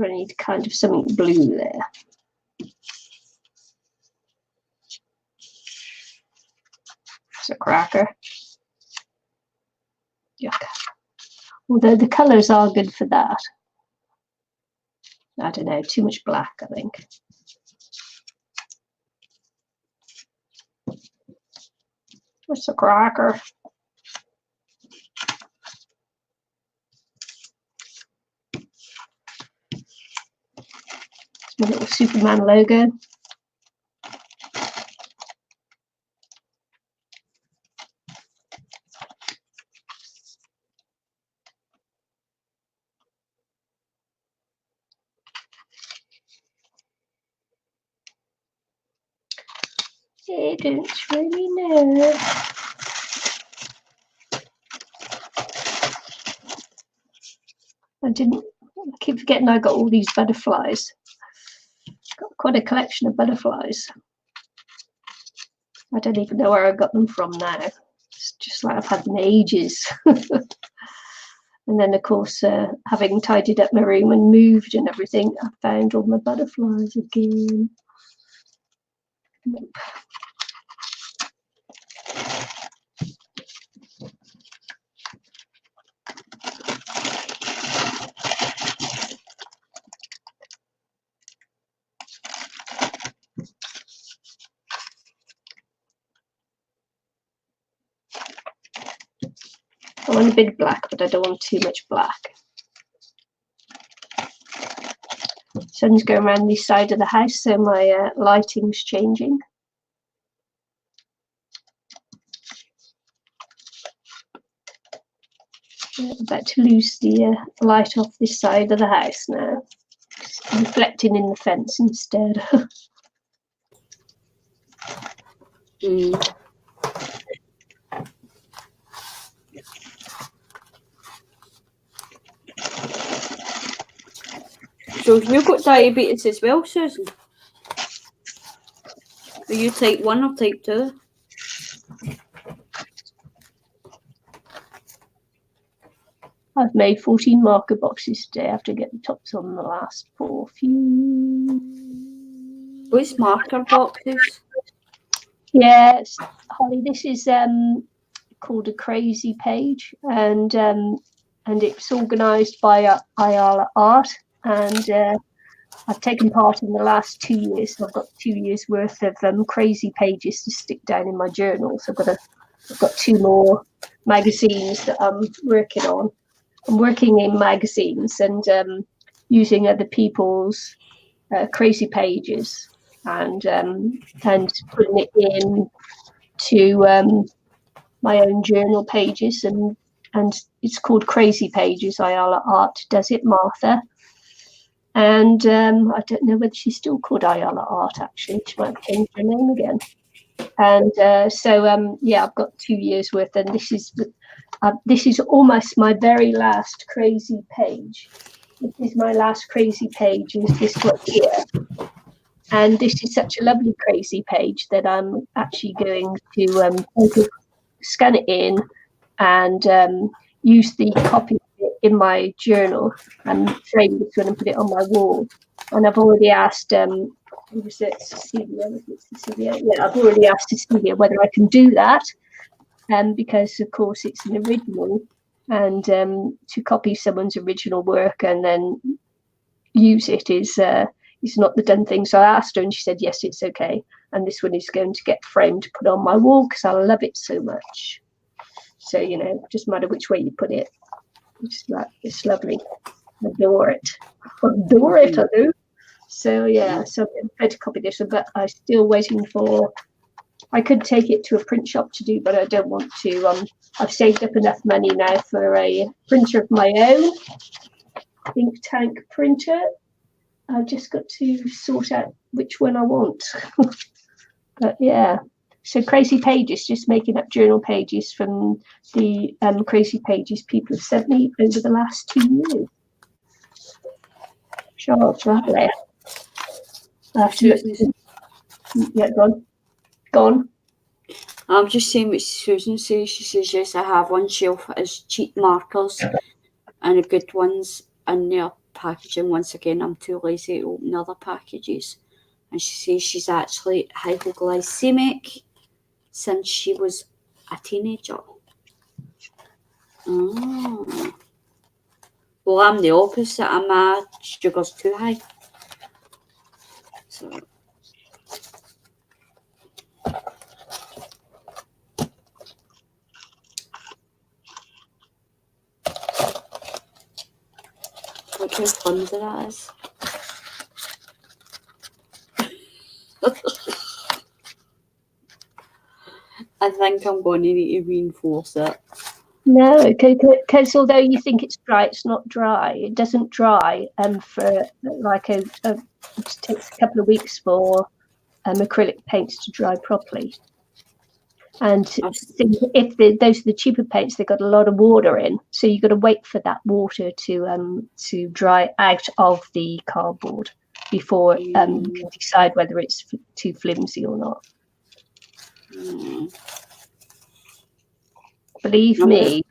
S1: I need kind of something blue there. It's a cracker. Yuck. Although the colours are good for that. I don't know, too much black, I think. What's a cracker? It's my little Superman logo. I don't really know. I keep forgetting I got all these butterflies. Got quite a collection of butterflies. I don't even know where I got them from now. It's just like I've had them ages. And then, of course, having tidied up my room and moved and everything, I found all my butterflies again. Nope. I want a bit black, but I don't want too much black. Sun's going around this side of the house, so my lighting's changing. I'm about to lose the light off this side of the house now. It's reflecting in the fence instead.
S2: So have you got diabetes as well, Susan? Are you type 1 or type 2?
S1: I've made 14 marker boxes today. I have to get the tops on the last 4 few.
S2: What's marker boxes?
S1: Yes, Holly, this is called a crazy page, and it's organised by Ayala Art, and I've taken part in the last 2 years. So I've got 2 years worth of crazy pages to stick down in my journal. So I've got 2 more magazines that I'm working on. I'm working in magazines and using other people's crazy pages and putting it in to my own journal pages, and it's called Crazy Pages. Ayala Art does it, Martha. And I don't know whether she's still called Ayala Art, actually. She might have changed her name again. And yeah, I've got 2 years worth, and this is almost my very last crazy page. This is my last crazy page, is this one here. And this is such a lovely crazy page that I'm actually going to scan it in and use the copy in my journal and frame this one and put it on my wall. And I've already asked who was it? Cecilia? Yeah, I've already asked Cecilia whether I can do that, because of course it's an original, and to copy someone's original work and then use it is not the done thing. So I asked her and she said yes, it's okay, and this one is going to get framed to put on my wall because I love it so much. So, you know, just matter which way you put it. It's lovely. I adore it. I do. So yeah, so I'm going to copy this one, but I'm still waiting for. I could take it to a print shop to do, but I don't want to. I've saved up enough money now for a printer of my own, ink tank printer. I've just got to sort out which one I want. But yeah, so Crazy Pages, just making up journal pages from the crazy pages people have sent me over the last 2 years. Charles, lovely. Yeah, gone.
S2: I'm just saying what Susan says. She says, yes, I have one shelf as cheap markers and the good ones in their packaging. Once again, I'm too lazy to open other packages. And she says she's actually hypoglycemic since she was a teenager. Oh. Well, I'm the opposite. My sugar's too high. So. Look how flimsy that is. I think I'm going to need to reinforce it.
S1: No, because although you think it's dry, it's not dry. It doesn't dry for like it takes a couple of weeks for acrylic paints to dry properly. And if those are the cheaper paints, they've got a lot of water in, so you've got to wait for that water to dry out of the cardboard before you can decide whether it's too flimsy or not. Believe me,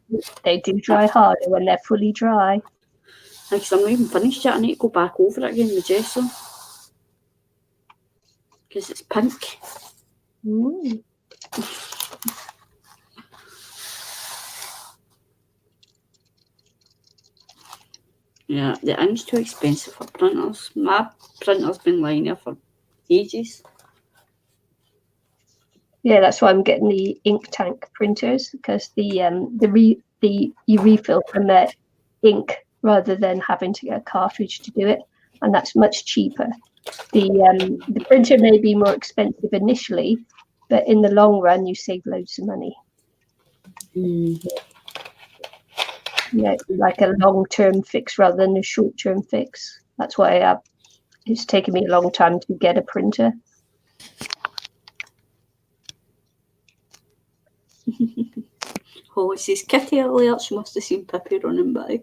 S1: they do dry harder when they're fully dry.
S2: Because I'm not even finished yet. I need to go back over it again with gesso. Because it's pink. Yeah, the ink's too expensive for printers. My printer's been lying there for ages.
S1: Yeah, that's why I'm getting the ink tank printers, because you refill from the ink rather than having to get a cartridge to do it, and that's much cheaper. The printer may be more expensive initially, but in the long run you save loads of money. Yeah, like a long-term fix rather than a short-term fix. That's why it's taken me a long time to get a printer.
S2: Holly says, Kitty alert, she must have seen Pippi running by.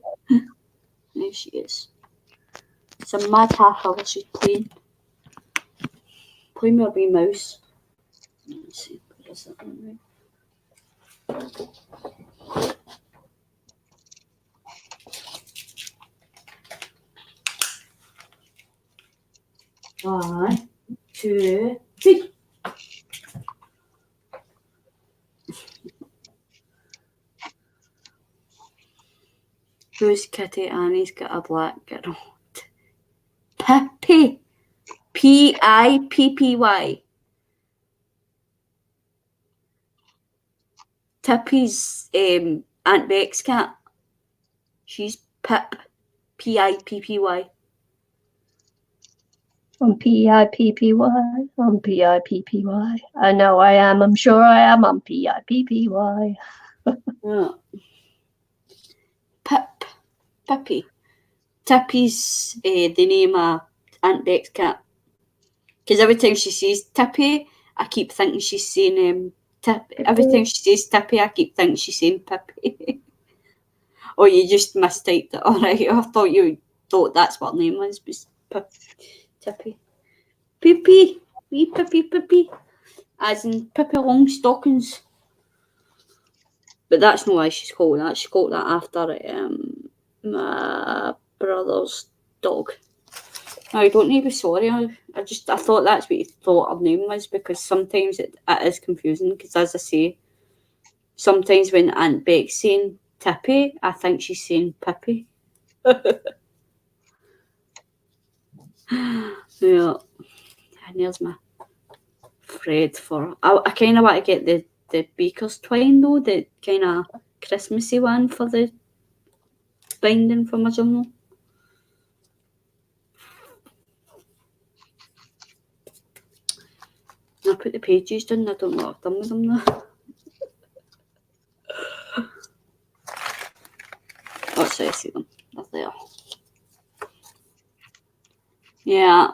S2: There she is. It's a mad half hour she's playing with her wee mouse. Let's see, where is that one? One, two, three. Who's Kitty? Annie's got a black girl. Pippi. Pippy. Tippy's Aunt Beck's cat. She's Pip. Pippy.
S1: On Pippy. On Pippy. I know I am. I'm sure I am on Pippy.
S2: Yeah. Pippi. Tippy's the name of Aunt Beck's cat. Because every time she says Tippy, I keep thinking she's saying every time she says Tippy, I keep thinking she's saying Pippi. Or you just mistyped it. Alright, I thought you thought that's what her name was Tippy. Pippi. Wee Pippi. As in Pippi Longstockings. But that's not why she's called that. She's called that after my brother's dog. No, you don't need to be sorry. I thought that's what you thought her name was, because sometimes it is confusing. Because as I say, sometimes when Aunt Beck's saying Tippy, I think she's saying Pippi. Yeah. And there's my thread for. I kind of want to get the Baker's twine though, the kind of Christmassy one for the binding for my journal. I put the pages down. I don't know what I've done with them now. Oh, sorry, I see them. They're there. Yeah.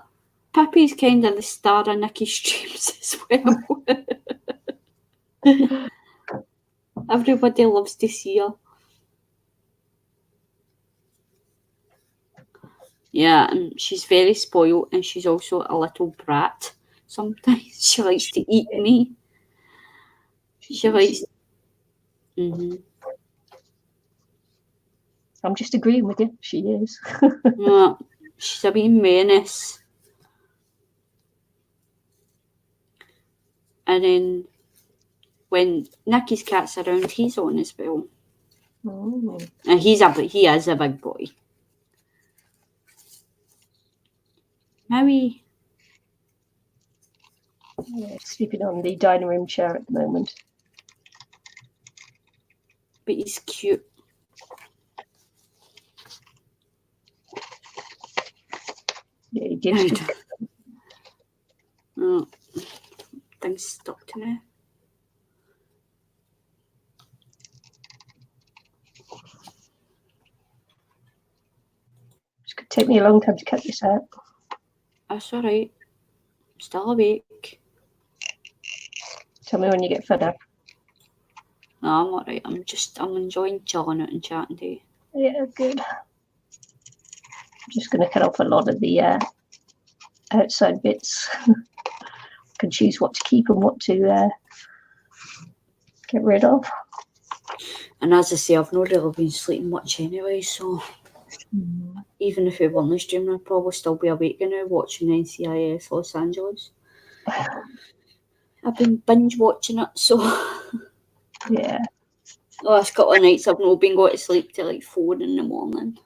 S2: Pippi's kind of the star of Nicky's streams as well. Everybody loves to see her. Yeah, and she's very spoiled, and she's also a little brat. Sometimes she likes to eat me. She likes.
S1: I'm just agreeing with you. She is.
S2: Yeah, she's a wee menace. And then when Nicky's cat's around, he's on as well.
S1: Oh.
S2: And he is a big boy. Maui.
S1: Yeah, sleeping on the dining room chair at the moment.
S2: But he's cute.
S1: Yeah, he gives you.
S2: Oh, things stuck to me.
S1: It's going to take me a long time to cut this out.
S2: That's all right. I'm still awake.
S1: Tell me when you get fed up.
S2: No, I'm all right. I'm enjoying chilling out and chatting to you.
S1: Yeah, good. I'm just going to cut off a lot of the outside bits. I can choose what to keep and what to get rid of.
S2: And as I say, I've not really been sleeping much anyway, so even if we weren't streaming, I'd probably still be awake now watching NCIS Los Angeles. I've been binge watching it, so
S1: Yeah.
S2: the last couple of nights I've not been going to sleep till like 4 in the morning.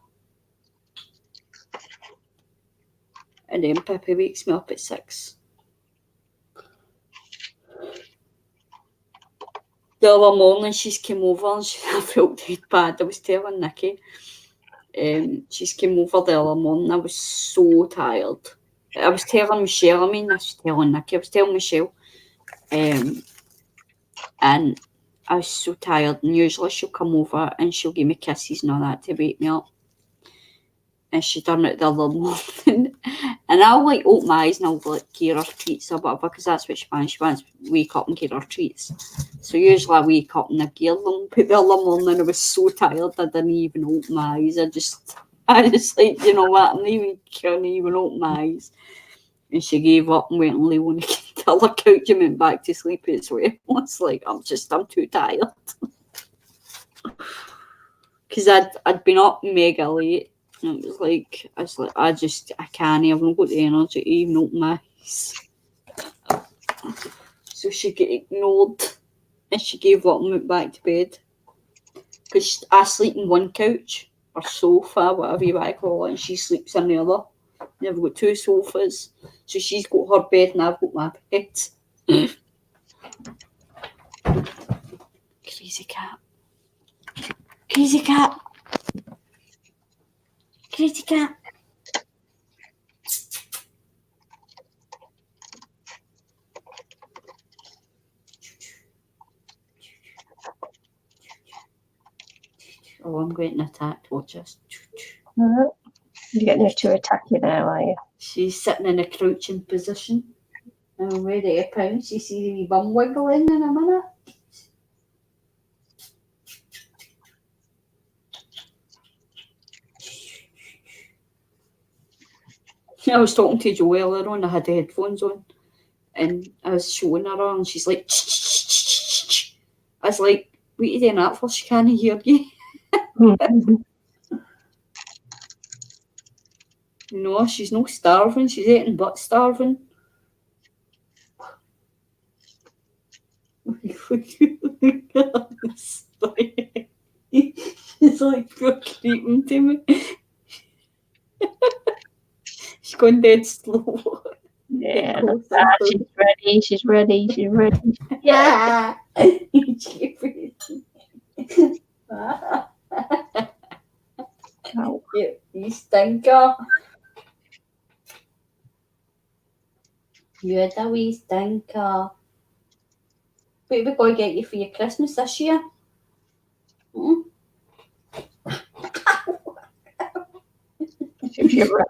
S2: And then Pippi wakes me up at 6. The other morning she's came over and I felt dead bad. I was telling Nicky. She's came over the other morning. I was so tired. I was telling Michelle, I was telling Nicky, I was telling Michelle. And I was so tired, and usually she'll come over and she'll give me kisses and all that to wake me up. And she done it the other morning. And I'll like open my eyes and I'll like give her treats or whatever, because that's what she wants. She wants to wake up and give her treats. So usually I wake up and I give them. But the other morning I was so tired I didn't even open my eyes. I just like, you know what, can't even open my eyes. And she gave up and went and lay on the other couch and went back to sleep as well. It's like, I'm too tired. Because I'd been up mega late. And it was like, I can't, I've not got the energy to even open my eyes. So she got ignored and she gave up and went back to bed. Because I sleep in one couch or sofa, whatever you want to call it, and she sleeps in the other. And I've got two sofas. So she's got her bed and I've got my bed. Crazy cat. Crazy cat. Crazy cat. Oh, I'm getting attacked. Watch this.
S1: You're getting her to attack you now, are you?
S2: She's sitting in a crouching position. And I'm ready to pounce. You see the wee bum wiggling in a minute. I was talking to Jo earlier on. I had the headphones on. And I was showing her and she's like, I was like, what are you doing that for? She can't hear you. No, she's not starving. She's eating but starving. She's like creeping to me. She's going dead slow.
S1: Yeah, she's ready. She's ready. She's ready.
S2: Yeah.
S1: Oh.
S2: You stinker. You're the wee stinker. What are we going to get you for your Christmas this year? Hmm?
S1: You're right.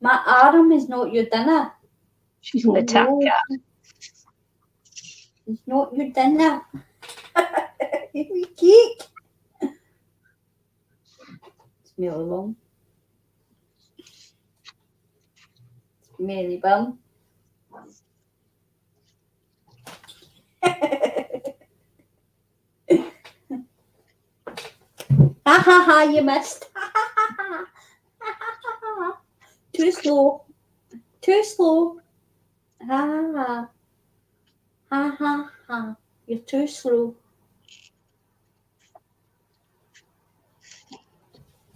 S2: My arm is not your dinner.
S1: She's an attack cat.
S2: It's not your dinner. We cake. Smell along. Smelly bum. Ha ha ha, you missed. Too slow. Too slow. Ha ha. Ha ha ha. You're too slow.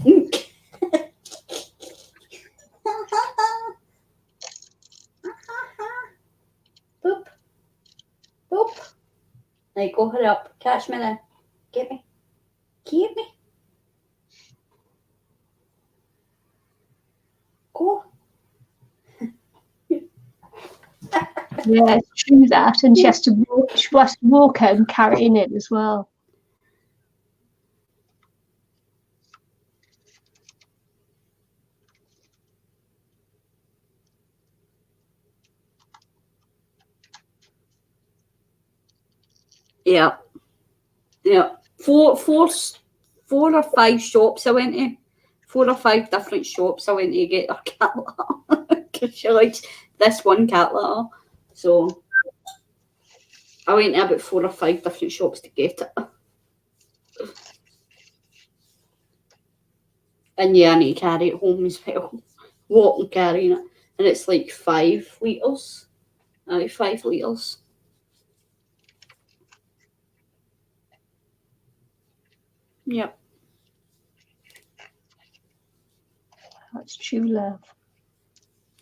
S2: Boop. Boop. Now go, hurry up. Catch me now. Get me. Get me. Go.
S1: Yeah, it's true that. And she has to walk home carrying it as well.
S2: Yeah. Yeah. Four or five shops I went to. 4 or 5 different shops I went to get her cat litter. Because she likes this one cat litter. So I went to about 4 or 5 different shops to get it. And yeah, I need to carry it home as well. Walking carrying it. And it's like 5 litres. 5 litres. Yep.
S1: That's true love.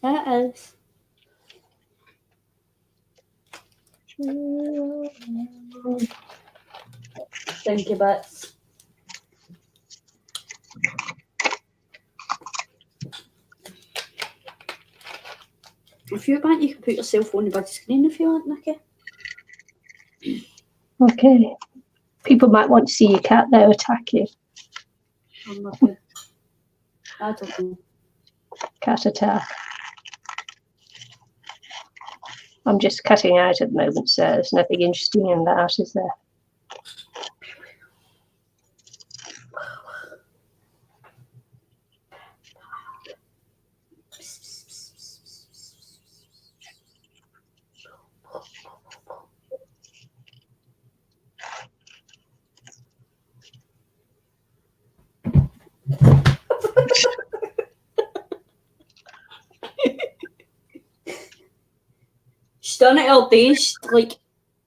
S2: That is. Thank you, Bats. If you want, you can put yourself on the big screen if you want, Nicky.
S1: Okay. People might want to see your cat though attack you.
S2: I'm not good. I don't know.
S1: Cat attack. I'm just cutting out at the moment, so there's nothing interesting in that, is there?
S2: She's done it all day. She's like,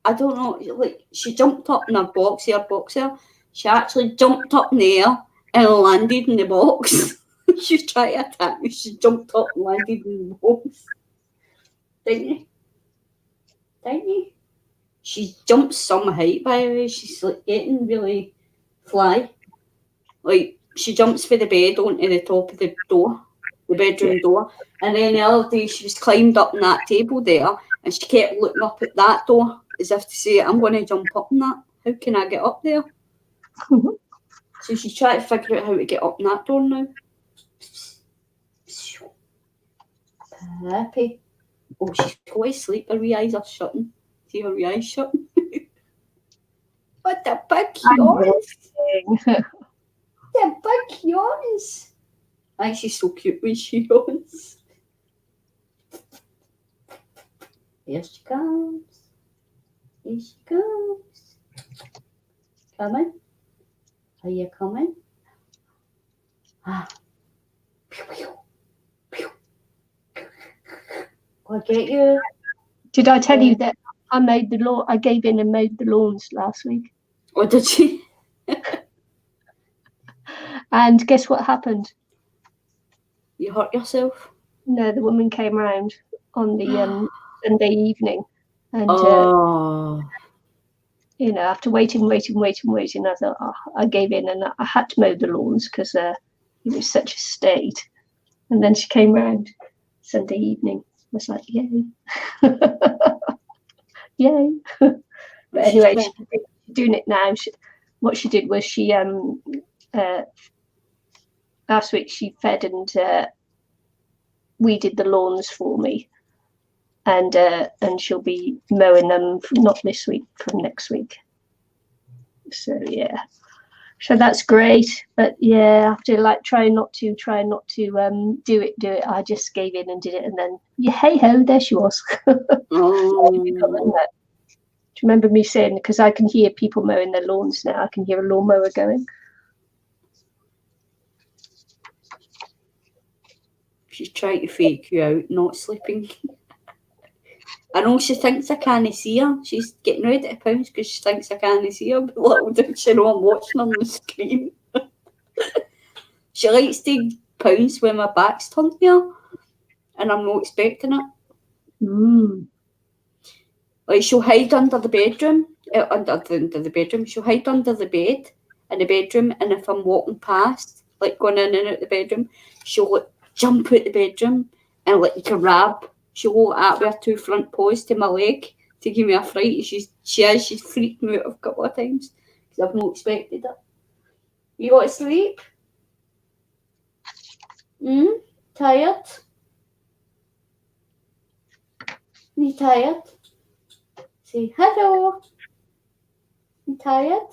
S2: I don't know, like she jumped up in her box here. She actually jumped up in the air and landed in the box. She's trying to attack me. She jumped up and landed in the box. Didn't you? She jumps some height, by the way. She's like getting really fly. Like she jumps for the bed onto the top of the door, the bedroom door. And then the other day she was climbed up on that table there and she kept looking up at that door as if to say, I'm going to jump up on that. How can I get up there? So she's trying to figure out how to get up on that door now. Happy. Oh, she's going to sleep. Her wee eyes are shutting. See her wee eyes shutting? What the big yawns? The big yawns. I think she's so cute when she yawns. Here she comes. Here she comes. Coming? Are you coming? Ah. Pew, pew, pew. I'll get you.
S1: Did I tell you that I mowed the lawn? I gave in and mowed the lawns last week.
S2: Oh, did she?
S1: And guess what happened?
S2: You hurt yourself?
S1: No, the woman came round on the Sunday evening, and you know, after waiting, I thought, oh, I gave in, and I had to mow the lawns because it was such a state. And then she came round Sunday evening. I was like, yay, yay! But anyway, she's doing it now. What she did was she last week she fed and weeded the lawns for me, and she'll be mowing them not this week, from next week. So yeah, so that's great. But yeah, after like trying not to do it, I just gave in and did it, and then yeah, hey ho, there she was.
S2: Oh.
S1: Do you remember me saying, because I can hear people mowing their lawns now, I can hear a lawnmower going.
S2: She's trying to fake you out not sleeping. I know she thinks I can't see her. She's getting ready to pounce because she thinks I can't see her, but little does she know I'm watching on the screen. She likes to pounce when my back's turned to her and I'm not expecting it. Like she'll hide under the bedroom, she'll hide under the bed in the bedroom, and if I'm walking past, like going in and out the bedroom, she'll like jump out the bedroom and like grab. She'll go at with her two front paws to my leg to give me a fright. She's freaked me out a couple of times because I've not expected it. You want to sleep? Tired? You tired? Say hello. You tired?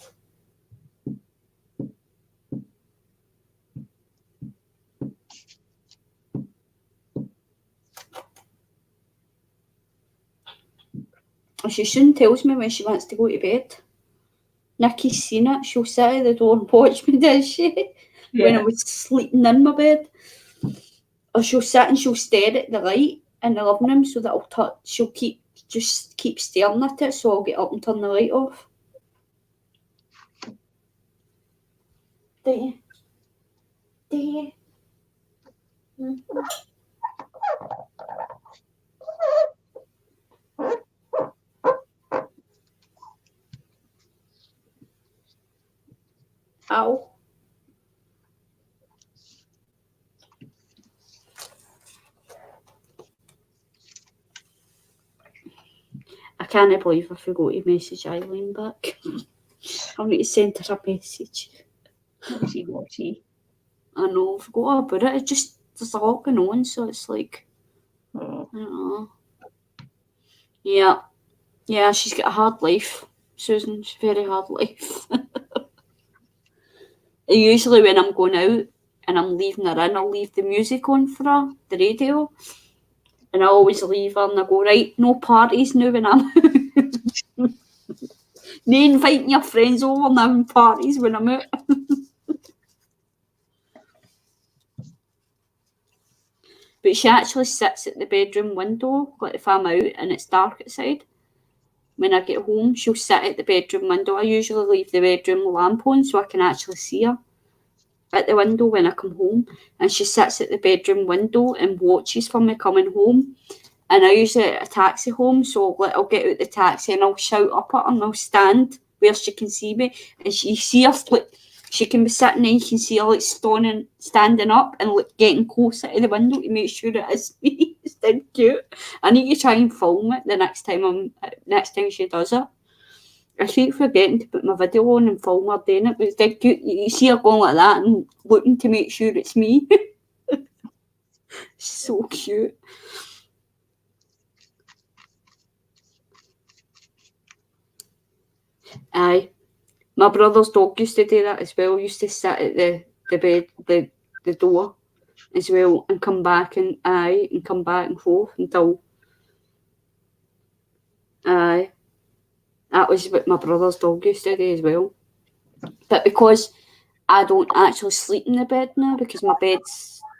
S2: She soon tells me when she wants to go to bed. Nicky's seen it. She'll sit at the door and watch me, does she? Yeah. When I was sleeping in my bed. Or she'll sit and she'll stare at the light in the living room so that I'll touch. She'll keep staring at it, so I'll get up and turn the light off. Do you? Ow. can't believe I forgot to message Eileen back. I'll need to send her a message.
S1: Watchy.
S2: I know, I forgot about it. It's just, there's a lot going on, so it's like,
S1: Oh.
S2: I don't know. Yeah. Yeah, she's got a hard life, Susan. She's a very hard life. Usually when I'm going out and I'm leaving her in, I'll leave the music on for her, the radio. And I always leave her and I go, right, no parties now when I'm out. No inviting your friends over and having parties when I'm out. But she actually sits at the bedroom window, like if I'm out and it's dark outside. When I get home, she'll sit at the bedroom window. I usually leave the bedroom lamp on so I can actually see her at the window when I come home. And she sits at the bedroom window and watches for me coming home. And I usually get a taxi home, so I'll get out the taxi and I'll shout up at her and I'll stand where she can see me. And she see her, like, she can be sitting and you can see her like standing up and like getting closer to the window to make sure it is me. It's dead cute. I need to try and film it the next time she does it. I keep forgetting to put my video on and film her doing it, but it's dead cute. You see her going like that and looking to make sure it's me. So cute. Aye. My brother's dog used to do that as well. Used to sit at the bed, the door as well, and come back and come back and forth until that was what my brother's dog used to do as well. But because I don't actually sleep in the bed now, because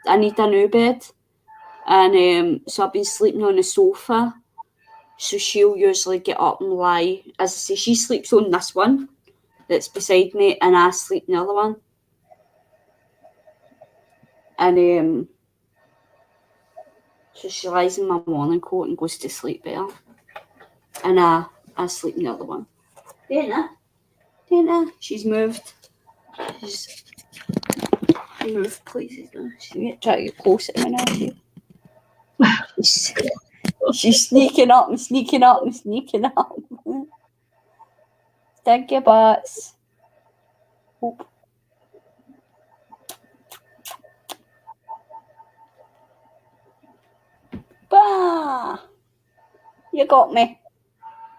S2: I need a new bed, and so I've been sleeping on the sofa. So she'll usually get up and lie. As I say, she sleeps on this one that's beside me, and I sleep in the other one. And so she lies in my morning coat and goes to sleep there. And I sleep in the other one. Dana, she's moved. She's moved places now. She's trying to get closer to me now. She's sneaking up and sneaking up and sneaking up. Thank you, butts. Oop. Bah! You got me.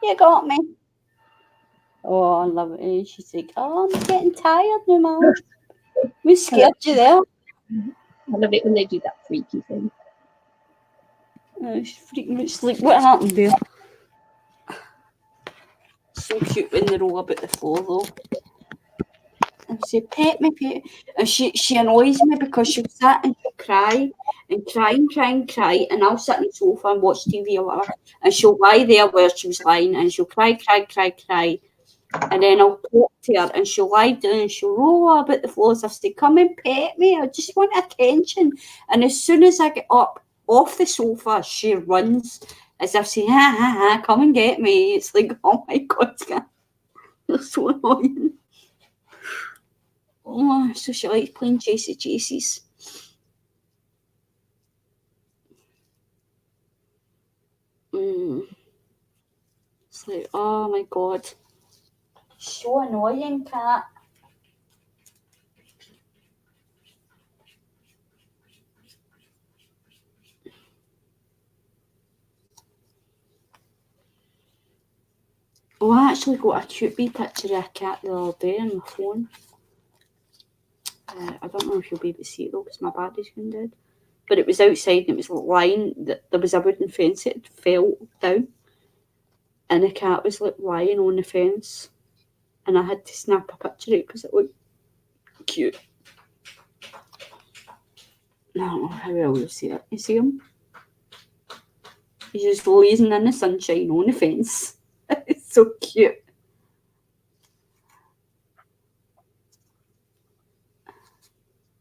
S2: You got me. Oh, I love it. And she's like, oh, I'm getting tired now, Mum. We scared you there.
S1: I love it when they do that freaky thing.
S2: She's freaking out sleep. What happened there? So cute when they roll about the floor, though. And say, pet me, pet. And she annoys me because she'll sit and she'll cry and cry and cry and cry. And I'll sit on the sofa and watch TV or whatever. And she'll lie there where she was lying and she'll cry. And then I'll talk to her and she'll lie down and she'll roll about the floor as if to come and pet me. I just want attention. And as soon as I get up off the sofa, she runs as if saying, ha, ha, ha, come and get me. It's like, oh my God, you're so annoying. Oh, so she likes playing chases. It's like, oh my God. So annoying, cat. Oh, I actually got a cute wee picture of a cat the other day on my phone. I don't know if you'll be able to see it though, because my battery's gone dead. But it was outside and it was lying. There was a wooden fence that fell down, and the cat was like lying on the fence, and I had to snap a picture of it because it looked cute. I don't know how well you see it. You see him? He's just lazing in the sunshine on the fence. It's so cute.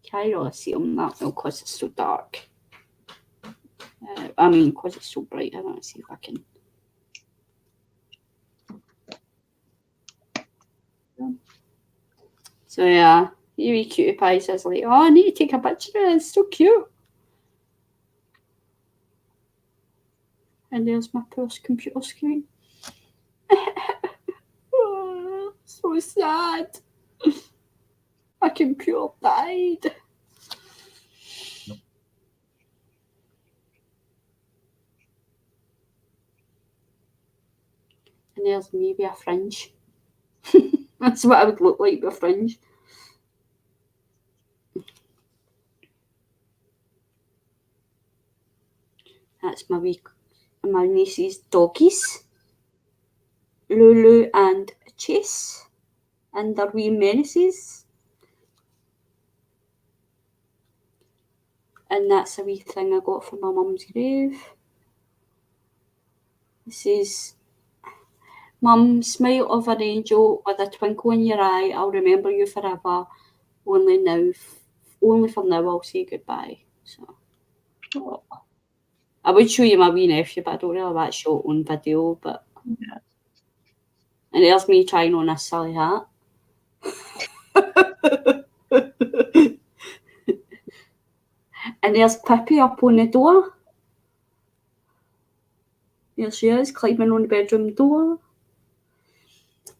S2: Can't really see him that well because it's so dark. Because it's so bright. I want to see if I can. So yeah, you wee cutie pie says like, oh, I need to take a picture of it. It's so cute. And there's my poor computer screen. So sad. My computer died. And there's me with a fringe. That's what I would look like with a fringe. That's my niece's doggies, Lulu and Chase, and their wee menaces. And that's a wee thing I got from my mum's grave. This is, Mum, smile of an angel with a twinkle in your eye. I'll remember you forever. Only for now I'll say goodbye. So I would show you my wee nephew, but I don't really like show it on video. But
S1: Yeah.
S2: and there's me trying on a silly hat. And there's Pippi up on the door. There she is, climbing on the bedroom door.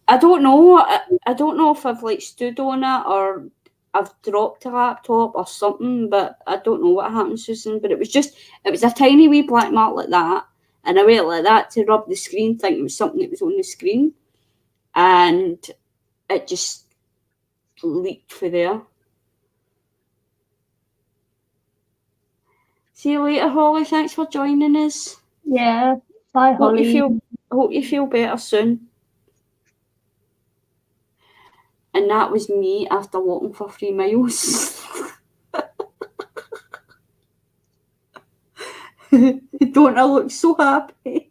S2: I don't know. I don't know if I've like stood on it or I've dropped a laptop or something, but I don't know what happened, Susan. But it was a tiny wee black mark like that. And I went like that to rub the screen, thinking it was something that was on the screen. And it just leaked for there. See you later, Holly. Thanks for joining us.
S1: Yeah. Bye, Holly.
S2: Hope you feel better soon. And that was me after walking for 3 miles. Don't I look so happy?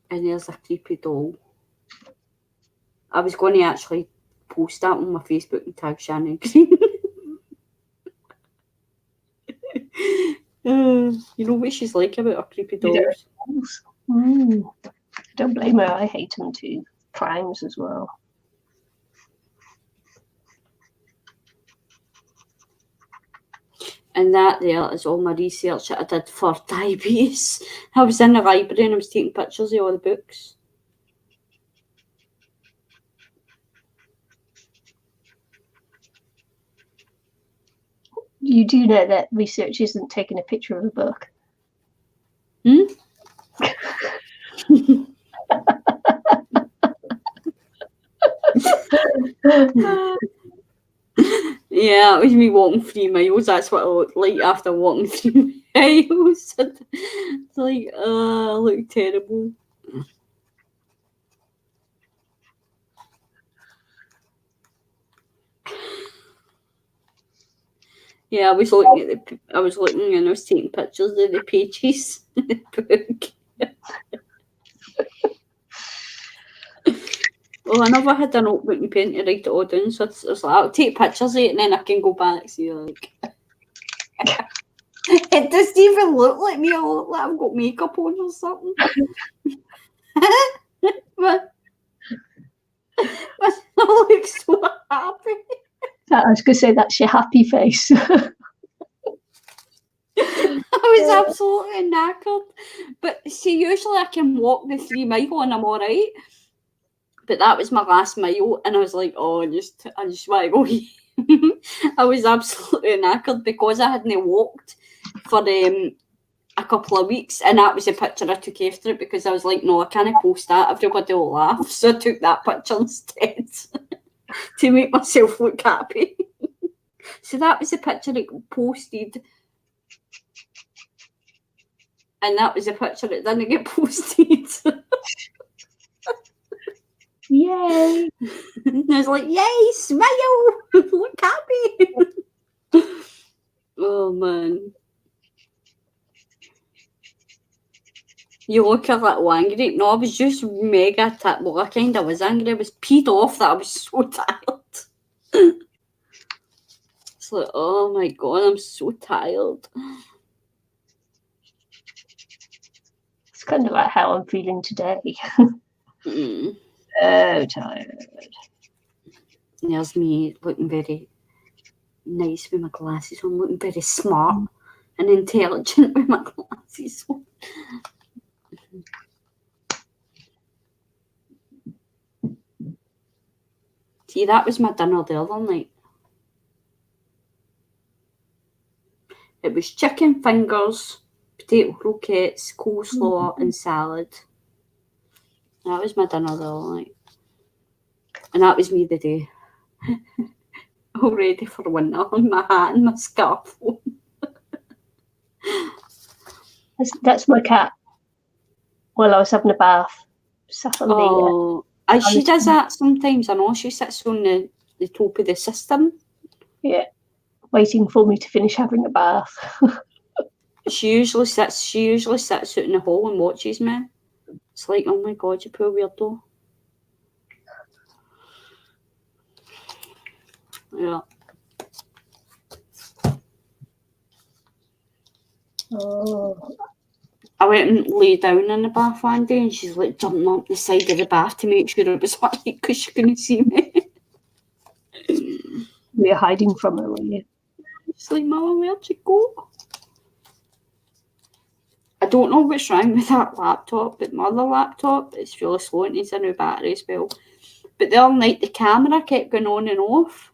S2: And there's a creepy doll. I was going to actually post that on my Facebook and tag Shannon Green. You know what she's like about her creepy dolls.
S1: Don't blame her. I hate them too. Primes as well.
S2: And that there is all my research that I did for diabetes. I was in the library and I was taking pictures of all the books.
S1: You do know that research isn't taking a picture of a book.
S2: Yeah, it was me walking 3 miles. That's what I looked like after walking 3 miles. It's like, I look terrible. Yeah, I was looking and I was taking pictures of the pages in the book. Well, I never had a notebook and pen to write it all down, so it's like I'll take pictures of it and then I can go back and see like it doesn't even look like me. I look like I've got makeup on or something. But I look so happy.
S1: I was going to say that's your happy face.
S2: I was absolutely knackered. But see, usually I can walk the 3 mile and I'm all right. But that was my last mile, and I was like, oh, I just want to go home. I was absolutely knackered because I hadn't walked for a couple of weeks, and that was the picture I took after it because I was like, no, I can't post that. Everybody will laugh. So I took that picture instead to make myself look happy. So that was the picture that posted. And that was a picture that didn't get posted.
S1: Yay!
S2: And I was like, yay, smile! Look happy! Oh, man. You look a little angry. No, I was just mega well, I kind of was angry. I was peed off that I was so tired. It's like, oh my God, I'm so tired.
S1: It's kind of like how I'm feeling today. So tired.
S2: There's me looking very nice with my glasses on, looking very smart. and intelligent with my glasses on. See, that was my dinner the other night. It was chicken fingers, potato croquettes, coleslaw, and salad. That was my dinner the other night. And that was me the day. All ready for winter, my hat and my scarf on.
S1: That's my cat. While I was having a bath. Sat on
S2: Oh, she does that sometimes. I know she sits on the top of the system.
S1: Yeah, waiting for me to finish having a bath.
S2: She usually sits out in the hall and watches me. It's like, oh my god, you poor weirdo. Yeah.
S1: Oh.
S2: I went and lay down in the bath one day and she's like jumping up the side of the bath to make sure it was white because she couldn't see me.
S1: We were hiding from her, were you?
S2: She's like, Mama, where'd you go? I don't know what's wrong with that laptop, but my other laptop is really slow and needs a new battery as well. But the other night the camera kept going on and off.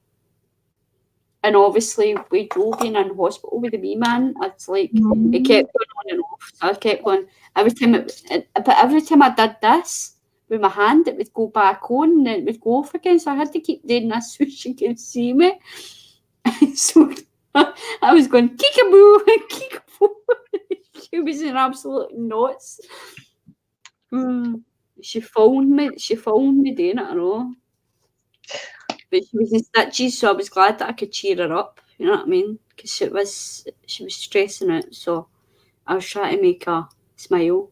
S2: And obviously with Joe being in hospital with the wee man, it's like it kept going on and off. So I kept going every time I did this with my hand, it would go back on and it would go off again. So I had to keep doing this so she could see me. So I was going kickaboo, kickaboo. She was in absolute knots. She phoned me doing it, I know. But she was in stitches, so I was glad that I could cheer her up. You know what I mean? Because she was stressing out, so I was trying to make her smile.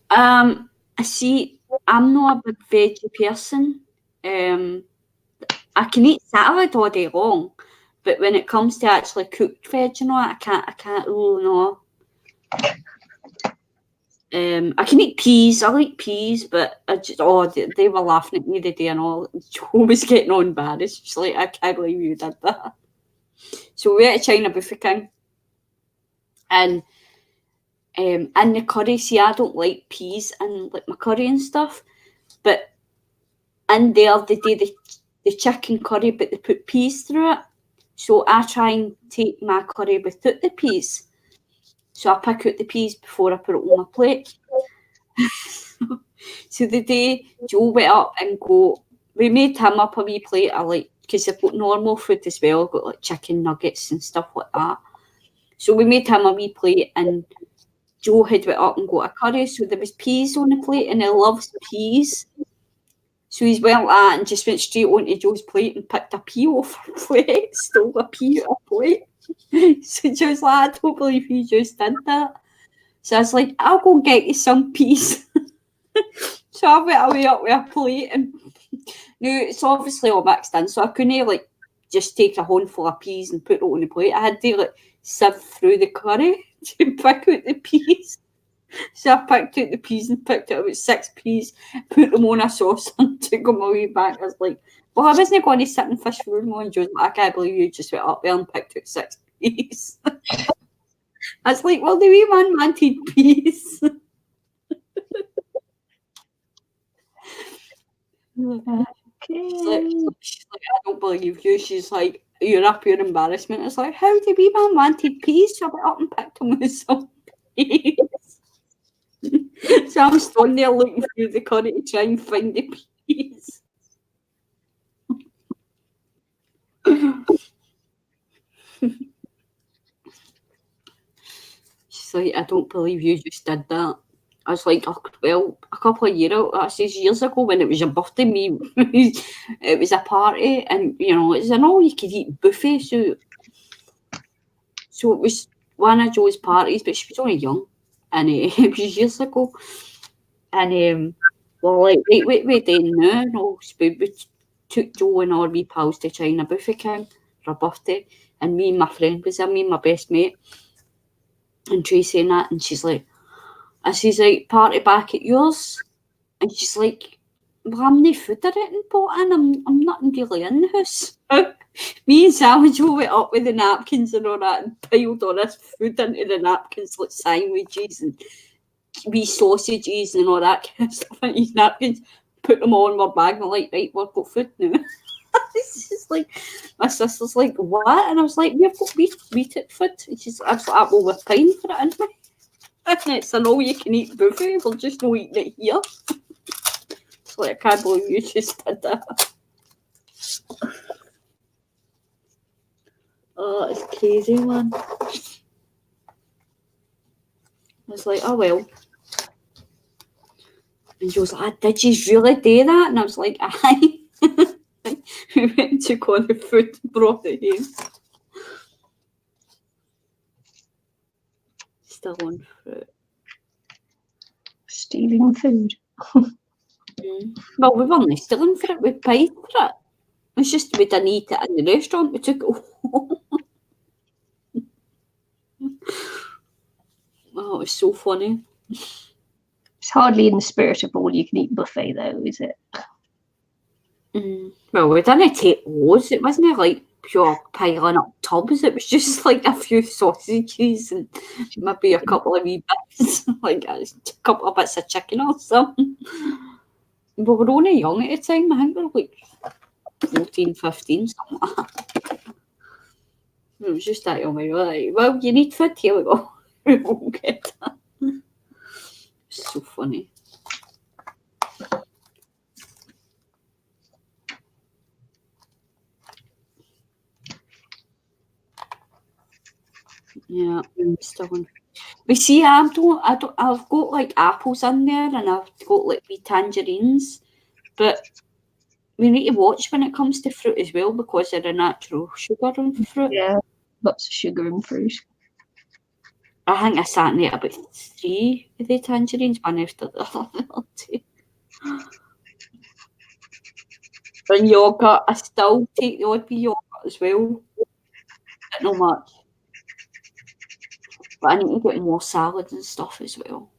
S2: I see. I'm not a big veggie person. I can eat salad all day long, but when it comes to actually cooked veg, you know, I can't really know. I can eat peas. I like peas, but they were laughing at me the day and all. Joe was getting all embarrassed. She's like, I can't believe you did that. So we went to China Buffet King, and in the curry, see, I don't like peas and like my curry and stuff, but in there they do the chicken curry, but they put peas through it. So I try and take my curry without the peas. So I pick out the peas before I put it on my plate. So the day Joe went up and we made him up a wee plate. Because I've got normal food as well. I've got like chicken nuggets and stuff like that. So we made him a wee plate and Joe had went up and got a curry. So there was peas on the plate and he loves peas. So he's went like that and just went straight onto Joe's plate and picked a pea off her plate, stole a pea off her plate. So Joe's like, I don't believe you just did that. So I was like, I'll go get you some peas. So I went away up with a plate and now it's obviously all mixed in. So I couldn't like just take a handful of peas and put it on the plate. I had to like sift through the curry to pick out the peas. So I picked out the peas and picked out about 6 peas, put them on a sauce and took them away back. I was like, well, I wasn't going to sit and fish for them. And Joe's like, I can't believe you just went up there and picked out 6 peas. I was like, well, the wee man wanted peas. She's like, I don't believe you. She's like, you're up your embarrassment. It's like, how the wee man wanted peas? So I went up and picked them with some peas. So I'm standing there looking through the curry to try and find the peas. She's like, I don't believe you just did that. I was like, oh, well, a couple of years ago when it was your birthday, it was a party and, you know, it's an all-you-could-eat buffet. So it was one of Joe's parties, but she was only young. And it was years ago. And well, like, right, what we doing now? No, we took Joe and our wee pals to China Buffet King for a birthday. And me and my friend was there, me and my best mate. And Tracy and that. And she's like, party back at yours? And she's like, Well, I'm not food or anything, but I'm not really in the house. Me and Sally Jo went up with the napkins and all that and piled all this food into the napkins, like sandwiches and wee sausages and all that kind of stuff into these napkins. Put them all in my bag and I'm like, right, we've got food now. It's just like, my sister's like, what? And I was like, we've got we took food. And she's like, I was like, well, we're paying for it, aren't we? And it's an all-you-can-eat buffet. We'll just not eating it here. It's like, I can't believe you just did that. Oh, it's crazy, man. I was like, oh, well. And she was like, did you really do that? And I was like, aye. We went and took all the food and brought it home. Still on fruit.
S1: Stealing food.
S2: Well, we weren't stealing for it, we paid for it. It's just we didn't eat it in the restaurant, we took it home. Oh, it was so funny.
S1: It's hardly in the spirit of all-you-can-eat buffet, though, is it?
S2: Well, we didn't take loads. It wasn't like pure piling up tubs. It was just like a few sausages and maybe a couple of wee bits, like a couple of bits of chicken or something. But we were only young at the time. I think we were like 14, 15, something like that. It was just that young. We were like, well, you need food, here we go. We'll get that. It's so funny. Yeah, I'm still on. We see, I've got like apples in there, and I've got like wee tangerines, but we need to watch when it comes to fruit as well because of the natural sugar in fruit.
S1: Yeah, lots of sugar in fruit.
S2: I think I sat in there about 3 of the tangerines, one after the other. And yogurt, I still take the odd wee yogurt as well, but not much. But I need to get more salads and stuff as well.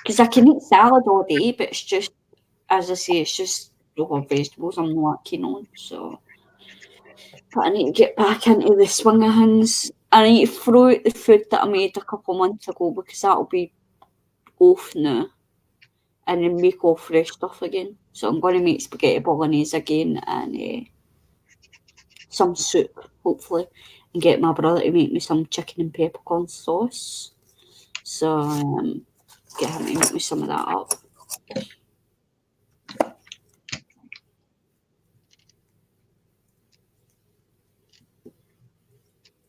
S2: Because I can eat salad all day, but it's just, as I say, it's just raw vegetables I'm not keen on. So, but I need to get back into the swing of things. I need to throw out the food that I made a couple of months ago because that'll be off now. And then make all fresh stuff again. So I'm going to make spaghetti bolognese again and some soup, hopefully, and get my brother to make me some chicken and peppercorn sauce. So get him to make me some of that up.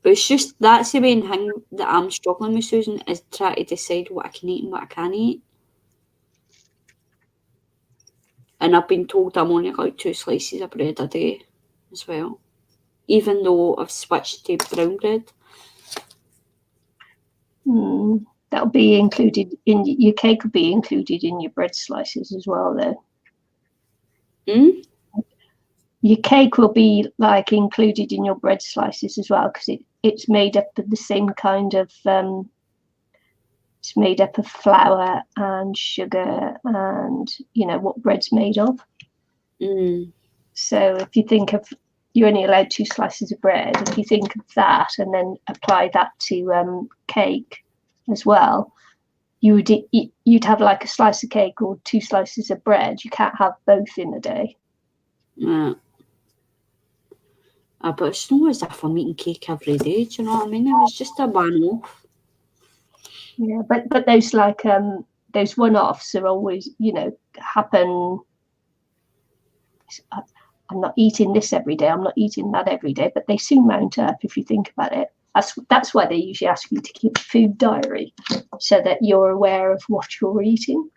S2: But it's just, that's the main thing that I'm struggling with, Susan, is trying to decide what I can eat and what I can't eat. And I've been told I'm only allowed 2 slices of bread a day as well, even though I've switched to brown bread.
S1: That'll be included in your cake. Will be included in your bread slices as well, though. Your cake will be like included in your bread slices as well because it's made up of the same kind of. It's made up of flour and sugar and what bread's made of. So if you think of, you're only allowed 2 slices of bread. If you think of that and then apply that to cake as well, you'd have like a slice of cake or 2 slices of bread. You can't have both in a day.
S2: Yeah. But it's not as if I'm eating cake every day. Do you know what I mean? It was just a one-off.
S1: Yeah, but those those one-offs are always happen. I'm not eating this every day. I'm not eating that every day. But they soon mount up if you think about it. That's why they usually ask you to keep a food diary so that you're aware of what you're eating.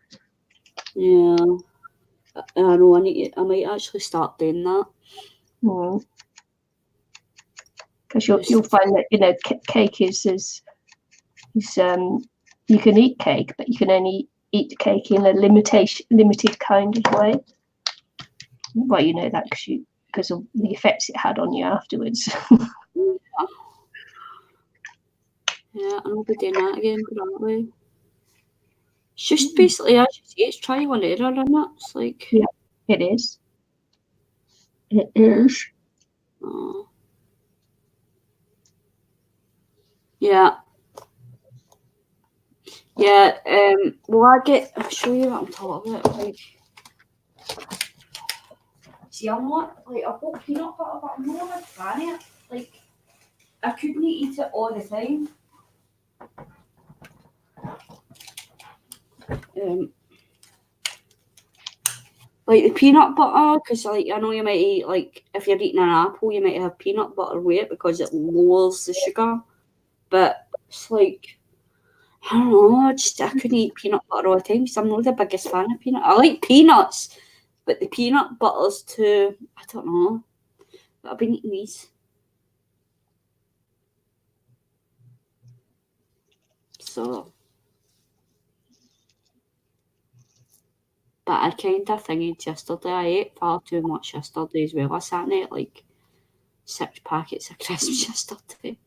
S2: Yeah, I know. I might actually start doing that.
S1: Because you'll find that cake is you can eat cake, but you can only eat cake in a limited kind of way. Well, you know that because of the effects it had on you afterwards.
S2: Yeah, and I'll be doing that again, probably. It's just basically, as you say, it's trial and error, isn't it? It's like...
S1: Yeah, it is. It is.
S2: Oh. Yeah. Yeah, well, I'll show you what I'm talking about. Like, see, I'm not, like, I've got peanut butter, but I'm not a big fan of it. Like, I couldn't eat it all the time. Like the peanut butter, because like I know you might eat, like if you're eating an apple, you might have peanut butter with it because it lowers the sugar. But it's like, I don't know, I couldn't eat peanut butter all the time because I'm not the biggest fan of peanut. I like peanuts, but the peanut butters too, I don't know. But I've been eating these. So, but I kind of thinking yesterday, I ate far too much yesterday as well. I sat and ate like 6 packets of crisps yesterday.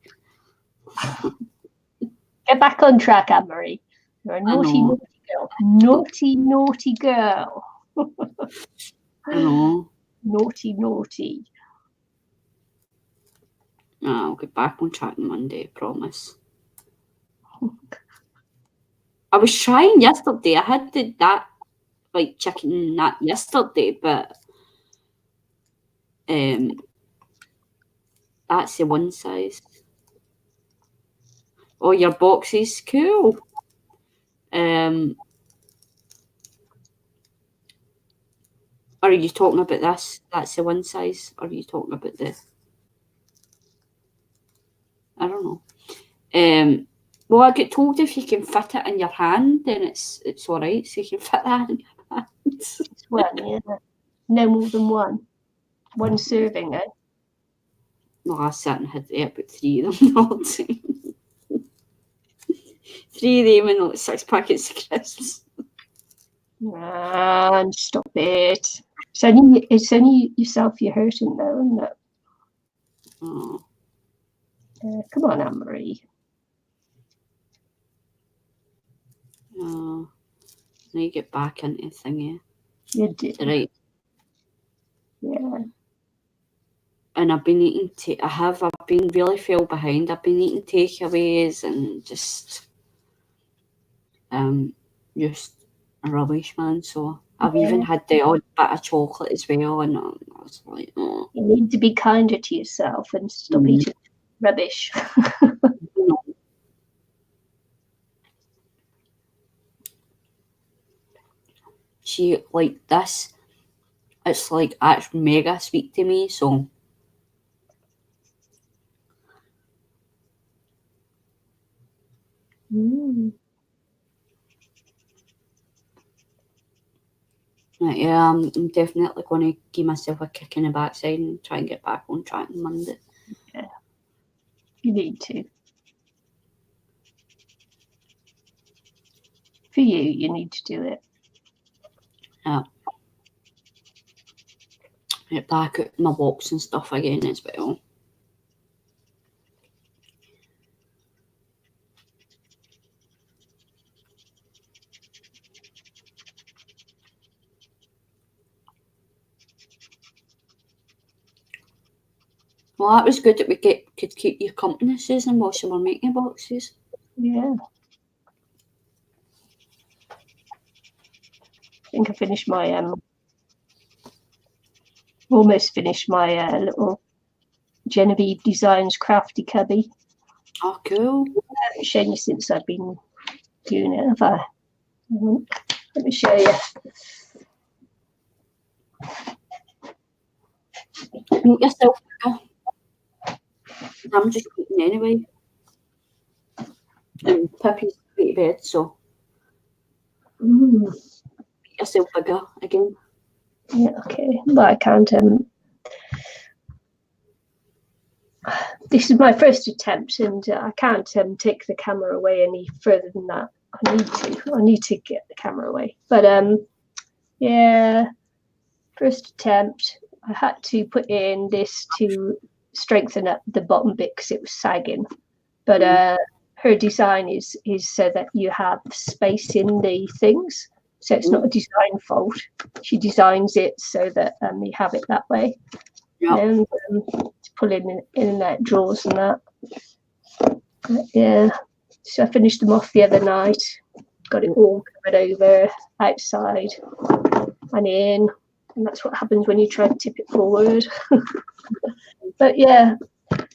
S1: Get back on track, Annemarie. You're a naughty, naughty girl. Naughty, naughty girl.
S2: I know.
S1: Naughty, naughty.
S2: No, I'll get back on track on Monday, I promise. I was trying yesterday. I had that like chicken nut yesterday, but that's the one size. Oh, your box is cool. Are you talking about this? That's the one size. Or are you talking about the? I don't know. Well, I get told if you can fit it in your hand, then it's all right. So you can fit that in your hand.
S1: It's one, yeah. No more than one. One serving, eh?
S2: Well, I sat and had about 3 of them all the time. 3 of them and like 6 packets of crisps.
S1: Man, stop it. It's only yourself you're hurting though, isn't it?
S2: Oh.
S1: Come on, Annemarie.
S2: Oh. Now you get back into the thingy.
S1: You did.
S2: Right.
S1: Yeah.
S2: And I've been eating, I've been really fell behind. I've been eating takeaways and just rubbish, man. So I've even had the odd bit of chocolate as well, and I was like, oh.
S1: You need to be kinder to yourself and stop eating rubbish.
S2: See, like this, it's like actually mega sweet to me, so. Yeah, I'm definitely going to give myself a kick in the backside and try and get back on track on Monday.
S1: Yeah, you need to. For you need to do it.
S2: Yeah. Get back at my walks and stuff again as well. Well, that was good that we could keep you company, Susan, whilst you were making boxes.
S1: Yeah. I think I finished my almost finished my little Genevieve Designs crafty cubby.
S2: Oh, cool.
S1: I haven't shown you since I've been doing it, have I? Let me show you.
S2: Make yourself bigger. I'm just eating anyway. And Pippi's going to bed, so make yourself bigger again.
S1: Yeah, okay. But I can't this is my first attempt, and I can't take the camera away any further than that. I need to get the camera away. But yeah, first attempt. I had to put in this to strengthen up the bottom bit because it was sagging. But her design is so that you have space in the things. So it's not a design fault. She designs it so that you have it that way.
S2: Yeah.
S1: And to pull in and out drawers and that. But yeah. So I finished them off the other night. Got it all covered over, outside and in. And that's what happens when you try to tip it forward. But yeah,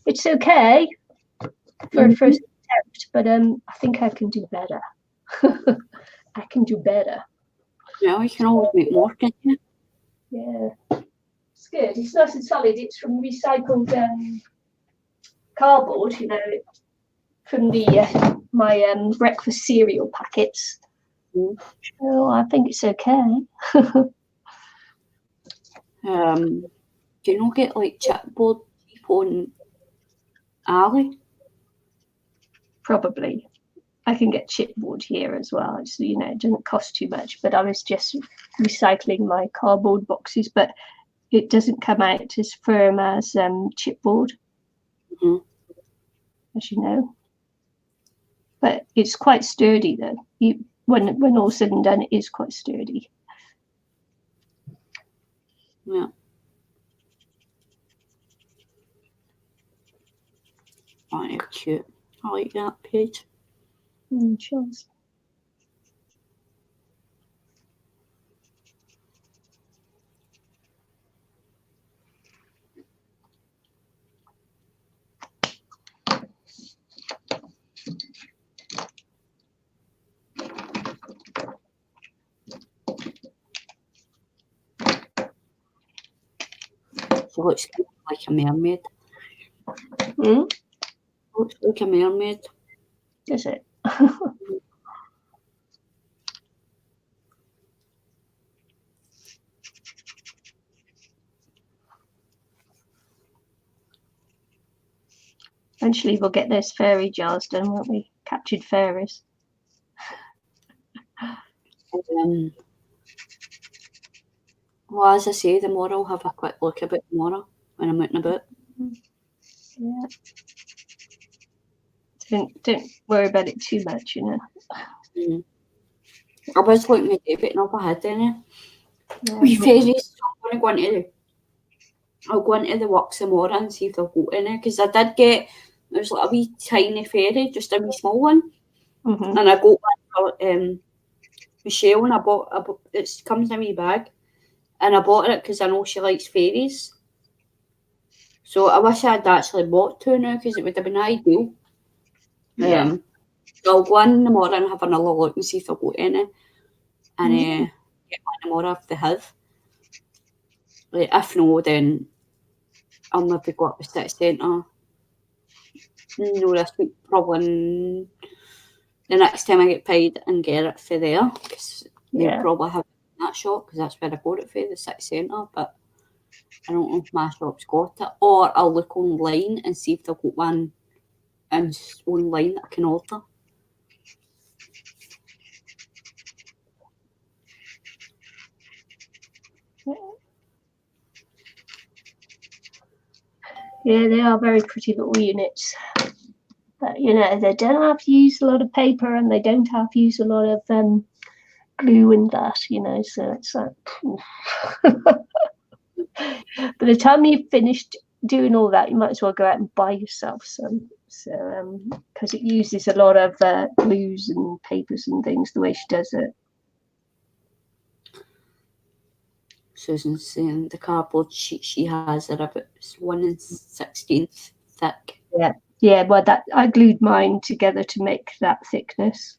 S1: it's okay for a first attempt. But I think I can do better. I can do better.
S2: Yeah, you can always make more, can't you?
S1: Yeah, it's good. It's nice and solid. It's from recycled cardboard, you know, from the my breakfast cereal packets. So I think it's okay.
S2: Do you not get like chipboard cheap on Ali?
S1: Probably. I can get chipboard here as well. So, you know, it doesn't cost too much. But I was just recycling my cardboard boxes, but it doesn't come out as firm as chipboard, as you know. But it's quite sturdy, though. When all said and done, it is quite sturdy.
S2: Yeah. Oh, they're cute. I like that page.
S1: Cheers.
S2: She looks like a mermaid. Looks like a mermaid.
S1: Does it? Eventually we'll get those fairy jars done, won't we? Captured fairies.
S2: Well, as I say, tomorrow I'll have a quick look at it tomorrow when I'm out and about.
S1: Yeah. Don't worry about it too much, you know.
S2: I was looking at it, but not I had any.
S1: Yeah.
S2: We fairies, I'm going to go into I'll go into the works tomorrow and see if they'll go in it, because I did get, there's like a wee tiny fairy, just a wee small one, and I got one for Michelle, and I bought it comes in a wee bag, and I bought it because I know she likes fairies. So I wish I had actually bought two now, because it would have been ideal.
S1: Yeah.
S2: So I'll go in tomorrow and have another look and see if they'll go in it, and get one tomorrow if they have. Like, if no, then I'll maybe go up to the city centre. No, this week, probably the next time I get paid and get it for there, because they'll probably have it in that shop, because that's where I bought it for, the city centre. But I don't know if my shop's got it, or I'll look online and see if they've got one online that I can order.
S1: Yeah, they are very pretty little units. But, you know, they don't have to use a lot of paper, and they don't have to use a lot of glue and that, you know, so it's like, by the time you've finished doing all that, you might as well go out and buy yourself some. So, because it uses a lot of glues and papers and things, the way she does it.
S2: Susan's saying the cardboard sheet she has are about 1/16 thick.
S1: Yeah, well, that I glued mine together to make that thickness.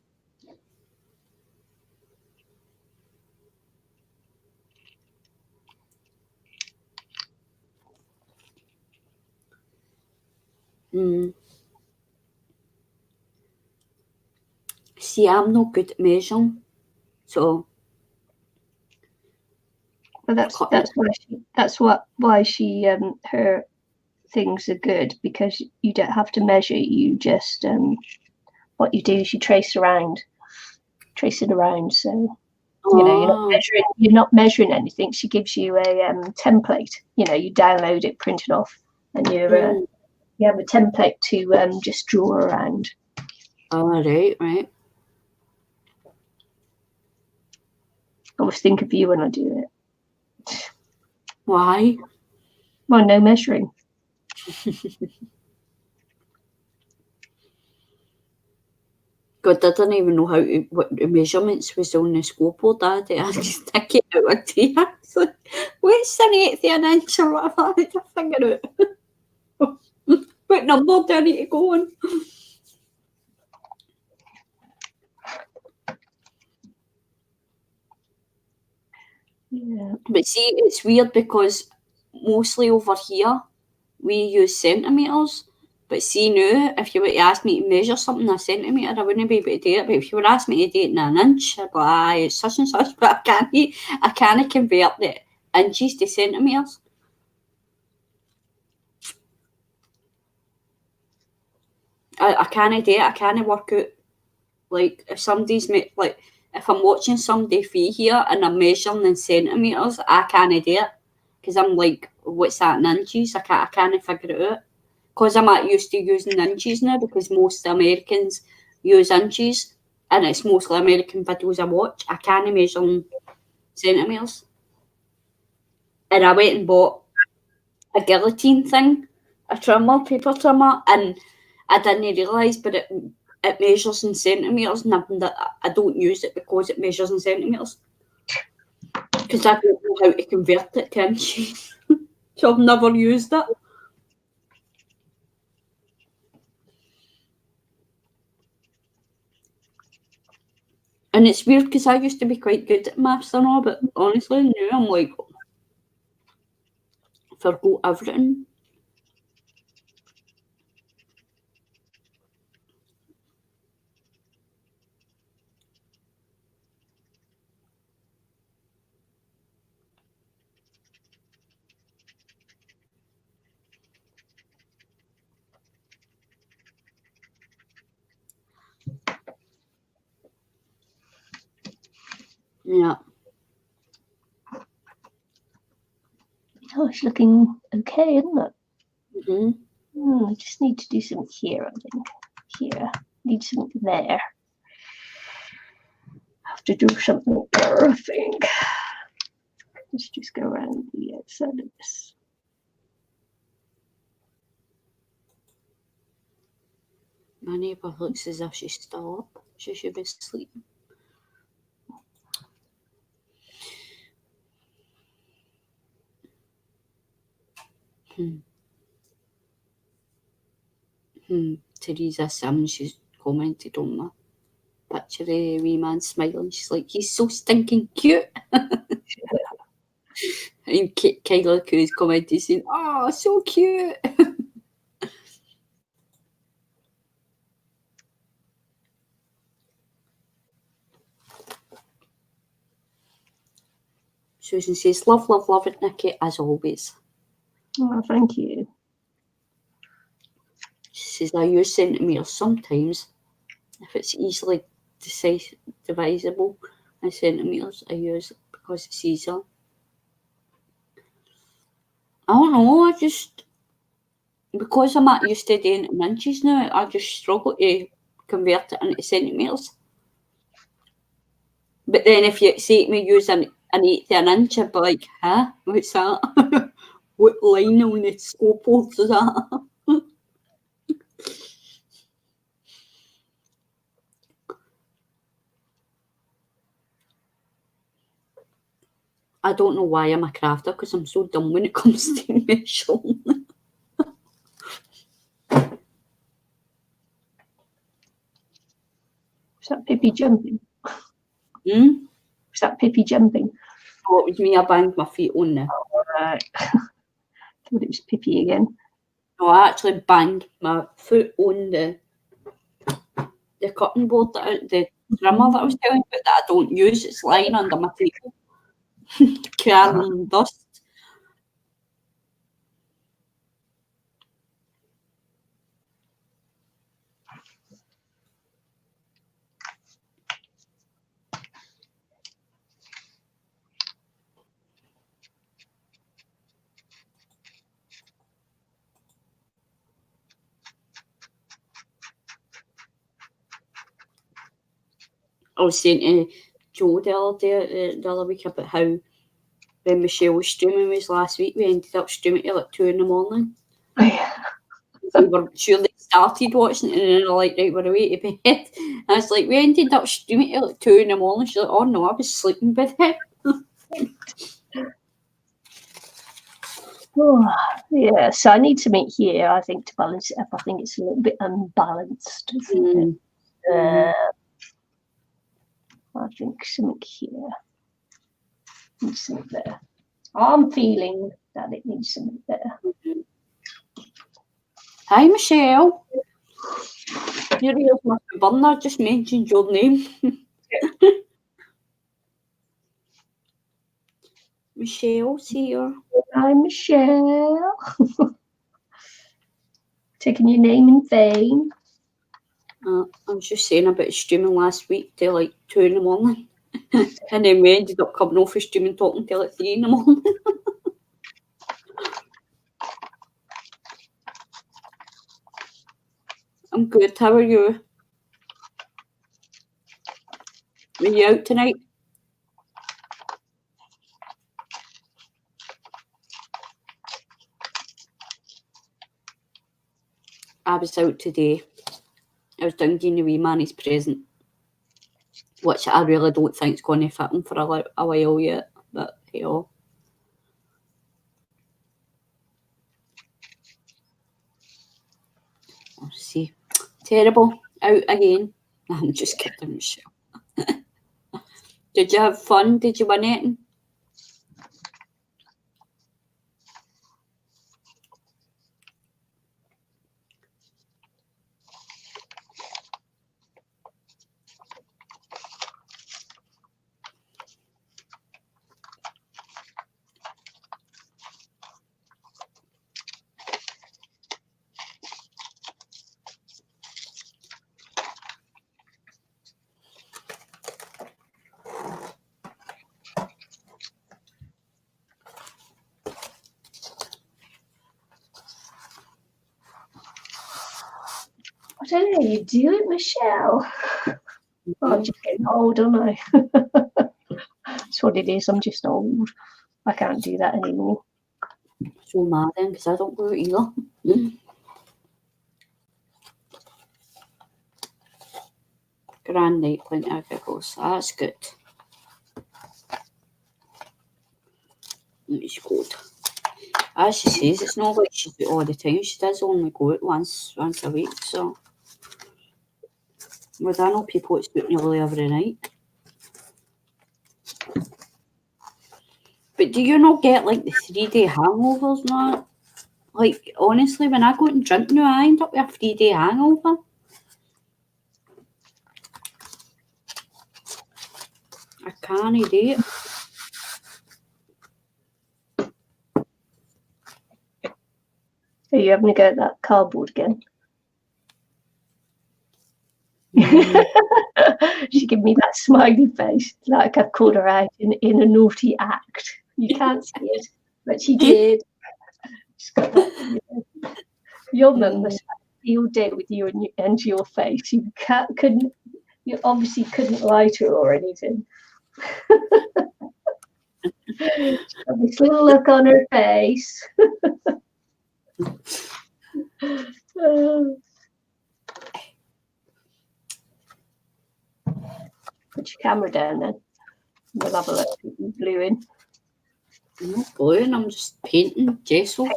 S2: See, I'm not good at measuring, so.
S1: But that's why she her things are good, because you don't have to measure. You just what you do is you trace it around. So you know you're not measuring anything. She gives you a template. You know, you download it, print it off, and you have a template to just draw around.
S2: Oh, right.
S1: I always think of you when I do it.
S2: Why?
S1: Well, no measuring.
S2: God, I didn't even know what the measurements was on the scope board. I had to stick it out with tea. Like, what's an eighth of an inch or whatever? I had to figure out what number do I need to go on.
S1: Yeah.
S2: But see, it's weird because mostly over here we use centimetres. But see now, if you were to ask me to measure something in a centimetre, I wouldn't be able to do it. But if you were asking me to do it in an inch, I'd be like, aye, it's such and such. But I can't convert the inches to centimetres. I can't do it. I can't work out, like, if somebody's like, if I'm watching somebody fee here and I'm measuring in centimetres, I can't do it. Because I'm like, what's that in inches? I can't figure it out. Because I'm not used to using inches now, because most Americans use inches, and it's mostly American videos I watch. I can't measure in centimetres. And I went and bought a guillotine thing, a trimmer, paper trimmer, and I didn't realise, but it measures in centimetres, and I don't use it because it measures in centimetres. Because I don't know how to convert it to inches. So I've never used it. And it's weird because I used to be quite good at maths and all, but honestly, now I'm like, forgot everything. Yeah.
S1: Oh, it's looking okay, isn't it?
S2: Mm-hmm.
S1: I just need to do something here, I think. Here. Need something there. Have to do something there, I think. Let's just go around the outside of this.
S2: My neighbour looks as if she's still up. She should be sleeping. Teresa Sims, she's commented on my picture of the wee man smiling. She's like, he's so stinking cute. And Kyla Cruz commented saying, oh, so cute. Susan says, love, love, love it, Nicky, as always.
S1: Oh, thank you.
S2: She says, I use centimetres sometimes. If it's easily divisible in centimetres, I use it because it's easier. I don't know, because I'm not used to doing it in inches now, I just struggle to convert it into centimetres. But then if you say to me use an eighth of an inch, I'd be like, huh? What's that? What line on the scope board is that? I don't know why I'm a crafter, because I'm so dumb when it comes to measuring.
S1: Was that Pippi jumping?
S2: Was
S1: that Pippi jumping?
S2: Oh, it was me. I banged my feet on there.
S1: Oh, right. Thought it was Pippi again.
S2: No, I actually banged my foot on the cutting board, the trimmer that I was telling you about that I don't use. It's lying under my table, carrying dust. I was saying to Joe the other week about how when Michelle was streaming us last week, we ended up streaming till like 2 a.m. We were sure they started watching it and then they're like, right, we're away to bed. And I was like, we ended up streaming till like 2 a.m. She's like, oh no, I was sleeping by then.
S1: Oh, yeah, so I need something here, I think, to balance it up. I think it's a little bit unbalanced, isn't it? I think something here needs something there. I'm feeling that it needs something there.
S2: Hi, Michelle. Your ears must be burning. I just mentioned your name. Michelle's here.
S1: Hi, Michelle. Taking your name in vain.
S2: I was just saying about streaming last week till like 2 a.m. And then we ended up coming off of streaming talking till like 3 a.m. I'm good. How are you? Are you out tonight? I was out today. I was down getting a wee Manny's present, which I really don't think is going to fit him for a while yet. But hey, oh. Let's see. Terrible. Out again. I'm just kidding, Michelle. Did you have fun? Did you win anything?
S1: I don't know how you do it, Michelle. Oh, I'm just getting old, aren't I? That's what it is. I'm just old. I can't do that anymore.
S2: So mad then, because I don't do it either. Grand night, plenty of giggles. That's good. It's good. As she says, it's not like she's out all the time. She does only go out once a week. So, with I know people it's out nearly every night. But do you not get like the 3-day hangovers now? Like honestly, when I go out and drink now, I end up with a 3-day hangover. I can't do it.
S1: Are you having to go at that cardboard again? She gave me that smiley face, like I've called her out in a naughty act. You can't see it, but she did. She's got that, your mum must have a field day with you and your face. You obviously couldn't lie to her or anything. She's got this little look on her face. Put your camera down then. We'll have a look at you gluing.
S2: I'm not gluing, I'm just painting gesso.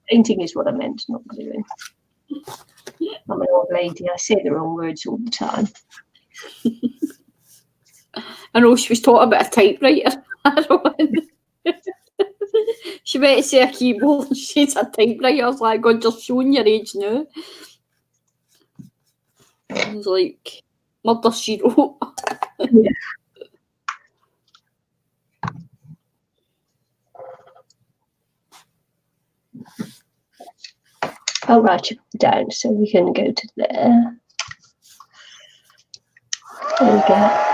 S1: Painting is what I meant, not gluing. I'm an old lady. I say the wrong words all the time.
S2: I know she was talking about a typewriter. She meant to say a keyboard. She's a typewriter. I was like, God, just showing your age now. I was like, murder she wrote.
S1: Yeah. I'll write it down so we can go to there. There we go.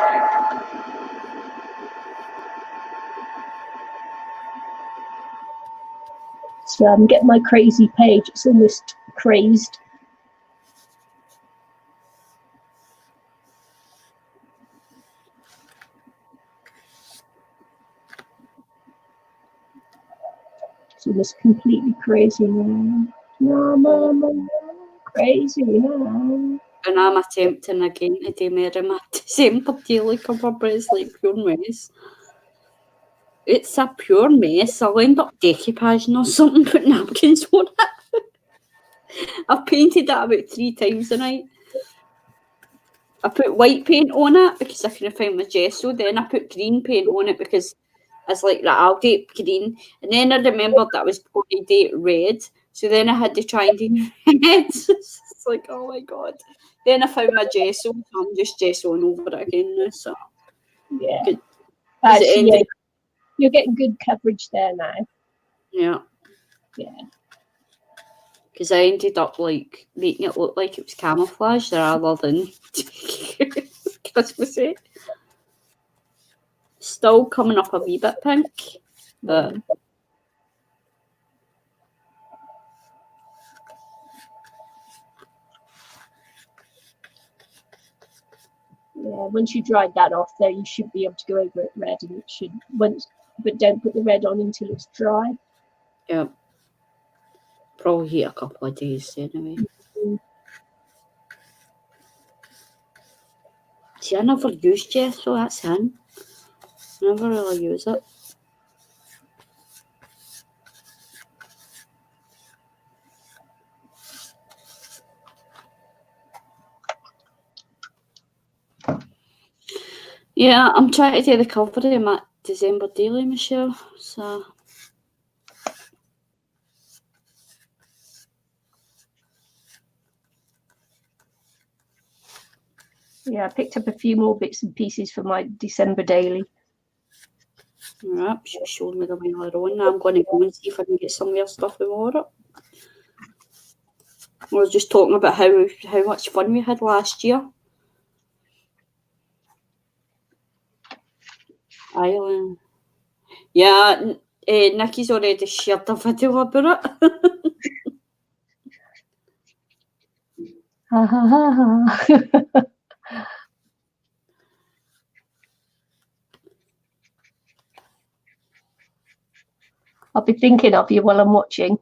S1: So I'm getting my crazy page. It's almost crazed. going us completely crazy now. No, Mama, crazy now.
S2: And I'm attempting again to do Mary my December daily cover, but it's like pure mess. It's a pure mess. I'll end up decoupaging or something, put napkins on it. I've painted that about 3 times tonight. I put white paint on it because I couldn't find my gesso. Then I put green paint on it because it's like that. I'll do it green. And then I remembered that I was going to do it red. So then I had to try and do red. It's like, oh my God. Then I found my gesso. So I'm just gessoing over it again now. So
S1: Yeah.
S2: good.
S1: Actually, yeah, you're getting good coverage there now.
S2: Yeah.
S1: Yeah.
S2: Because I ended up like making it look like it was camouflage rather than Christmassy. Still coming up a wee bit pink, but
S1: yeah, once you dried that off there, you should be able to go over it red, and it should but don't put the red on until it's dry.
S2: yeah, probably here a couple of days anyway. See, I never used gesso, that's in. I never really use it. Yeah, I'm trying to do the cover of my December daily, Michelle. So
S1: Yeah, I picked up a few more bits and pieces for my December daily.
S2: right, she showed me the way later on. Now I'm going to go and see if I can get some of your stuff tomorrow. We were just talking about how much fun we had last year. Ireland. Yeah, Nicky's already shared a video about it.
S1: Ha ha ha ha. I'll be thinking of you while I'm watching.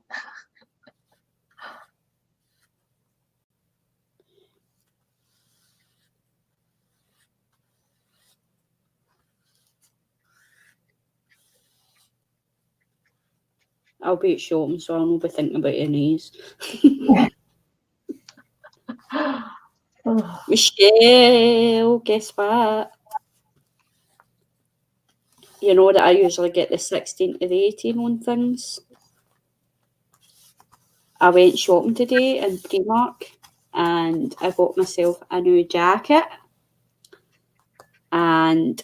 S2: I'll be at shopping, so I'll not be thinking about your knees.
S1: Oh,
S2: Michelle, guess what? You know that I usually get the 16 to the 18 on things. I went shopping today in Primark and I got myself a new jacket. And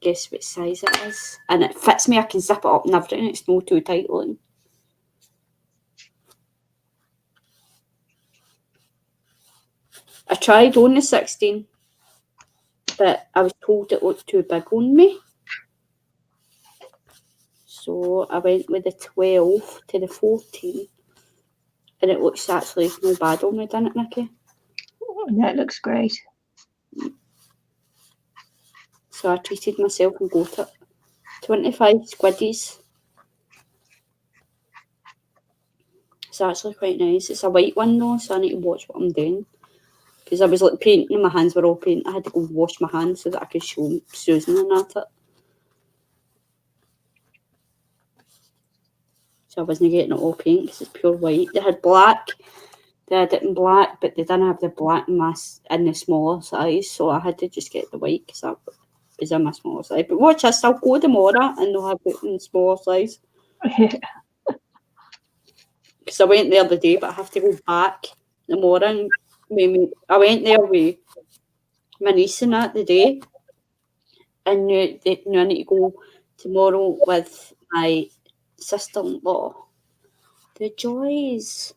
S2: guess what size it is? And it fits me. I can zip it up and everything. It's not too tight looking. I tried on the 16, but I was told it looked too big on me. So I went with the 12 to the 14. And it looks actually no bad on me, doesn't it, Nicky?
S1: that looks great.
S2: So I treated myself and got it. 25 squiddies. It's actually quite nice. It's a white one though, so I need to watch what I'm doing. Because I was like painting and my hands were all painted. I had to go wash my hands so that I could show Susan and at it. So I wasn't getting it all paint because it's pure white. They had black. They had it in black, but they didn't have the black mass in the smaller size. So I had to just get the white because I was in my smaller size. But watch, I still go tomorrow and they'll have it in smaller size. Because I went there the day, but I have to go back in the morning. I went there with my niece and that the day. And now I need to go tomorrow with my sister-in-law. The joys.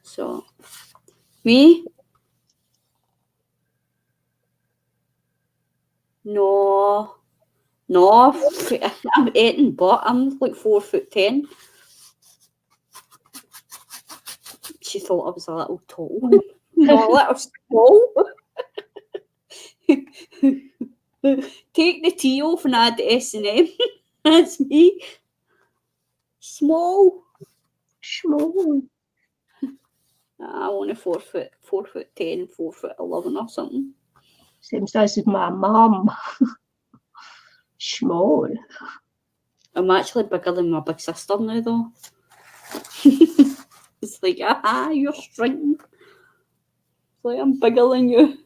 S2: So, me? No, I'm 8, but I'm like 4'10". she thought I was a little tall. Not a little small. Take the T off and add the S&M. That's me. Small.
S1: Small.
S2: I want a 4'10", 4'11" or something.
S1: Same size as my mum. Small.
S2: I'm actually bigger than my big sister now, though. It's like, you're shrinking. It's like, I'm bigger than you.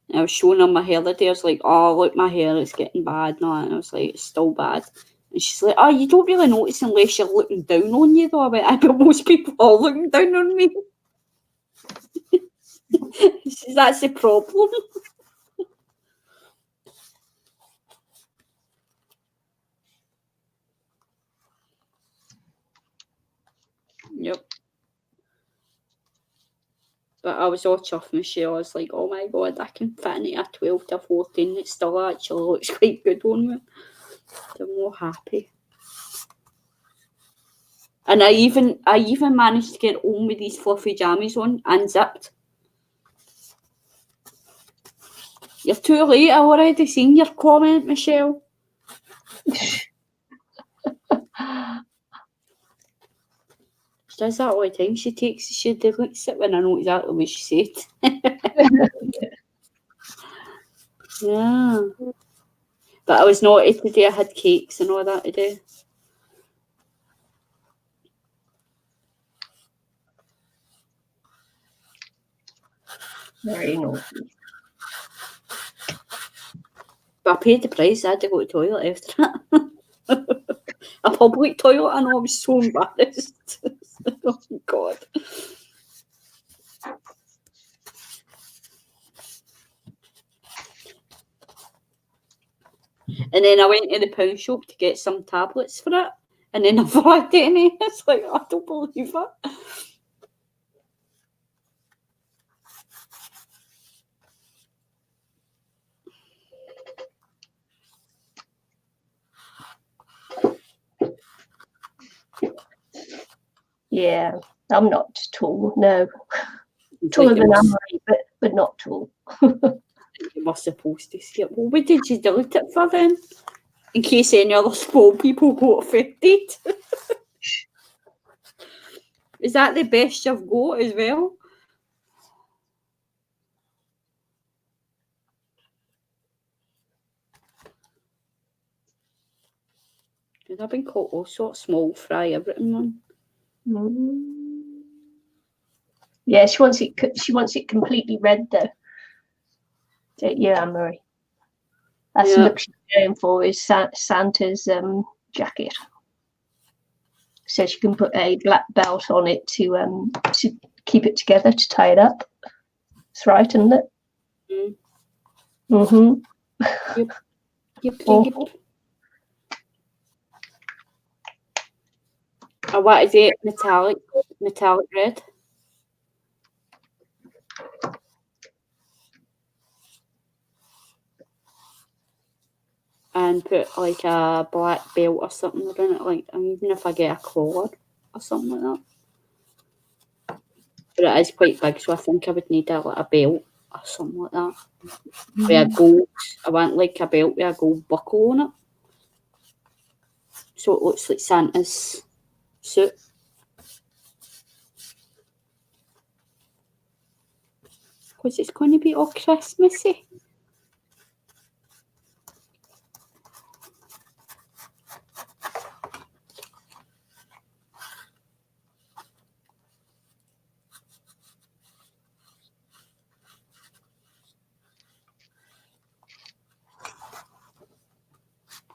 S2: And I was showing her my hair the day. I was like, oh, look, my hair is getting bad now. And I was like, it's still bad. And she's like, oh, you don't really notice unless you're looking down on you, though. I went, but most people are looking down on me. She says, that's the problem. Yep. But I was all chuffed, Michelle. I was like, oh my god, I can fit in a 12 to 14. It still actually looks quite good on me. So I'm more happy. And I even managed to get home with these fluffy jammies on, unzipped. You're too late. I've already seen your comment, Michelle. She does that all the time. She deletes it when I know exactly what she said. Yeah. But I was naughty today. I had cakes and all that to do.
S1: Very naughty.
S2: But I paid the price. I had to go to the toilet after it. A public toilet. I know. I was so embarrassed. Oh my god. And then I went to the pound shop to get some tablets for it. And then I had any. It's like, I don't believe it.
S1: Yeah, I'm not tall. No, taller than Annemarie, but not tall.
S2: You were supposed to see it. Well, what did you delete it for then? In case any other small people got affected. Is that the best you've got as well? Because I've been caught all sorts, small fry, everything, man.
S1: Yeah, she wants it completely red though. Don't you, Annemarie? That's the look she's going for, is Santa's jacket. So she can put a black belt on it to keep it together, to tie it up. That's right, isn't it?
S2: Yep. What is it? Metallic red. And put like a black belt or something around it, like, even if I get a collar or something like that. But it is quite big, so I think I would need a belt or something like that. With a gold, I want like a belt with a gold buckle on it, so it looks like Santa's suit. Because it's going to be all Christmassy.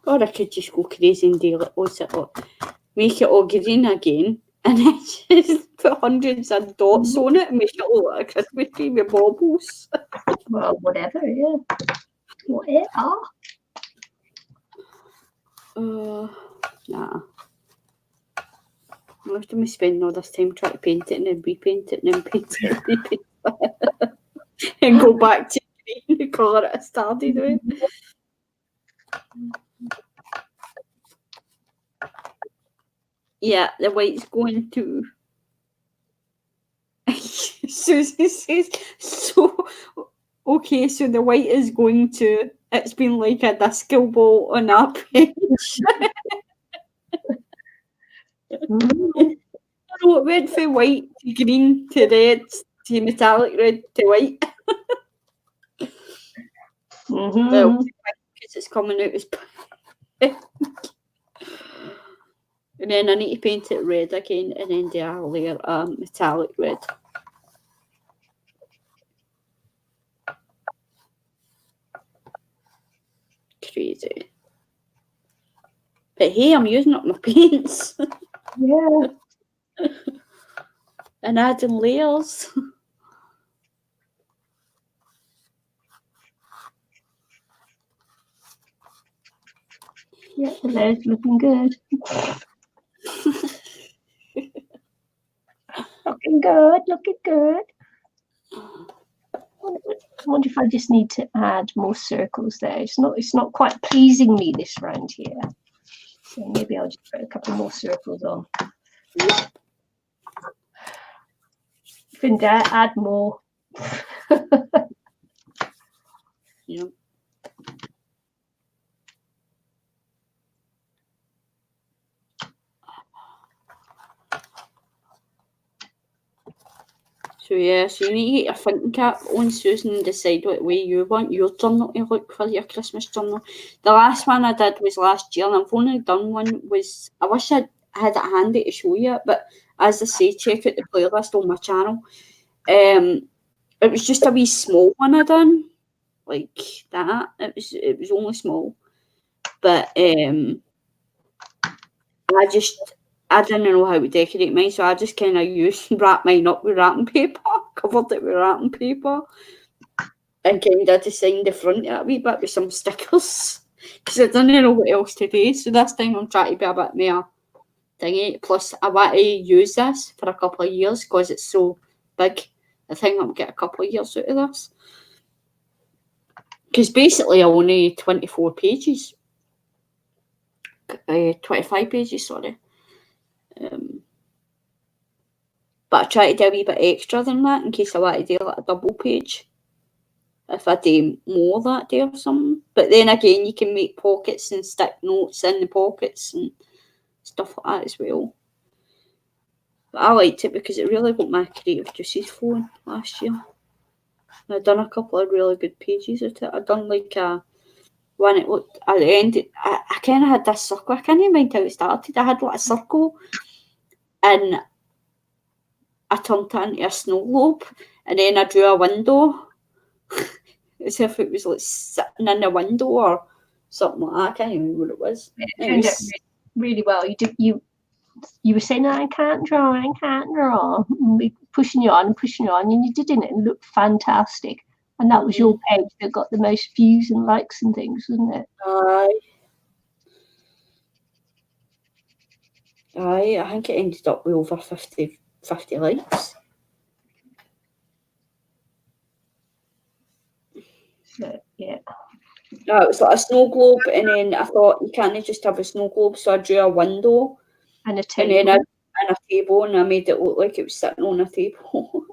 S2: Or I could just go crazy and do make it all green again, and then just put hundreds of dots on it and make it look like a Christmas tree with baubles.
S1: Well, whatever, yeah. Whatever.
S2: Nah. Most of me spending all this time trying to paint it and then repaint it and then paint it and repaint it. And go back to green, the colour I started with. Yeah, the white's going to. Susie says, so, okay, so the white is going to, it's been like a disco ball on our page. So it went from white to green to red to metallic red to white. Well, because it's coming out as pink. And then I need to paint it red again and then do a layer metallic red. Crazy. But hey, I'm using up my paints.
S1: Yeah.
S2: And adding layers.
S1: Yeah, the layer's looking good. Looking good, looking good. I wonder if I just need to add more circles there. It's not quite pleasing me this round here. So maybe I'll just put a couple more circles on. Finda, add more.
S2: Yeah. So yeah, so you need to get your thinking cap on, Susan, and decide what way you want your journal to look for your Christmas journal. The last one I did was last year, and I've only done one. I wish I had it handy to show you, but as I say, check out the playlist on my channel. It was just a wee small one I done, like that. It was only small, but I didn't know how to decorate mine, so I just kind of wrapped mine up with wrapping paper, covered it with wrapping paper, and kind of designed the front of it a wee bit with some stickers, because I didn't know what else to do. So this time I'm trying to be a bit more thingy. Plus, I want to use this for a couple of years because it's so big. I think I'll get a couple of years out of this. Because basically I only 24 pages. 25 pages, sorry. But I try to do a wee bit extra than that in case I want to do like a double page. If I do more that day or something. But then again, you can make pockets and stick notes in the pockets and stuff like that as well. But I liked it because it really got my creative juices flowing last year. And I'd done a couple of really good pages of it. I'd done like when it looked at the end, I kind of had this circle. I can't even mind how it started. I had like a circle and I turned it into a snow globe, and then I drew a window as if it was like sitting in a window or something like that. I can't even remember what it was.
S1: It turned out really well. You were saying, I can't draw, and we pushing you on, and you did it, and it looked fantastic. And that was your page that got the most views and likes and things, wasn't it?
S2: Aye, I think it ended up with over 50 likes.
S1: So, yeah.
S2: No, it was like a snow globe, and then I thought you can't just have a snow globe, so I drew a window
S1: and a table,
S2: and then a table, and I made it look like it was sitting on a table.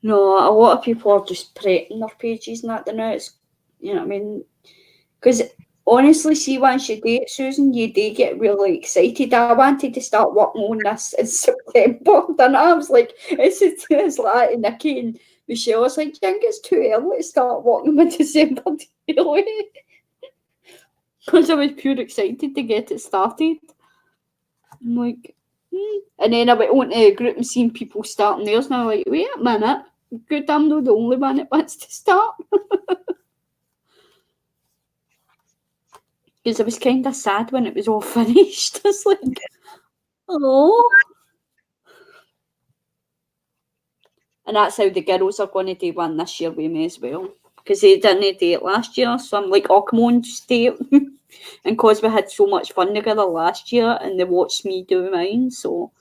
S2: No, a lot of people are just prepping their pages and that now. It's, you know what I mean? Because honestly, see, once you do it, Susan, you do get really excited. I wanted to start working on this in September, and I was like, it's like Nicky and Michelle was like, I think it's too early to start working in December, really. Because I was pure excited to get it started. I'm like, And then I went on to a group and seen people starting theirs, and I'm like, wait a minute, good, I'm not the only one that wants to start. Because I was kind of sad when it was all finished. I was like, oh. And that's how the girls are going to do one this year with me as well. Because they didn't do it last year. So I'm like, oh, come on, just do it. And because we had so much fun together last year and they watched me do mine, so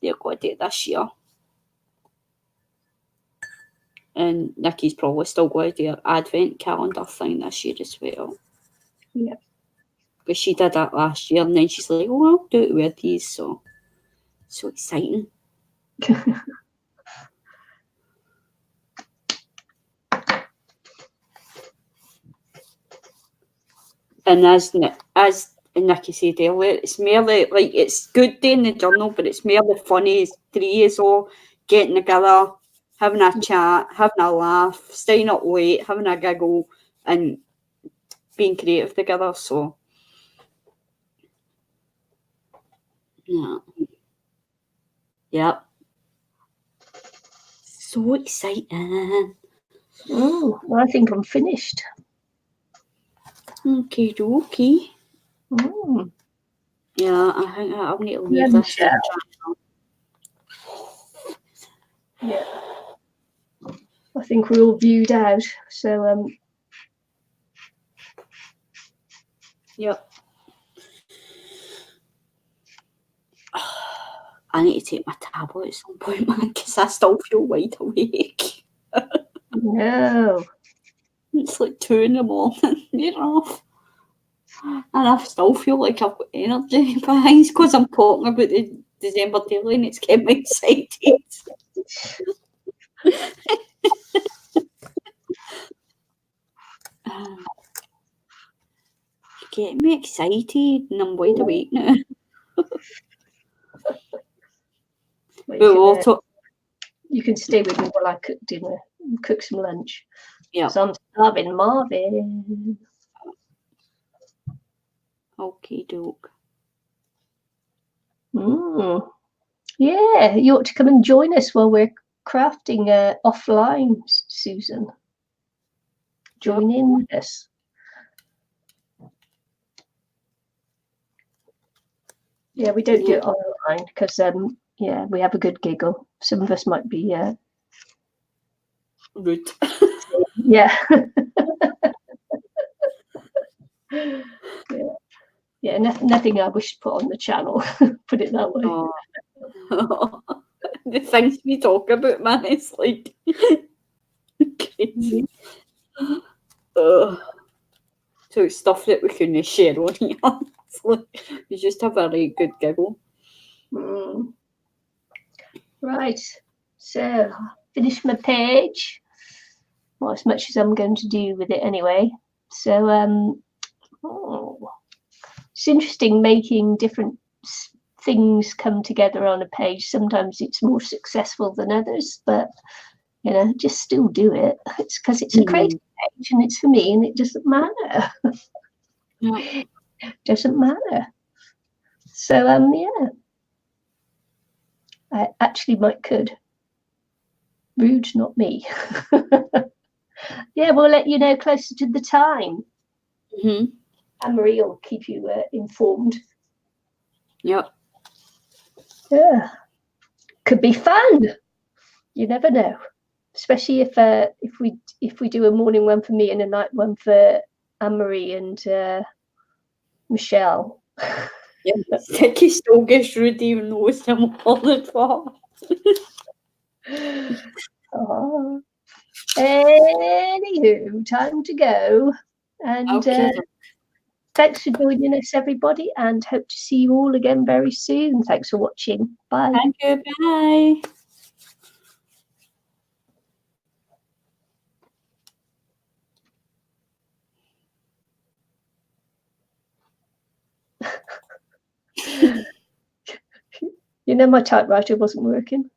S2: they're going to do it this year. And Nicky's probably still going to do her advent calendar thing this year as well.
S1: Yeah.
S2: But she did that last year, and then she's like, "Oh, I'll do it with these." So exciting. And as Nicky said earlier, it's merely like it's good doing the journal, but it's merely funny. It's three is all getting together, having a chat, having a laugh, staying up late, having a giggle, and being creative together. So yeah. Yep. So exciting.
S1: Well, I think I'm finished.
S2: Okay, dokie.
S1: Mm.
S2: Yeah, I think I'll need to leave
S1: Yeah,
S2: this.
S1: Michelle. Yeah. I think we're all viewed out. So
S2: Yep. I need to take my tablet at some point, man, because I still feel wide awake.
S1: no.
S2: It's like 2 in the morning, you know. And I still feel like I've got energy, but I think it's because I'm talking about the December daily and it's getting me excited. Getting me excited and I'm wide awake now.
S1: You can stay with me while I cook dinner, cook some lunch.
S2: Yeah.
S1: So I'm starving, Marvin.
S2: Okay, doke.
S1: Yeah, you ought to come and join us while we're crafting offline, Susan. Join in with us. Yeah, we don't do it online because yeah, we have a good giggle. Some of us might be
S2: rude.
S1: Yeah. Yeah, nothing I wish to put on the channel. Put it that way.
S2: Oh. The things we talk about, man, it's like crazy. So it's stuff that we couldn't share on here. Like, we just have a really good giggle.
S1: Right, so finish my page. Well, as much as I'm going to do with it anyway. So it's interesting making different things come together on a page. Sometimes it's more successful than others, but you know, just still do it. It's because it's a creative page and it's for me, and it doesn't matter. Doesn't matter. So yeah, I actually could. Rude, not me. Yeah, we'll let you know closer to the time. Annemarie will keep you informed.
S2: Yep.
S1: Yeah, could be fun. You never know, especially if we do a morning one for me and a night one for Annemarie and Michelle.
S2: Yeah, Nicky still gets rude even though it's him all the time.
S1: Anywho, time to go. And thanks for joining us, everybody, and hope to see you all again very soon. Thanks for watching. Bye.
S2: Thank you. Bye.
S1: You know, my typewriter wasn't working.